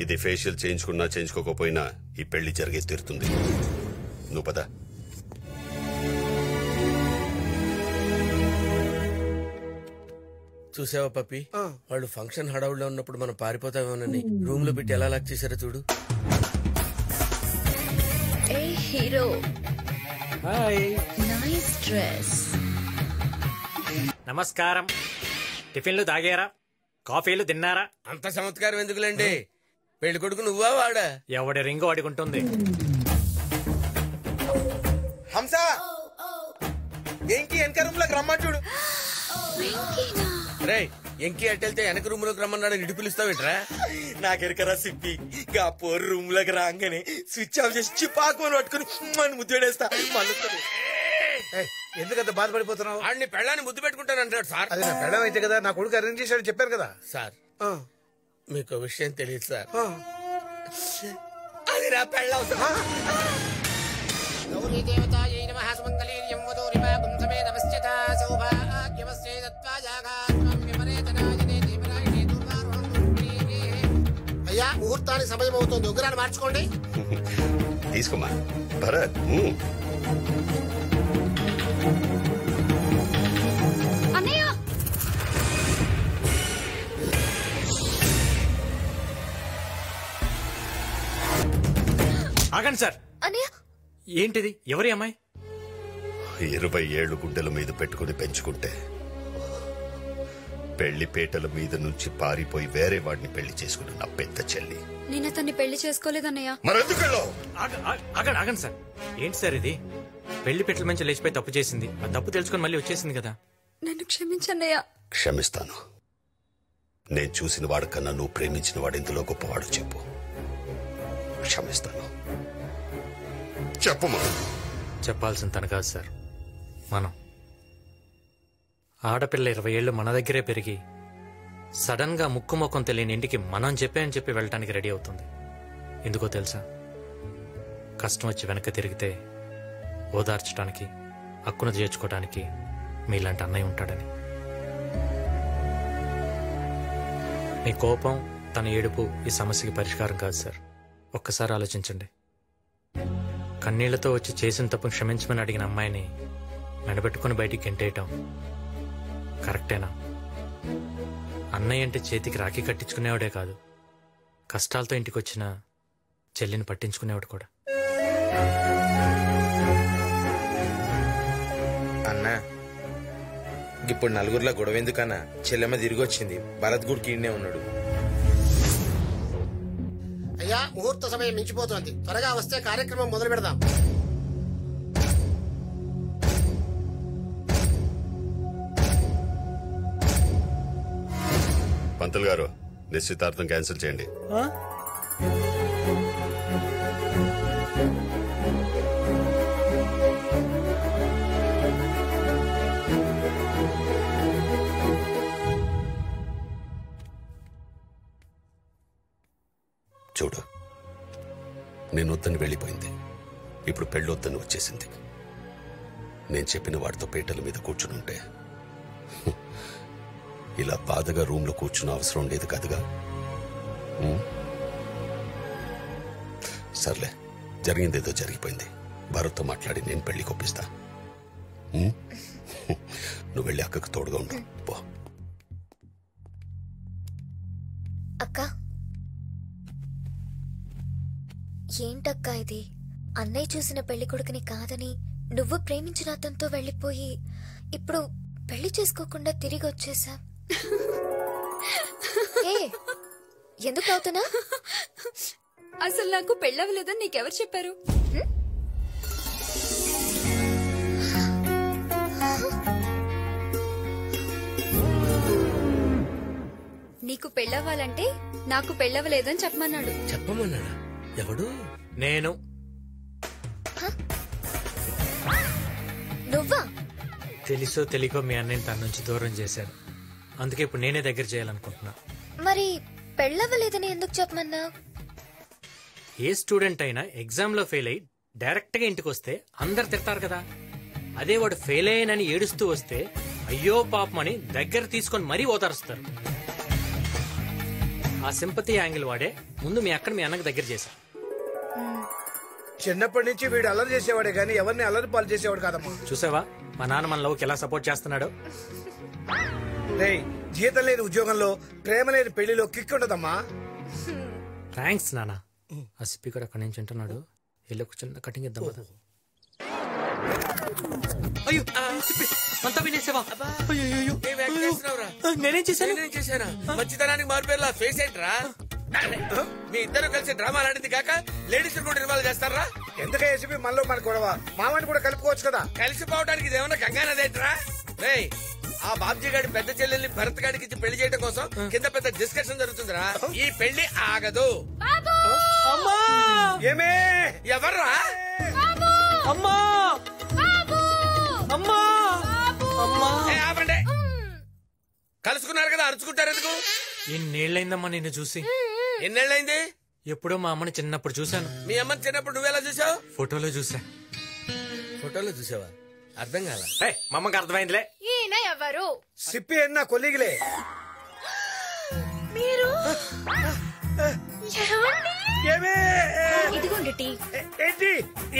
ఇది ఫేషియల్ చేయించుకున్నా చేయించుకోకపోయినా ఈ పెళ్లి జరిగే తీరుతుంది. నువ్వు పద. చూసావా పప్పి, వాళ్ళు ఫంక్షన్ హడావుల్లో ఉన్నప్పుడు మనం పారిపోతామేమోనని రూమ్ లో పెట్టి ఎలా లాక్ చేశారో చూడు. Hero nice dress. నమస్కారం. టిఫిన్లు తాగారా? కాఫీలు తిన్నారా? అంత చమత్కారం ఎందుకులేండి. పెళ్లి కొడుకు నువ్వా వాడా? ఎవడి రింగు అడుగుంటుంది. హంస ఎంకి వెనక రూమ్ లోకి రమ్మని చూడు. రే ఎంకి అట్టెళ్తే వెనక రూమ్ లోకి రమ్మన్నాడు ఇటు పిలుస్తావేట్రా? నాకెరకరా సిప్పి గా పోరు రూమ్ లోకి రాగానే స్విచ్ ఆఫ్ చేసి చిపాకుని పట్టుకుని మన ముద్దేడేస్తా. ఎందుకంత బాధపడిపోతున్నావు? ఆడిని పెళ్ళాన్ని ముద్దు పెట్టుకుంటానంటాడు సార్. అది నా పెళ్ళం అయితే కదా, నా కొడుకు అరేంజ్ చేశాడు చెప్పారు కదా సార్. మీకు విషయం తెలియదు సార్, అది నా పెళ్ళం. అయ్యా ముహూర్తానికి సమయం అవుతుంది, ఉగ్రాన్ని మార్చుకోండి. తీసుకోమా భరత్. అన్నయ్య ఆగండి సార్. ఏంటిది? ఎవరి అమ్మాయి? 20 ఏళ్లు గుడ్డల మీద పెట్టుకుని పెంచుకుంటే పెళ్లి పేటల మీద నుంచి పారిపోయి వేరే వాడిని పెళ్లి చేసుకుని నా పెద్ద చెల్లి. నేను అతన్ని పెళ్లి చేసుకోలేదన్నయ్య. ఆగండి సార్. ఏంటి సార్ ఇది? పెళ్లి పెట్టల మంచి లేచిపోయి తప్పు చేసింది. ఆ తప్పు తెలుసుకుని మళ్ళీ వచ్చేసింది కదా. నన్ను క్షమించన్నయ్య. క్షమిస్తాను. నేను చూసిన వాడికన్నా నువ్వు ప్రేమించిన వాడు ఇందులో గొప్పవాడు చెప్పు. క్షమిస్తాను. చెప్పు. చెప్పాల్సిన తన కాదు సార్, మనం. ఆడపిల్ల 20 ఏళ్ళు మన దగ్గరే పెరిగి సడన్ గా ముక్కు ముఖం తెలియని ఇంటికి మనం చెప్పి వెళ్ళటానికి రెడీ అవుతుంది. ఎందుకో తెలుసా? కష్టం వచ్చి వెనక్కి తిరిగితే ఓదార్చడానికి, హక్కును చేర్చుకోవడానికి మీలాంటి అన్నయ్య ఉంటాడని. మీ కోపం, తన ఏడుపు ఈ సమస్యకి పరిష్కారం కాదు సార్. ఒక్కసారి ఆలోచించండి. కన్నీళ్లతో వచ్చి చేసిన తప్పు క్షమించమని అడిగిన అమ్మాయిని మెడబెట్టుకుని బయటికి గెంటేయటం కరెక్టేనా? అన్నయ్య అంటే చేతికి రాఖీ కట్టించుకునేవాడే కాదు, కష్టాలతో ఇంటికి వచ్చిన చెల్లిని పట్టించుకునేవాడు కూడా. అన్నా ఇప్పుడు నలుగురిలో గొడవ ఎందుకన్నా? చెల్లెమ్మ తిరిగి వచ్చింది, భరత్ గుడికి ఈడనే ఉన్నాడు. అయ్యా ముహూర్త సమయం మించిపోతోంది, త్వరగా వస్తే కార్యక్రమం మొదలు పెడదాం. పంతులు గారు, నిశ్చితార్థం క్యాన్సిల్ చేయండి. చూడు, నేను వద్దని వెళ్ళిపోయింది, ఇప్పుడు పెళ్ళొద్దని వచ్చేసింది. నేను చెప్పిన వాడితో పీటల మీద కూర్చునుంటే ఇలా బాధగా రూమ్ లో కూర్చున్న అవసరం ఉండేది కదగా. సర్లే, జరిగిందేదో జరిగిపోయింది. భరత్తో మాట్లాడి నేను పెళ్లి కొప్పిస్తా. నువ్వు వెళ్ళి అక్కకు తోడుగా ఉండు. పో. అక్క, ఏంటక్క ఇది? అన్నయ్య చూసిన పెళ్లి కొడుకుని కాదని నువ్వు ప్రేమించిన అతనితో వెళ్ళిపోయి ఇప్పుడు పెళ్లి చేసుకోకుండా తిరిగి వచ్చేసా. ఎందుకు అవుతున్నా? అసలు నాకు పెళ్ళవలేదని నీకెవరు చెప్పారు? నీకు పెళ్ళవ్వాలంటే నాకు పెళ్ళవలేదని చెప్పమన్నాడు. చెప్పమన్నాడా? ఎవడు? నేను. నువ్వా? తెలుసో తెలియకో మీ అన్నయ్యని తన నుంచి దూరం చేశాడు. అందుకే ఇప్పుడు నేనే దగ్గర చేయాలనుకుంటున్నా. మరి పెళ్ళవ్వలేదని ఎందుకు చెప్పమన్నా? ఏ స్టూడెంట్ అయినా ఎగ్జామ్ లో ఫెయిల్ అయ్యి డైరెక్ట్ గా ఇంటికి వస్తే అందరు తిడతారు కదా. అదే వాడు ఫెయిల్ అయ్యానని ఏడుస్తూ వస్తే అయ్యో పాపమని దగ్గర తీసుకొని మరీ ఓదారుస్తారు. ఆ సింపతి యాంగిల్ వాడే ముందు మీ అక్కడ మీ అన్నకు దగ్గర చేశా. చిన్నప్పటి నుంచి వీడు అల్లరి చేసేవాడే గానీ ఎవరిని అల్లరి పాలు చేసేవాడు కాదమ్మా. చూసావా మా నాన్న మన లవ్కి ఎలా సపోర్ట్ చేస్తున్నాడు? జీతం లేని ఉద్యోగంలో ప్రేమ లేని పెళ్లిలో కిక్ ఉండదమ్మా. థ్యాంక్స్ నాన్న. ఆ స్పీకర్ అక్కడి నుంచి ఉంటున్నాడు. వెళ్ళి ఒక చిన్న కటింగ్ ఇద్దాం కదా. అయ్యో అంతా వినేసావా? నేనేం చేశానా? మంచితనానికి మారిపోయేలా ఫేస్ ఏంట్రా? మీ ఇద్దరు కలిసి డ్రామా ఆడింది కాక లేడీస్ కూడా ఇన్వాల్వ్ చేస్తారా? ఎందుకే ఏసీపీ మనలో మన గొడవ? మామని కూడా కలుపుకోవచ్చు కదా. కలిసిపోవడానికి ఇదేమన్నా కంగానదేంట్రా? రేయ్, ఆ బాబ్జీ గారి పెద్ద చెల్లెల్ని భరత్ గారికి ఇచ్చి పెళ్లి చేయడం కోసం కింద పెద్ద డిస్కషన్ జరుగుతుందిరా. ఈ పెళ్లి ఆగదు. ఏమే? ఎవర్రా? అమ్మా! అమ్మా! అమ్మా! ఆపండి. కలుసుకున్నారు కదా, అరుచుకుంటారు ఎందుకు? ఎన్నేళ్లైందమ్మా నిన్ను చూసి? ఎన్నేళ్ళైంది? ఎప్పుడో మా అమ్మని చిన్నప్పుడు చూశాను. మీ అమ్మని చిన్నప్పుడు నువ్వెలా చూసావు? ఫోటోలో చూసా. ఫోటోలో చూసావా? అర్థం కాల. మా అమ్మకి అర్థమైందిలే. ఈయన ఎవరు? సిప్పి అన్న కొలిగిలే. మీరు ఇదిగోండి టీ. ఏంటి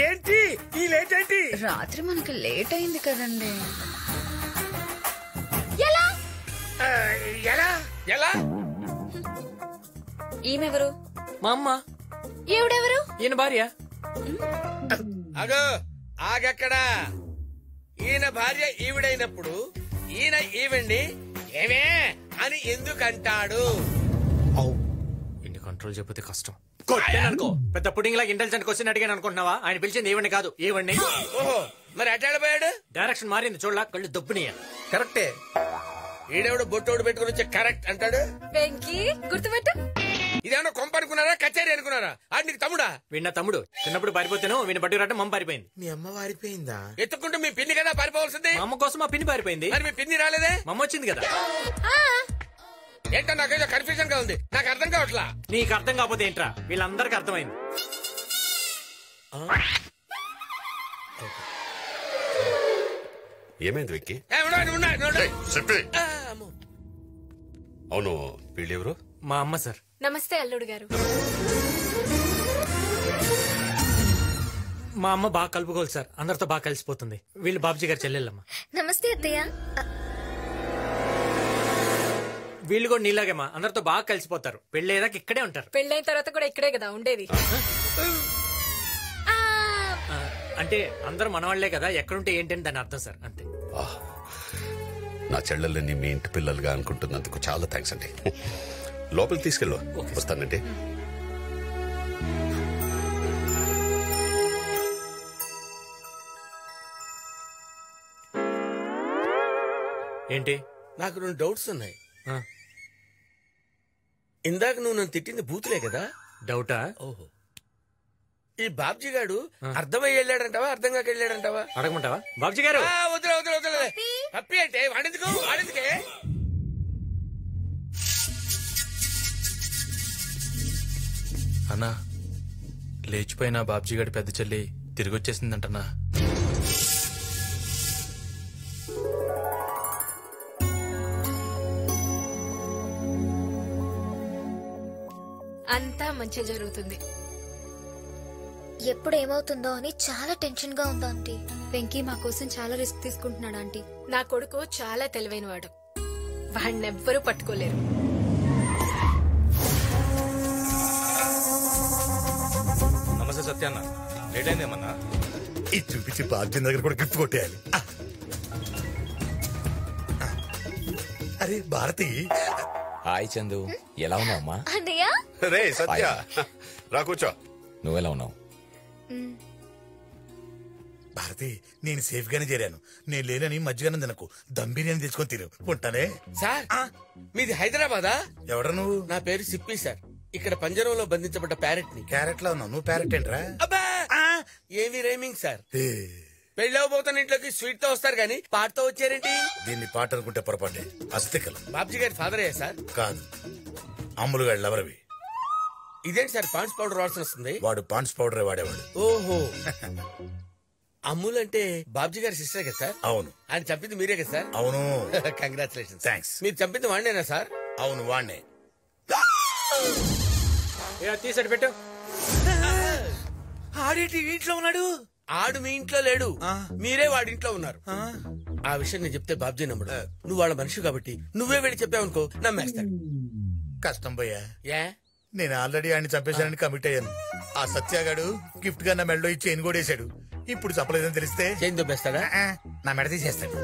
ఏంటి ఈ లేట్ ఏంటి? రాత్రి మనకి లేట్ అయింది కదండి. ఎలా ఎలా ఎలా? ఈమెవరు? మా అమ్మ. ఈవిడెవరు? ఈయన భార్య. అగో ఆగక్కడా. ఈయన భార్య ఈవిడైనప్పుడు ఈయన ఈవిడ్ని ఏమే అని ఎందుకంటాడు? ఇన్ని కంట్రోల్ చెప్పితే కష్టం. కొట్టాననుకో పెద్ద పుడింగ్ లాగా ఇంటెలిజెంట్ క్వశ్చన్ అడిగాను అనుకుంటున్నావా? ఆయన పిలిచింది ఈవెండి కాదు ఈవెండి. ఓహో, మరి అటాడిపోయాడు. డైరెక్షన్ మారింది చూడలా, కళ్ళు దబ్బునియ. కరెక్టే. ఈడెవడు బొట్టోడు పెట్టుకుని వచ్చి కరెక్ట్ అంటాడు. వెంకీ గుర్తుపెట్టు. ఇదేమన్నా కొంప అనుకున్నారా, కచేరీ అనుకున్నారా? ఆడు నీకు తమ్ముడా? వీణ తమ్ముడు. చిన్నప్పుడు పారిపోతాను, వీణ బట్టి రావటం మమ్మ పారిపోయింది. మీ అమ్మ పారిపోయిందా? ఎత్తుకుంటూ మీ పిన్ని కదా పారిపోవాల్సింది. మా అమ్మ కోసం మా పిన్ని పారిపోయింది. మరి మీ పిన్ని రాలేదే? మమ్మ వచ్చింది కదా. ఏంటో నాకేదో కన్ఫ్యూజన్ గా ఉంది, నాకు అర్థం కావట్లా. నీకు అర్థం కాకపోతే ఏంట్రా? వీళ్ళందరికీ అర్థమైంది. ఏమైంది వెక్కి? చెప్పి. అవును, వీళ్ళెవరు? మా అమ్మ సార్. నమస్తే అల్లుడు గారు. మా అమ్మ బాగా కలుపుకోవాలి సార్, అందరితో బాగా కలిసిపోతుంది. వీళ్ళు బాబుజీ గారు చెల్లెళ్ళమ్మ. నమస్తే అత్తయ్య. వీళ్ళు కూడా నీలాగేమా అందరితో బాగా కలిసిపోతారు. పెళ్ళేదాకా ఇక్కడే ఉంటారు. పెళ్ళైన తర్వాత కూడా ఇక్కడే కదా ఉండేది. అంటే అందరూ మనవాళ్లే కదా, ఎక్కడుంటే ఏంటని దాని అర్థం సార్, అంతే. నా చెల్లెల్ని మీ ఇంటి పిల్లలుగా అనుకుంటున్నందుకు చాలా థ్యాంక్స్ అండి. లోపలికి తీసుకెళ్ళు. వస్తానండి. ఏంటి? నాకు 2 డౌట్స్ ఉన్నాయి. ఇందాక నువ్వు నన్ను తిట్టింది బూతులే కదా? డౌటా? ఓహో. ఈ బాబ్జీ గాడు అర్థమై వెళ్ళాడంటావా, అర్థం కాక వెళ్ళాడంటావా? అడగమంటావా? బాబ్జీ గారు వదిలే వదిలే వదిలే. హ్యాపీ అంటే వాడెందుకు, వాడెందుకే? అన్నా, లేచిపోయిన బాబ్జీ గారి పెద్ద చెల్లి తిరిగి వచ్చేసిందంటన్నా. అంతా మంచి జరుగుతుంది. ఎప్పుడు ఏమవుతుందో అని చాలా టెన్షన్ గా ఉంది ఆంటీ. వెంకీ మా కోసం చాలా రిస్క్ తీసుకుంటున్నాడు ఆంటీ. నా కొడుకు చాలా తెలివైనవాడు, వాడినెవ్వరూ పట్టుకోలేరు. నమస్తే సత్యాన్న, లేట్ అయిందేమన్నా? ఇది చూపించి బాధ్యం దగ్గర కూడా గిఫ్ట్ కొట్టేయాలి. అరే భారతి. హాయ్ చందు, ఎలా ఉన్నావు అమ్మా? అన్నయ్య రే సత్య, రా కూర్చో. నువ్వెలా ఉన్నావు? భారతి, నేను సేఫ్ గానే చేరాను. నేను లేనని మధ్యగానే తినకు, దమ్ బిర్యానీ తెచ్చుకొని తిను. ఉంటానే. సార్ మీది హైదరాబాదా? ఎవడ నువ్వు? నా పేరు సిప్పి సార్. ఇక్కడ పంజరంలో బంధించబడ్డ ప్యారెట్ ని. క్యారెట్ లో ఉన్నావు నువ్వు? ప్యారెట్ ఏంట్రా? అబ్బా ఏమి రైమింగ్ సార్. పెళ్ళవబోతున్న ఇంట్లోకి స్వీట్ తో వస్తారు గానీ పాటతో వచ్చారేంటి? దీన్ని పాట అనుకుంటే పొరపాటే. అస్థికలు. బాబ్జీ గారి ఫాదర్ అయ్యా సార్? కాదు, అమ్ములు గారు లవరవి. ఇదేంటి సార్ పాండ్స్ పౌడర్ వాసన వస్తుంది? వాడు పాండ్స్ పౌడర్ వాడేవాడు. ఓహో, అమ్ముల్ అంటే బాబ్జీ గారి సిస్టర్ కదా సార్? అవును. ఆయన చంపింది మీరే కదా సార్? అవును. కంగ్రాచులేషన్. థ్యాంక్స్. మీరు చంపింది వాడినేనా సార్? అవును వాడినే. తీసాడు పెట్టు. ఆడేటి ఇంట్లో ఉన్నాడు? ఆడు మీ ఇంట్లో లేడు, మీరే వాడి ఇంట్లో ఉన్నారు. ఆ విషయం నేను చెప్తే బాబ్జీ నమ్ముడు. నువ్వు వాళ్ళ మనిషి కాబట్టి నువ్వే వెళ్ళి చెప్పావనుకో నమ్మేస్తాడు. కష్టం పోయా. ఏ నేను ఆల్రెడీ ఆయన చంపేశానని కమిట్ అయ్యాను. ఆ సత్యాగాడు గిఫ్ట్ గా నా మెడలో ఈ చైన్ కూడా వేసాడు. ఇప్పుడు చెప్పలేదని తెలిస్తే చైన్ దొబ్బేస్తాడా? నా మెడ తీసేస్తాడు.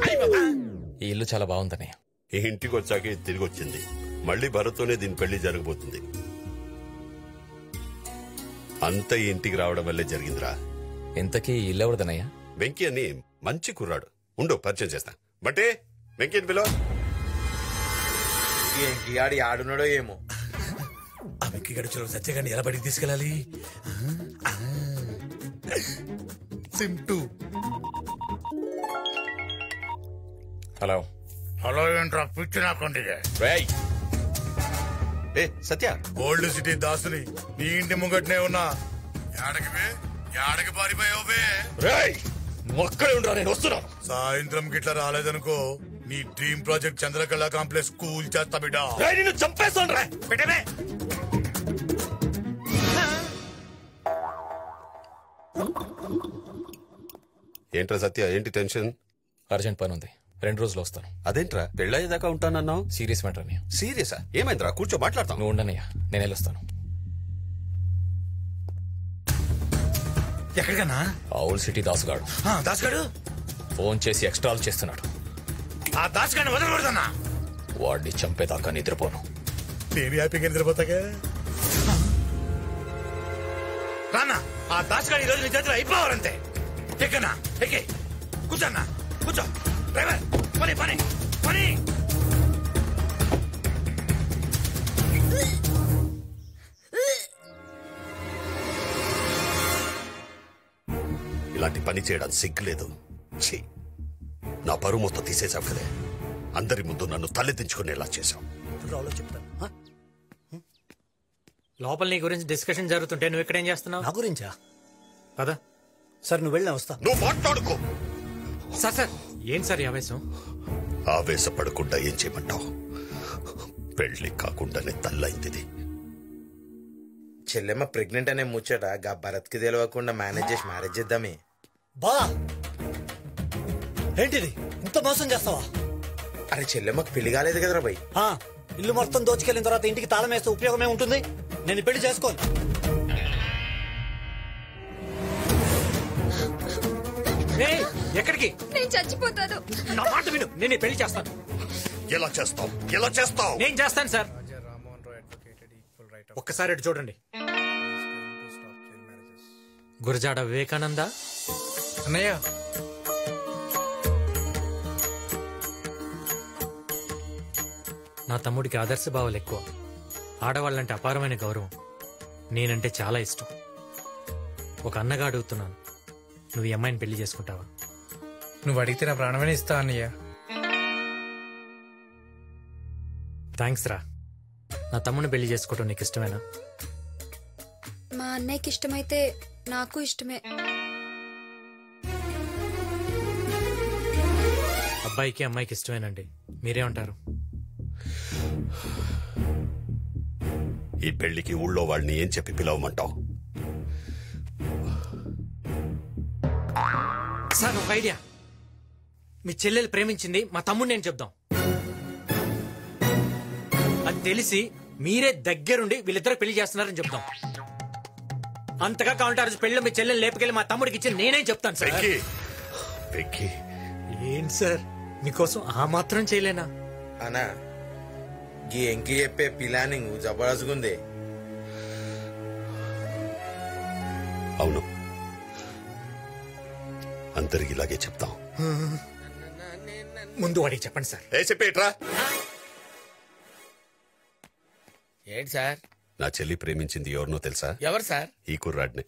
ఈ ఇల్లు చాలా బాగుందన్నయ్య. ఈ ఇంటికి వచ్చాక తిరిగి వచ్చింది. మళ్ళీ భరత్తోనే దీని పెళ్లి జరగబోతుంది. అంత ఈ ఇంటికి రావడం వల్లే జరిగిందిరా. ఇంతకీ ఇల్లు ఎవరిదన్నయ్య? వెంకీ అని మంచి కుర్రాడు. ఉండు పరిచయం చేస్తా. బట్టే వెంకీ పిలో. ఏంటి ఆడి ఆడున్నాడో ఏమో. ఆ వెంకీ గడుచులో సత్యగాడిని ఎలా బయటికి తీసుకెళ్ళాలి? సింటూ. హలో. హలో ఏంట్రా పిచ్చి నాకండి. సత్య, గోల్డ్ సిటీ దాసుని నీ ఇంటి ముంగట్నే ఉన్నా. ఏడకి పారిపోయావు? అక్కడే ఉండరా, నేను వస్తున్నా. సాయంత్రం గిట్లా రాలేదనుకో నీ dream project Chandrakala complex cool చేస్తా బిడ్డ. నిన్ను చంపేస్తాను రా. పెట్టమే. ఏంట్రా సత్య, ఏంటి టెన్షన్? అర్జెంట్ పని ఉంది, 2 రోజులు వస్తాను. అదేంట్రా పెళ్ళయ్యేదాకా ఉంటానన్నావు? సీరియస్ మ్యాటర్ అన్నయ్య. సీరియసా? ఏమైందిరా? కూర్చో మాట్లాడతాం. నువ్వు ఉండనయ్యా, నేను వెళ్ళొస్తాను. ఎక్కడికన్నా? ఆవుల్ సిటీ దాసుగాడు. దాసుగాడు ఫోన్ చేసి ఎక్స్ట్రాలు చేస్తున్నాడు. ఆ దాసుగాడిని వదలకూడదన్నా. వాడిని చంపేదాకా నిద్రపోను. నేను హ్యాపీగా నిద్రపోతాగా. రానా, ఆ దాసుగాడి ఈ రోజు నీ చేతిలో అయిపోవాలంతే. ఎక్కనా ఎక్కే. కూర్చోన్నా, కూర్చో. డ్రైవర్ పని పని పని. ఇలాంటి పని చేయడానికి సిగ్గులేదు. ఛీ, నా పరువు మొత్తం తీసేశావు కదే. అందరి ముందు నన్ను తలెత్తించుకునేలా చేశావు. లోపల నీ గురించి డిస్కషన్ జరుగుతుంటే నువ్వు ఇక్కడ ఏం చేస్తున్నావు? నా గురించా? పదా సార్ నువ్వు వెళ్ళినా వస్తా. నువ్వు మాట్లాడుకో. సార్ సార్ ఏం సార్ ఈ ఆవేశం? ఆవేశపడకుండా ఏం చేయమంటావు? పెళ్లి కాకుండానే తల్లైంది. చెల్లెమ్మ ప్రెగ్నెంట్ అనే ముచ్చట గా భరత్ కి తెలియకుండా మేనేజ్ చేసి మ్యారేజ్ చేద్దామే. బా ఏంటిది ఇంత మోసం చేస్తావా? అరే చెల్లెమ్మకు పెళ్లి కాలేదు కదరా భయ్. ఇల్లు మొత్తం దోచుకెళ్ళిన తర్వాత ఇంటికి తాళం వేస్తే ఉపయోగమే ఉంటుంది. నేను పెళ్లి చేసుకోను. ఎక్కడికి? నేను చచ్చిపోతాను. నా మాట విను, నేను ఈ పెళ్లి చేస్తాను. ఎలా చేస్తావు? ఎలా చేస్తావు? నేను చేస్తాను సార్. ఒక్కసారి అటు చూడండి. గురజాడ వివేకానంద అన్నయ్య. నా తమ్ముడికి ఆదర్శ భావాలు ఎక్కువ. ఆడవాళ్ళంటే అపారమైన గౌరవం. నేనంటే చాలా ఇష్టం. ఒక అన్నగా అడుగుతున్నాను, నువ్వు ఈ అమ్మాయిని పెళ్లి చేసుకుంటావా? నువ్వు అడిగితే నా ప్రాణమైన ఇస్తా అన్నయ్య. థ్యాంక్స్ రా. నా తమ్ముడిని పెళ్లి చేసుకోవటం నీకు ఇష్టమేనా? మా అన్నయ్యకి ఇష్టమైతే నాకు ఇష్టమే. అబ్బాయికి అమ్మాయికి ఇష్టమేనండి. మీరేమంటారు? ఈ పెళ్లికి ఊళ్ళో వాళ్ళని ఏం చెప్పి పిలవమంటావు? సార్ ఒక ఐడియా. మీ చెల్లెలు ప్రేమించింది మా తమ్ముడు నేను చెప్దాం. అది తెలిసి మీరే దగ్గరుండి వీళ్ళిద్దరు పెళ్లి చేస్తున్నారని చెప్తాం. అంతగా కావాలంటే ఆ రోజు పెళ్లి మీ చెల్లెలు లేపుకెళ్ళి మా తమ్ముడికి ఇచ్చి నేనేం చెప్తాను సార్. ఏం సార్ మీకోసం ఆ మాత్రం చేయలేనా? అనా గీ ఎంకి చెప్పే ప్లానింగ్ జబర్దస్త్గుంది. అవును, అందరికి ఇలాగే చెప్తాం. ముందు వాడికి చెప్పండి సార్. చెప్పేట్రా. ఏంటి సార్? నా చెల్లి ప్రేమించింది ఎవరినో తెలుసా? ఎవరు సార్? ఈ కుర్రాడిని.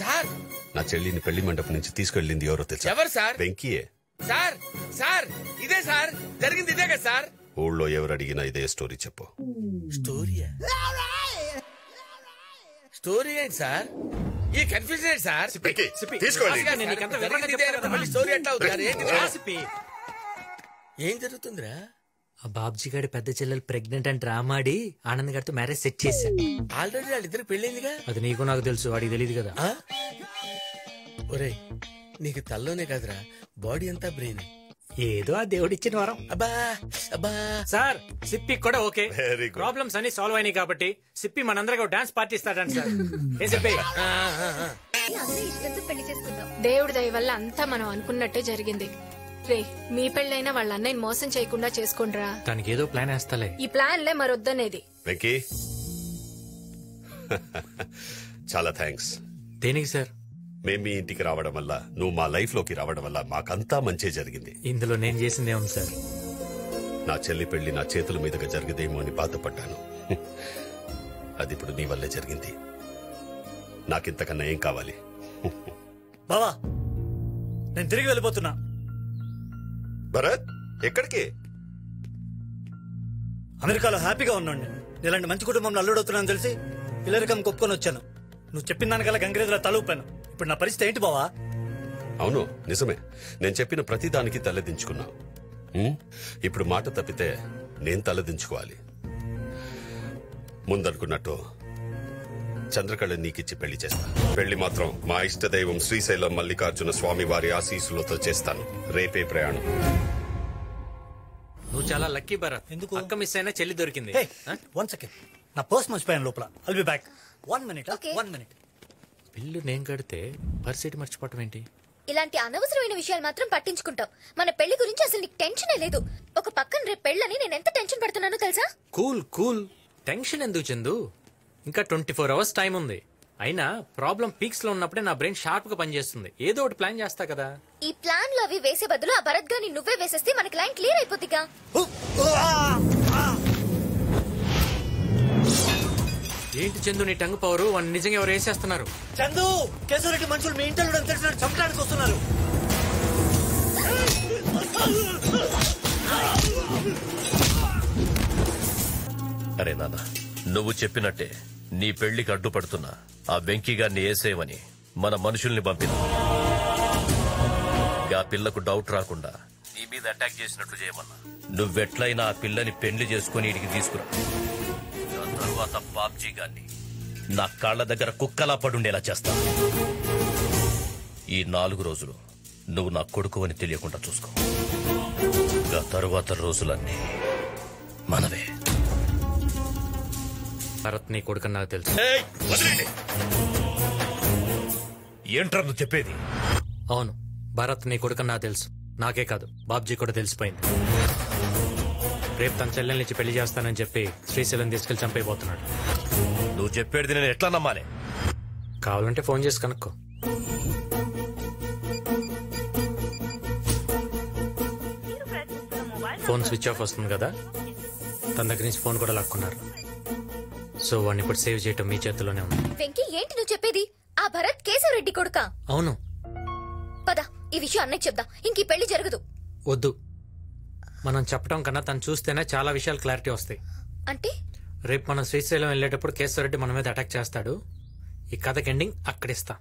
సార్ నా చెల్లిని పెళ్లి మండపం నుంచి తీసుకెళ్ళింది ఎవరో తెలుసా? ఎవరు సార్? వెంకీయే. సార్ సార్ ఇదే సార్ జరిగింది, ఇదే కదా సార్? ఊళ్ళో ఎవరు అడిగినా ఇదే స్టోరీ చెప్పు. స్టోరీయా? స్టోరీ ఏంటి సార్? ఈ కన్ఫ్యూజన్ ఏంటి సార్? స్టోరీ ఎట్లా అవుతుంది? ఏం జరుగుతుందిరా? ఆ బాబ్జీ గారి పెద్ద చెల్లెలు ప్రెగ్నెంట్ అని డ్రామా ఆడి ఆనంద్ గారితో మ్యారేజ్ సెట్ చేశా. ఆల్రెడీ వాళ్ళిద్దరు పెళ్ళైందిగా. అది నీకు నాకు తెలుసు, వాడికి తెలియదు కదా. ఒరే నీకు తల్లోనే కాదురా, బాడీ అంతా బ్రెయిన్. ఏదో ఆ దేవుడిచ్చిన వరం. అబ్బా అబ్బా సార్ సిప్పి కూడా ఓకే. ప్రాబ్లమ్స్ అన్ని సాల్వ్ అయినాయి కాబట్టి సిప్పి మనందరికీ డాన్స్ పార్టీ ఇస్తాడంట సార్. ఏ సిప్పి? దేవుడి దయ వల్ల అంతా మనం అనుకున్నట్టే జరిగింది. రే మీ పెళ్ళైనా వాళ్ళ అన్నయ్యని మోసం చేయకుండా చేసుకోండిరా. దానికి ఏదో ప్లాన్ వేస్తాలే. ఈ ప్లాన్లే మరొద్దనేది. వెంకీ చాలా థ్యాంక్స్. దేనికి సార్? మేము మీ ఇంటికి రావడం వల్ల, నువ్వు మా లైఫ్ లోకి రావడం వల్ల మాకంతా మంచి జరిగింది. ఇందులో నేను చేసిందే ఉంది సార్. నా చెల్లి పెళ్లి నా చేతుల మీదుగా జరిగదేమో అని బాధపడ్డాను. అది ఇప్పుడు నీ వల్లే జరిగింది. నాకింతకన్నా ఏం కావాలి? బావా నేను తిరిగి వెళ్ళిపోతున్నా. భరత్ ఎక్కడికి? అమెరికాలో హ్యాపీగా ఉన్నాను. ఇలాంటి మంచి కుటుంబంలో అల్లుడవుతున్నాను తెలిసి ఇల్లరికం కొప్పుకొని వచ్చాను. నువ్వు చెప్పిన దానికల్లా గంగిరేదులా తలూపాను. ఇప్పుడు నా పరిస్థితి ఏంటి బావా? అవును నిజమే, నేను చెప్పిన ప్రతి దానికి తలదించుకున్నావు. ఇప్పుడు మాట తప్పితే నేను తలదించుకోవాలి. ముందనుకున్నట్టు చంద్రకళ నీకిచ్చి పెళ్లి చేస్తా. పెళ్లి మాత్రం మా ఇష్టదైవం శ్రీశైలం మల్లికార్జున స్వామి వారి ఆశీస్సులతో చేస్తాను. రేపే ప్రయాణం. నువ్వు చాలా లక్కీ భరత్. ఎందుకు? అక్క మిస్ అయినా చెల్లి దొరికింది. 1 సెకండ్, నా పర్స్ మర్చిపోయాను లోపల. I'll be back. 1 minute. 1 minute. Bill నేను కడితే పర్సెట్ మర్చిపోవటం ఏంటి? ఇలాంటి అనవసరమైన విషయాలు మాత్రం పట్టించుకుంటావు. మన పెళ్లి గురించి అసలు నీకు టెన్షనే లేదు. ఒక పక్కన రేపు పెళ్ళని నేను ఎంత టెన్షన్ పడుతున్నానో తెలుసా? Cool cool. టెన్షన్ ఎందుకు చందు? ఇంకా 24 hours టైం ఉంది. అయినా ప్రాబ్లం పీక్స్ లో ఉన్నప్పుడే నా బ్రెయిన్ షార్ప్ గా పనిచేస్తుంది. ఏదో ఒకటి ప్లాన్ చేస్తా కదా. ఈ ప్లాన్ లో అవి వేసే బదులు ఆ భరత్ గాని నువ్వే వేసేస్తే మనకి లైన్ క్లియర్ అయిపోద్దిగా. ఏంటి చందు నీ టంగ్ పవరు? వాడిని నిజంగా ఎవరు వేసేస్తున్నారు? చందు, కేశవరెడ్డి మనుషులు మీ ఇంట్లో తెలిసిన చంపడానికి వస్తున్నారు. అరే నాన్న, నువ్వు చెప్పినట్టే నీ పెళ్లికి అడ్డుపడుతున్నా ఆ వెంకీ గారిని ఏసేయమని మన మనుషుల్ని పంపిన. ఆ పిల్లకు డౌట్ రాకుండా నీ మీద అటాక్ చేసినట్లు చేయమన్నా. నువ్వెట్లయినా ఆ పిల్లని పెళ్లి చేసుకుని ఇడికి తీసుకురా. ఆ తర్వాత బాబ్జీ గారిని నా కాళ్ల దగ్గర కుక్కలా పడుండేలా చేస్తా. ఈ 4 రోజులు నువ్వు నా కొడుకు అని తెలియకుండా చూసుకో. ఆ తరువాత రోజులన్నీ మనవే. భరత్ నీ కొడుకని నాకు తెలుసు. ఏంట్రా నువ్వు చెప్పేది? అవును, భరత్ నీ కొడుకని నాకు తెలుసు. నాకే కాదు, బాబ్జీ కూడా తెలిసిపోయింది. రేపు తన చెల్లెల్ని ఇచ్చి పెళ్లి చేస్తానని చెప్పి శ్రీశైలం తీసుకెళ్లి చంపైపోతున్నాడు. నువ్వు చెప్పేది నేను ఎట్లా నమ్మాలి? కావాలంటే ఫోన్ చేసి కనుక్కో. ఫోన్ స్విచ్ ఆఫ్ వస్తుంది కదా, తన దగ్గర నుంచి ఫోన్ కూడా లాక్కున్నారు. సో వాడిని ఇప్పుడు సేవ్ చేయటం మీ చేతిలోనే ఉంది. వెంకీ ఏంటి నువ్వు చెప్పేది? ఆ భరత్ కేశవరెడ్డి కొడుకా? అవును. పద ఈ విషయం అన్నయ్య చెప్దాం. ఇంక ఈ పెళ్లి జరగదు. వద్దు, మనం చెప్పడం కన్నా తను చూస్తేనే చాలా విషయాలు క్లారిటీ వస్తాయి. అంటే రేపు మనం శ్రీశైలం వెళ్ళేటప్పుడు కేశవరెడ్డి మన మీద అటాక్ చేస్తాడు. ఈ కథకి ఎండింగ్ అక్కడిస్తా.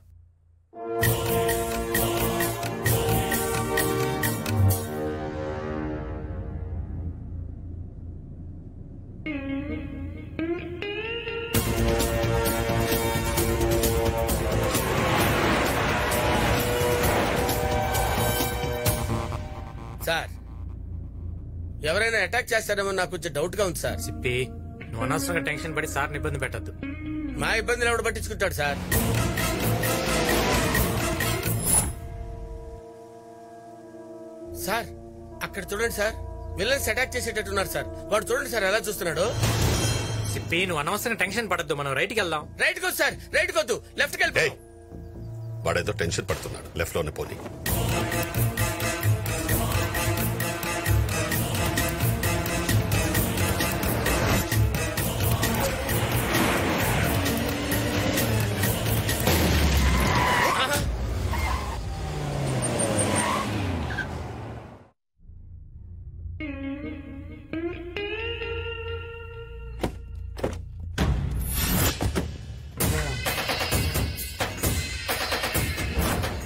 సార్ ఎవరైనా అటాక్ చేస్తారేమో నాకు కొంచెం డౌట్ గా ఉంది సార్. సిప్పి నువ్వు అనవసరంగా టెన్షన్ పడి సార్ని ఇబ్బంది పెట్టద్దు. మా ఇబ్బందులు ఎవడు పట్టించుకుంటాడు సార్? సార్ అక్కడ చూడండి సార్, విలన్స్ అటాక్ చేసేటట్టున్నారు సార్. వాడు చూడండి సార్ ఎలా చూస్తున్నాడు. సిప్పి నువ్వు అనవసరంగా టెన్షన్ పడద్దు, మనం రైట్కి వెళ్దాం. రైట్ కొద్దు సార్, రైట్ కొద్దు, లెఫ్ట్ కి వెళ్ళి. వాడేదో టెన్షన్ పడుతున్నాడు, లెఫ్ట్ లోనే పోనీ.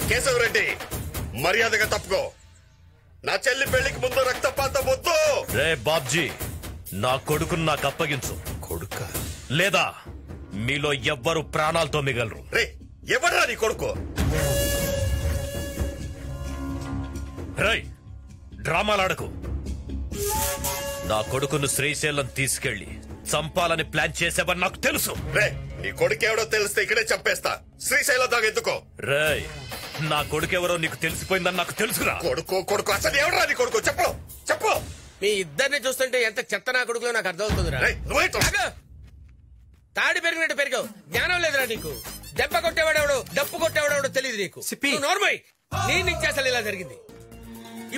కేశవరెడ్డి మర్యాదగా తప్పుకో. నా చెల్లి పెళ్లికి ముందు రక్తపాతం వద్దు. రే బాబ్జీ, నా కొడుకును నాకు అప్పగించు. కొడుక లేదా మీలో ఎవ్వరు ప్రాణాలతో మిగలరు. రే ఎవరా నీ కొడుకు? రై డ్రామాలాడకు. నా కొడుకును శ్రీశైలం తీసుకెళ్లి చంపాలని ప్లాన్ చేసేవని నాకు తెలుసు. రే నీ కొడుకెవడో తెలిస్తే ఇక్కడే చంపేస్తా. శ్రీశైలం దాకా ఎందుకో. రేయ్ నా కొడుకెవరో నీకు తెలిసిపోయిందని నాకు తెలుసురా. కొడుకు అసలు ఎవరా నీ కొడుకు? చెప్పు చెప్పు. మీ ఇద్దరిని చూస్తుంటే ఎంత చెత్త నా కొడుకులో నాకు అర్థమవుతుందిరా. తాడి పెరిగినట్టు పెరిగావు, జ్ఞానం లేదురా నీకు. దెబ్బ కొట్టేవాడెవడు, డప్పు కొట్టేవాడెవడో తెలియదు నీకు. నోర్మై నీ నుంచి అసలు ఇలా జరిగింది.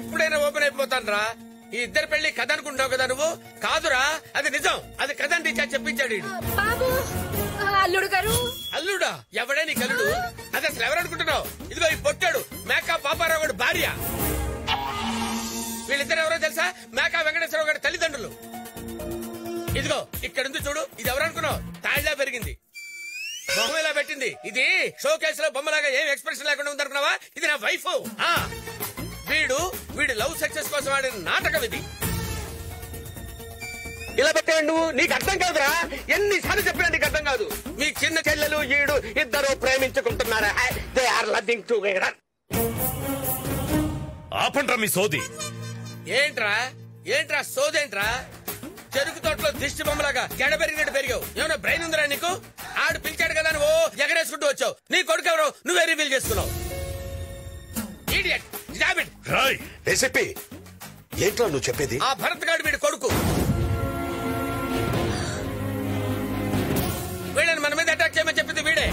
ఇప్పుడైనా ఓపెన్ అయిపోతాను రా. ఈ ఇద్దరు పెళ్లి కథ అనుకుంటున్నావు కదా నువ్వు. కాదురా, అది నిజం. అది కథ అని టీచర్ చెప్పించాడు. అల్లుడు గారు. అల్లుడా? ఎవడే నీ కల్లుడు? అది అసలు ఎవరనుకుంటున్నావు? ఇదిగో ఈ పొట్టాడు మేకా పాపారావు గారు భార్య. వీళ్ళిద్దరు ఎవరో తెలుసా? మేకా వెంకటేశ్వరరావు గారి తల్లిదండ్రులు. ఇదిగో ఇక్కడ ఉంది చూడు, ఇది ఎవరనుకున్నావు? తాళ్ళ పెరిగింది, మొహం ఇలా పెట్టింది. ఇది షో కేసులో బొమ్మలాగా ఏం ఎక్స్ప్రెషన్ లేకుండా ఉందనుకున్నావా? ఇది నా వైఫ్. వీడు లవ్ సక్సెస్ కోసం ఆడిన నాటకం ఇది. ఇలా పెట్టాడు నువ్వు. నీకు అర్థం కాదురా. ఎన్నిసార్లు చెప్పినా నీకు అర్థం కాదు. మీ చిన్న చెల్లెలు ఈడు ఇద్దరు ప్రేమించుకుంటున్నారా? They are loving together. ఆపండ్రా మీ సోది. ఏంట్రా సోదేంట్రా? చెరుకు తోటలో దిష్టి బొమ్మలాగా గడ పెరిగినట్టు పెరిగావు. ఏమైనా బ్రెయిన్ ఉందిరా నీకు? ఆడు పిలిచాడు కదా నువ్వు ఎగరేసుకుంటూ వచ్చావు. నీ కొడుకు ఎవరో నువ్వే రివీల్ చేసుకున్నావు. ఏంట్రా నువ్వు చెప్పేది? ఆ భరత్ గాడు వీడి కొడుకు. వీళ్ళని మన మీద అటాక్ చేయమని చెప్పింది వీడే.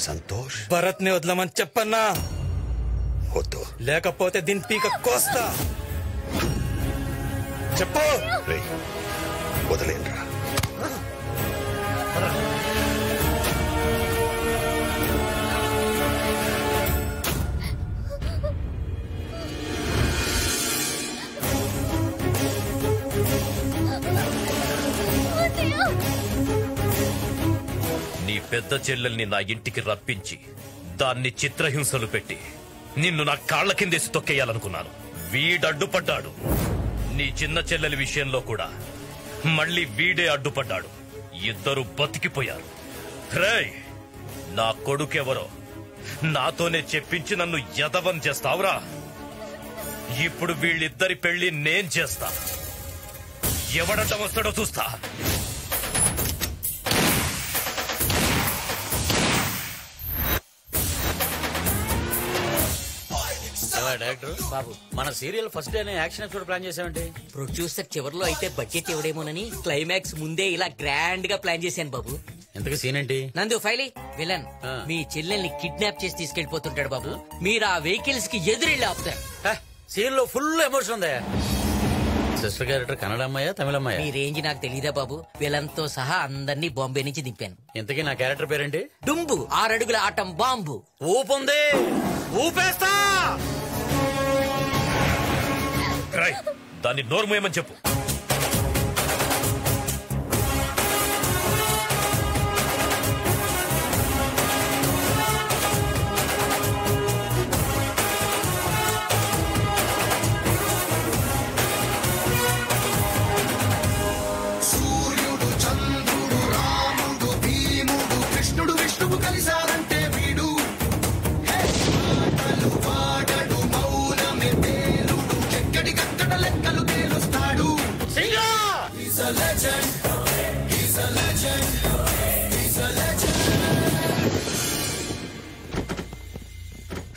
సంతోష్ భరత్ ని వదలమని చెప్పన్నా? వద్దు. లేకపోతే దీని పీక కోస్తా. చెప్పు. వదలేండ్రా. నీ పెద్ద చెల్లెల్ని నా ఇంటికి రప్పించి దాన్ని చిత్రహింసలు పెట్టి నిన్ను నా కాళ్ల కిందేసి తొక్కేయాలనుకున్నాను. వీడడ్డుపడ్డాడు. నీ చిన్న చెల్లెలి విషయంలో కూడా మళ్ళీ వీడే అడ్డుపడ్డాడు. ఇద్దరు బతికిపోయారు. రేయ్ నా కొడుకెవరో నాతోనే చెప్పించి నన్ను యదవం చేస్తావురా. ఇప్పుడు వీళ్ళిద్దరి పెళ్లి నేను చేస్తా. ఎవడట వస్తాడో చూస్తా. డైరెక్టర్ బాబు, మన సీరియల్ ఫస్ట్ డేనే యాక్షన్ ఎపిసోడ్ ప్లాన్ చేసామండి. ప్రొడ్యూసర్ చివరిలో అయితే బడ్జెట్ ఇవ్వడేమోనని క్లైమాక్స్ ముందే ఇలా గ్రాండ్ గా ప్లాన్ చేశాను బాబు. ఎంతగా సీన్ ఏంటి? నందు ఫైలీ విలన్ మీ చెల్లెల్ని కిడ్నాప్ చేసి తీసుకెళ్లిపోతుంటాడు బాబు. మీరు ఆ వెహికల్స్ కి ఎదురెళ్ళి ఆపుతారు. సీన్ లో ఫుల్ ఎమోషన్ ఉందా? సిస్టర్ క్యారెక్టర్ కన్నడ అమ్మాయా తమిళ అమ్మాయా? మీ రేంజ్ నాకు తెలీదా బాబు. విలన్ తో సహా అందరినీ బాంబే నుంచి దింపాను. ఇంతకీ నా క్యారెక్టర్ పేరేంటి? డుంబు, 6 అడుగుల ఆటం బాంబు. ఊపుంది, ఊపేస్తా. దాన్ని నోర్మోయమని చెప్పు.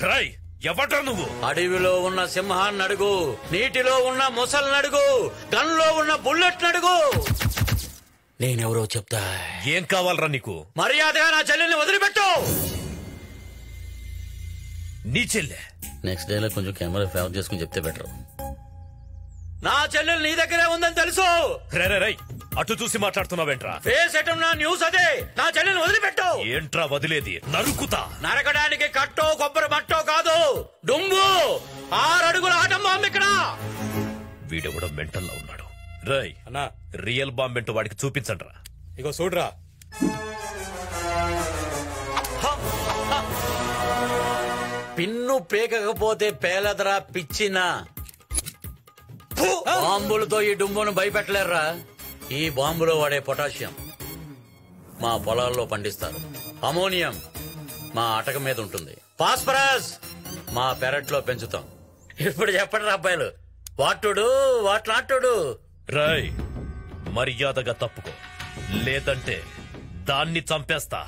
రాయ్ ఎవట్రా నువ్వు? అడవిలో ఉన్న సింహాన్ని అడుగు, నీటిలో ఉన్న మొసల్ని అడుగు, గన్లో ఉన్న బుల్లెట్ అడుగు. నేనెవరో చెప్తా. ఏం కావాలరా నీకు? మర్యాదగా నా చెల్లెల్ని వదిలిపెట్టు. నీ చెల్లె నెక్స్ట్ డే లో కొంచెం కెమెరా ఫేవర్ చేసుకుని చెప్తే బెటర్. నా చెల్లెలు నీ దగ్గరే ఉందని తెలుసు. రై అటు చూసి మాట్లాడుతున్నావేంట్రా? ఫేస్ ఎటున్నా న్యూస్ అదే. నా చెల్లెల్ని వదిలిపెట్టు. ఏంట్రా వదిలేది? నరుకుతా. నరకడానికి కట్టో కొబ్బరి మట్టో కాదు, డుంబు 6 అడుగుల ఆటం బాంబు ఇక్కడ. వీడెవడో మెంటల్లో ఉన్నాడు. రై అన్నా, రియల్ బాంబ్ ఏంటో వాడికి చూపించండి రా. ఇగో చూడరా. పిన్ను పేకపోతే పేలదరా పిచ్చిన. బాంబులతో ఈ డుంబును భయపెట్టలేర్రా. ఈ బాంబులో వాడే పొటాషియం మా పొలాల్లో పండిస్తారు. అమోనియం మా అటక మీద ఉంటుంది. ఫాస్ఫరస్ మా పెరట్లో పెంచుతాం. ఇప్పుడు చెప్పండి అబ్బాయిలు, వాటుడు వాట్లాటుడు. రాయ్ మర్యాదగా తప్పుకో, లేదంటే దాన్ని చంపేస్తా.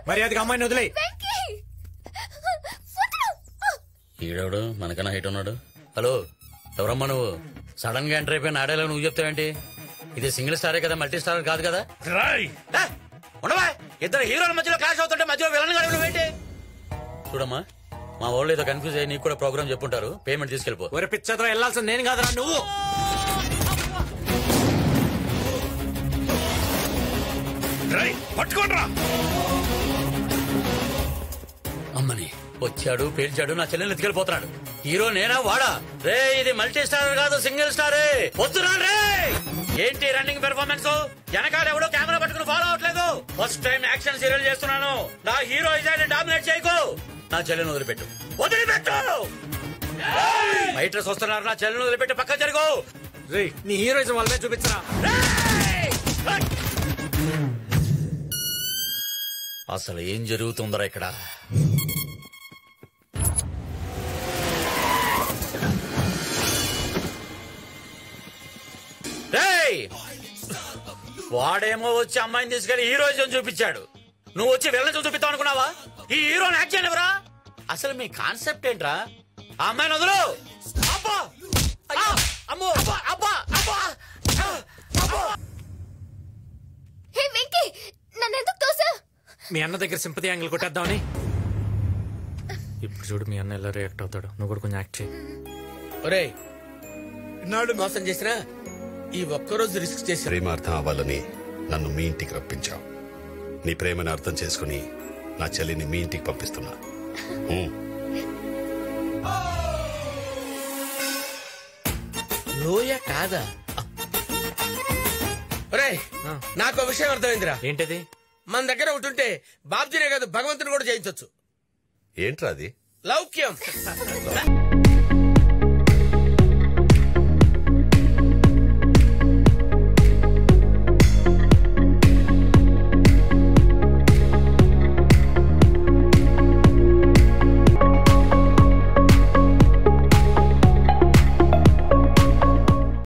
మర్యాదగా అమ్మాయిని వదిలే. ఈడవుడు మనకన్నా హైట్ ఉన్నాడు. హలో, ఎవరమ్మా నువ్వు? సడన్ గా ఎంటర్ అయిపోయిన ఆడేలా నువ్వు చెప్తావేంటి? ఇది సింగిల్ స్టారే కదా, మల్టీ స్టార్ కాదు కదా. ఉండవా, ఇద్దరు హీరోల మధ్యలో క్లాష్ అవుతుంటే మధ్యలో విలన్ గాడు ఏంటి? చూడమ్మా, మా వాళ్ళు ఏదో కన్ఫ్యూజ్ అయ్యి నీకు కూడా ప్రోగ్రామ్ చెప్పుంటారు. పేమెంట్ తీసుకెళ్ళిపో. ఒరే పిచ్చతో వెళ్లాల్సింది నేను కాదురా నువ్వు. పట్టుకోండ్రా. అమ్మని వచ్చాడు, పేల్చాడు, నా చెల్లెల్ని ఎత్తుకెళ్ళిపోతున్నాడు. హీరో నేనా వాడా? రే ఇది మల్టీ స్టార్ కాదు, సింగిల్ స్టారే. వస్తున్నాడు రే. ఏంటి రన్నింగ్ పెర్ఫార్మెన్స్? వెనకాల ఎవడో కెమెరా పట్టుకుని ఫాలో అవట్లేదు. ఫస్ట్ టైం యాక్షన్ సీరియల్ చేస్తున్నాను. నా హీరో ఇజాన్ని డామినేట్ చేయకు. నా చెల్లెని వదిలిపెట్టు, వదిలిపెట్టు. ఫైటర్స్ వస్తున్నారు, నా చెల్లెని వదిలిపెట్టి పక్క జరుగు. నీ హీరోయిజం వాళ్ళనే చూపించరా. అసలు ఏం జరుగుతుందరా ఇక్కడ? వాడేమో వచ్చి అమ్మాయిని తీసుకెళ్లి హీరోయిజం చూపించాడు. నువ్వు వచ్చి వెళ్ళని చూపిస్తావు అనుకున్నావా? ఈ హీరోని యాక్ట్ చేయనివరా? అసలు మీ కాన్సెప్ట్ ఏంట్రా? ఆ అమ్మాయిని వదలు. అబ్బా అమ్మో, అబ్బా అబ్బా. నన్నెందుకు తోసా? మీ అన్న దగ్గర సింపతి యాంగిల్ కొట్టేద్దామని. ఇప్పుడు చూడు మీ అన్న ఎలా రియాక్ట్ అవుతాడు. నువ్వు కూడా కొంచెం యాక్ట్ చేయి. ఒరేయ్, ఇన్నాళ్ళు మోసం చేసినా ఈ ఒక్కరోజు రిస్క్ చేసి ప్రేమ అర్థం అవ్వాలని నన్ను మీ ఇంటికి రప్పించావు. నీ ప్రేమను అర్థం చేసుకుని నా చెల్లిని మీ ఇంటికి పంపిస్తున్నా. లోయ కాదా? ఒరేయ్, నాకు విషయం అర్థమైందిరా. ఏంటది? మన దగ్గర ఒకటి ఉంటే బాబ్జీనే కాదు భగవంతుని కూడా జయించవచ్చు. ఏంట్రా అది? లౌక్యం.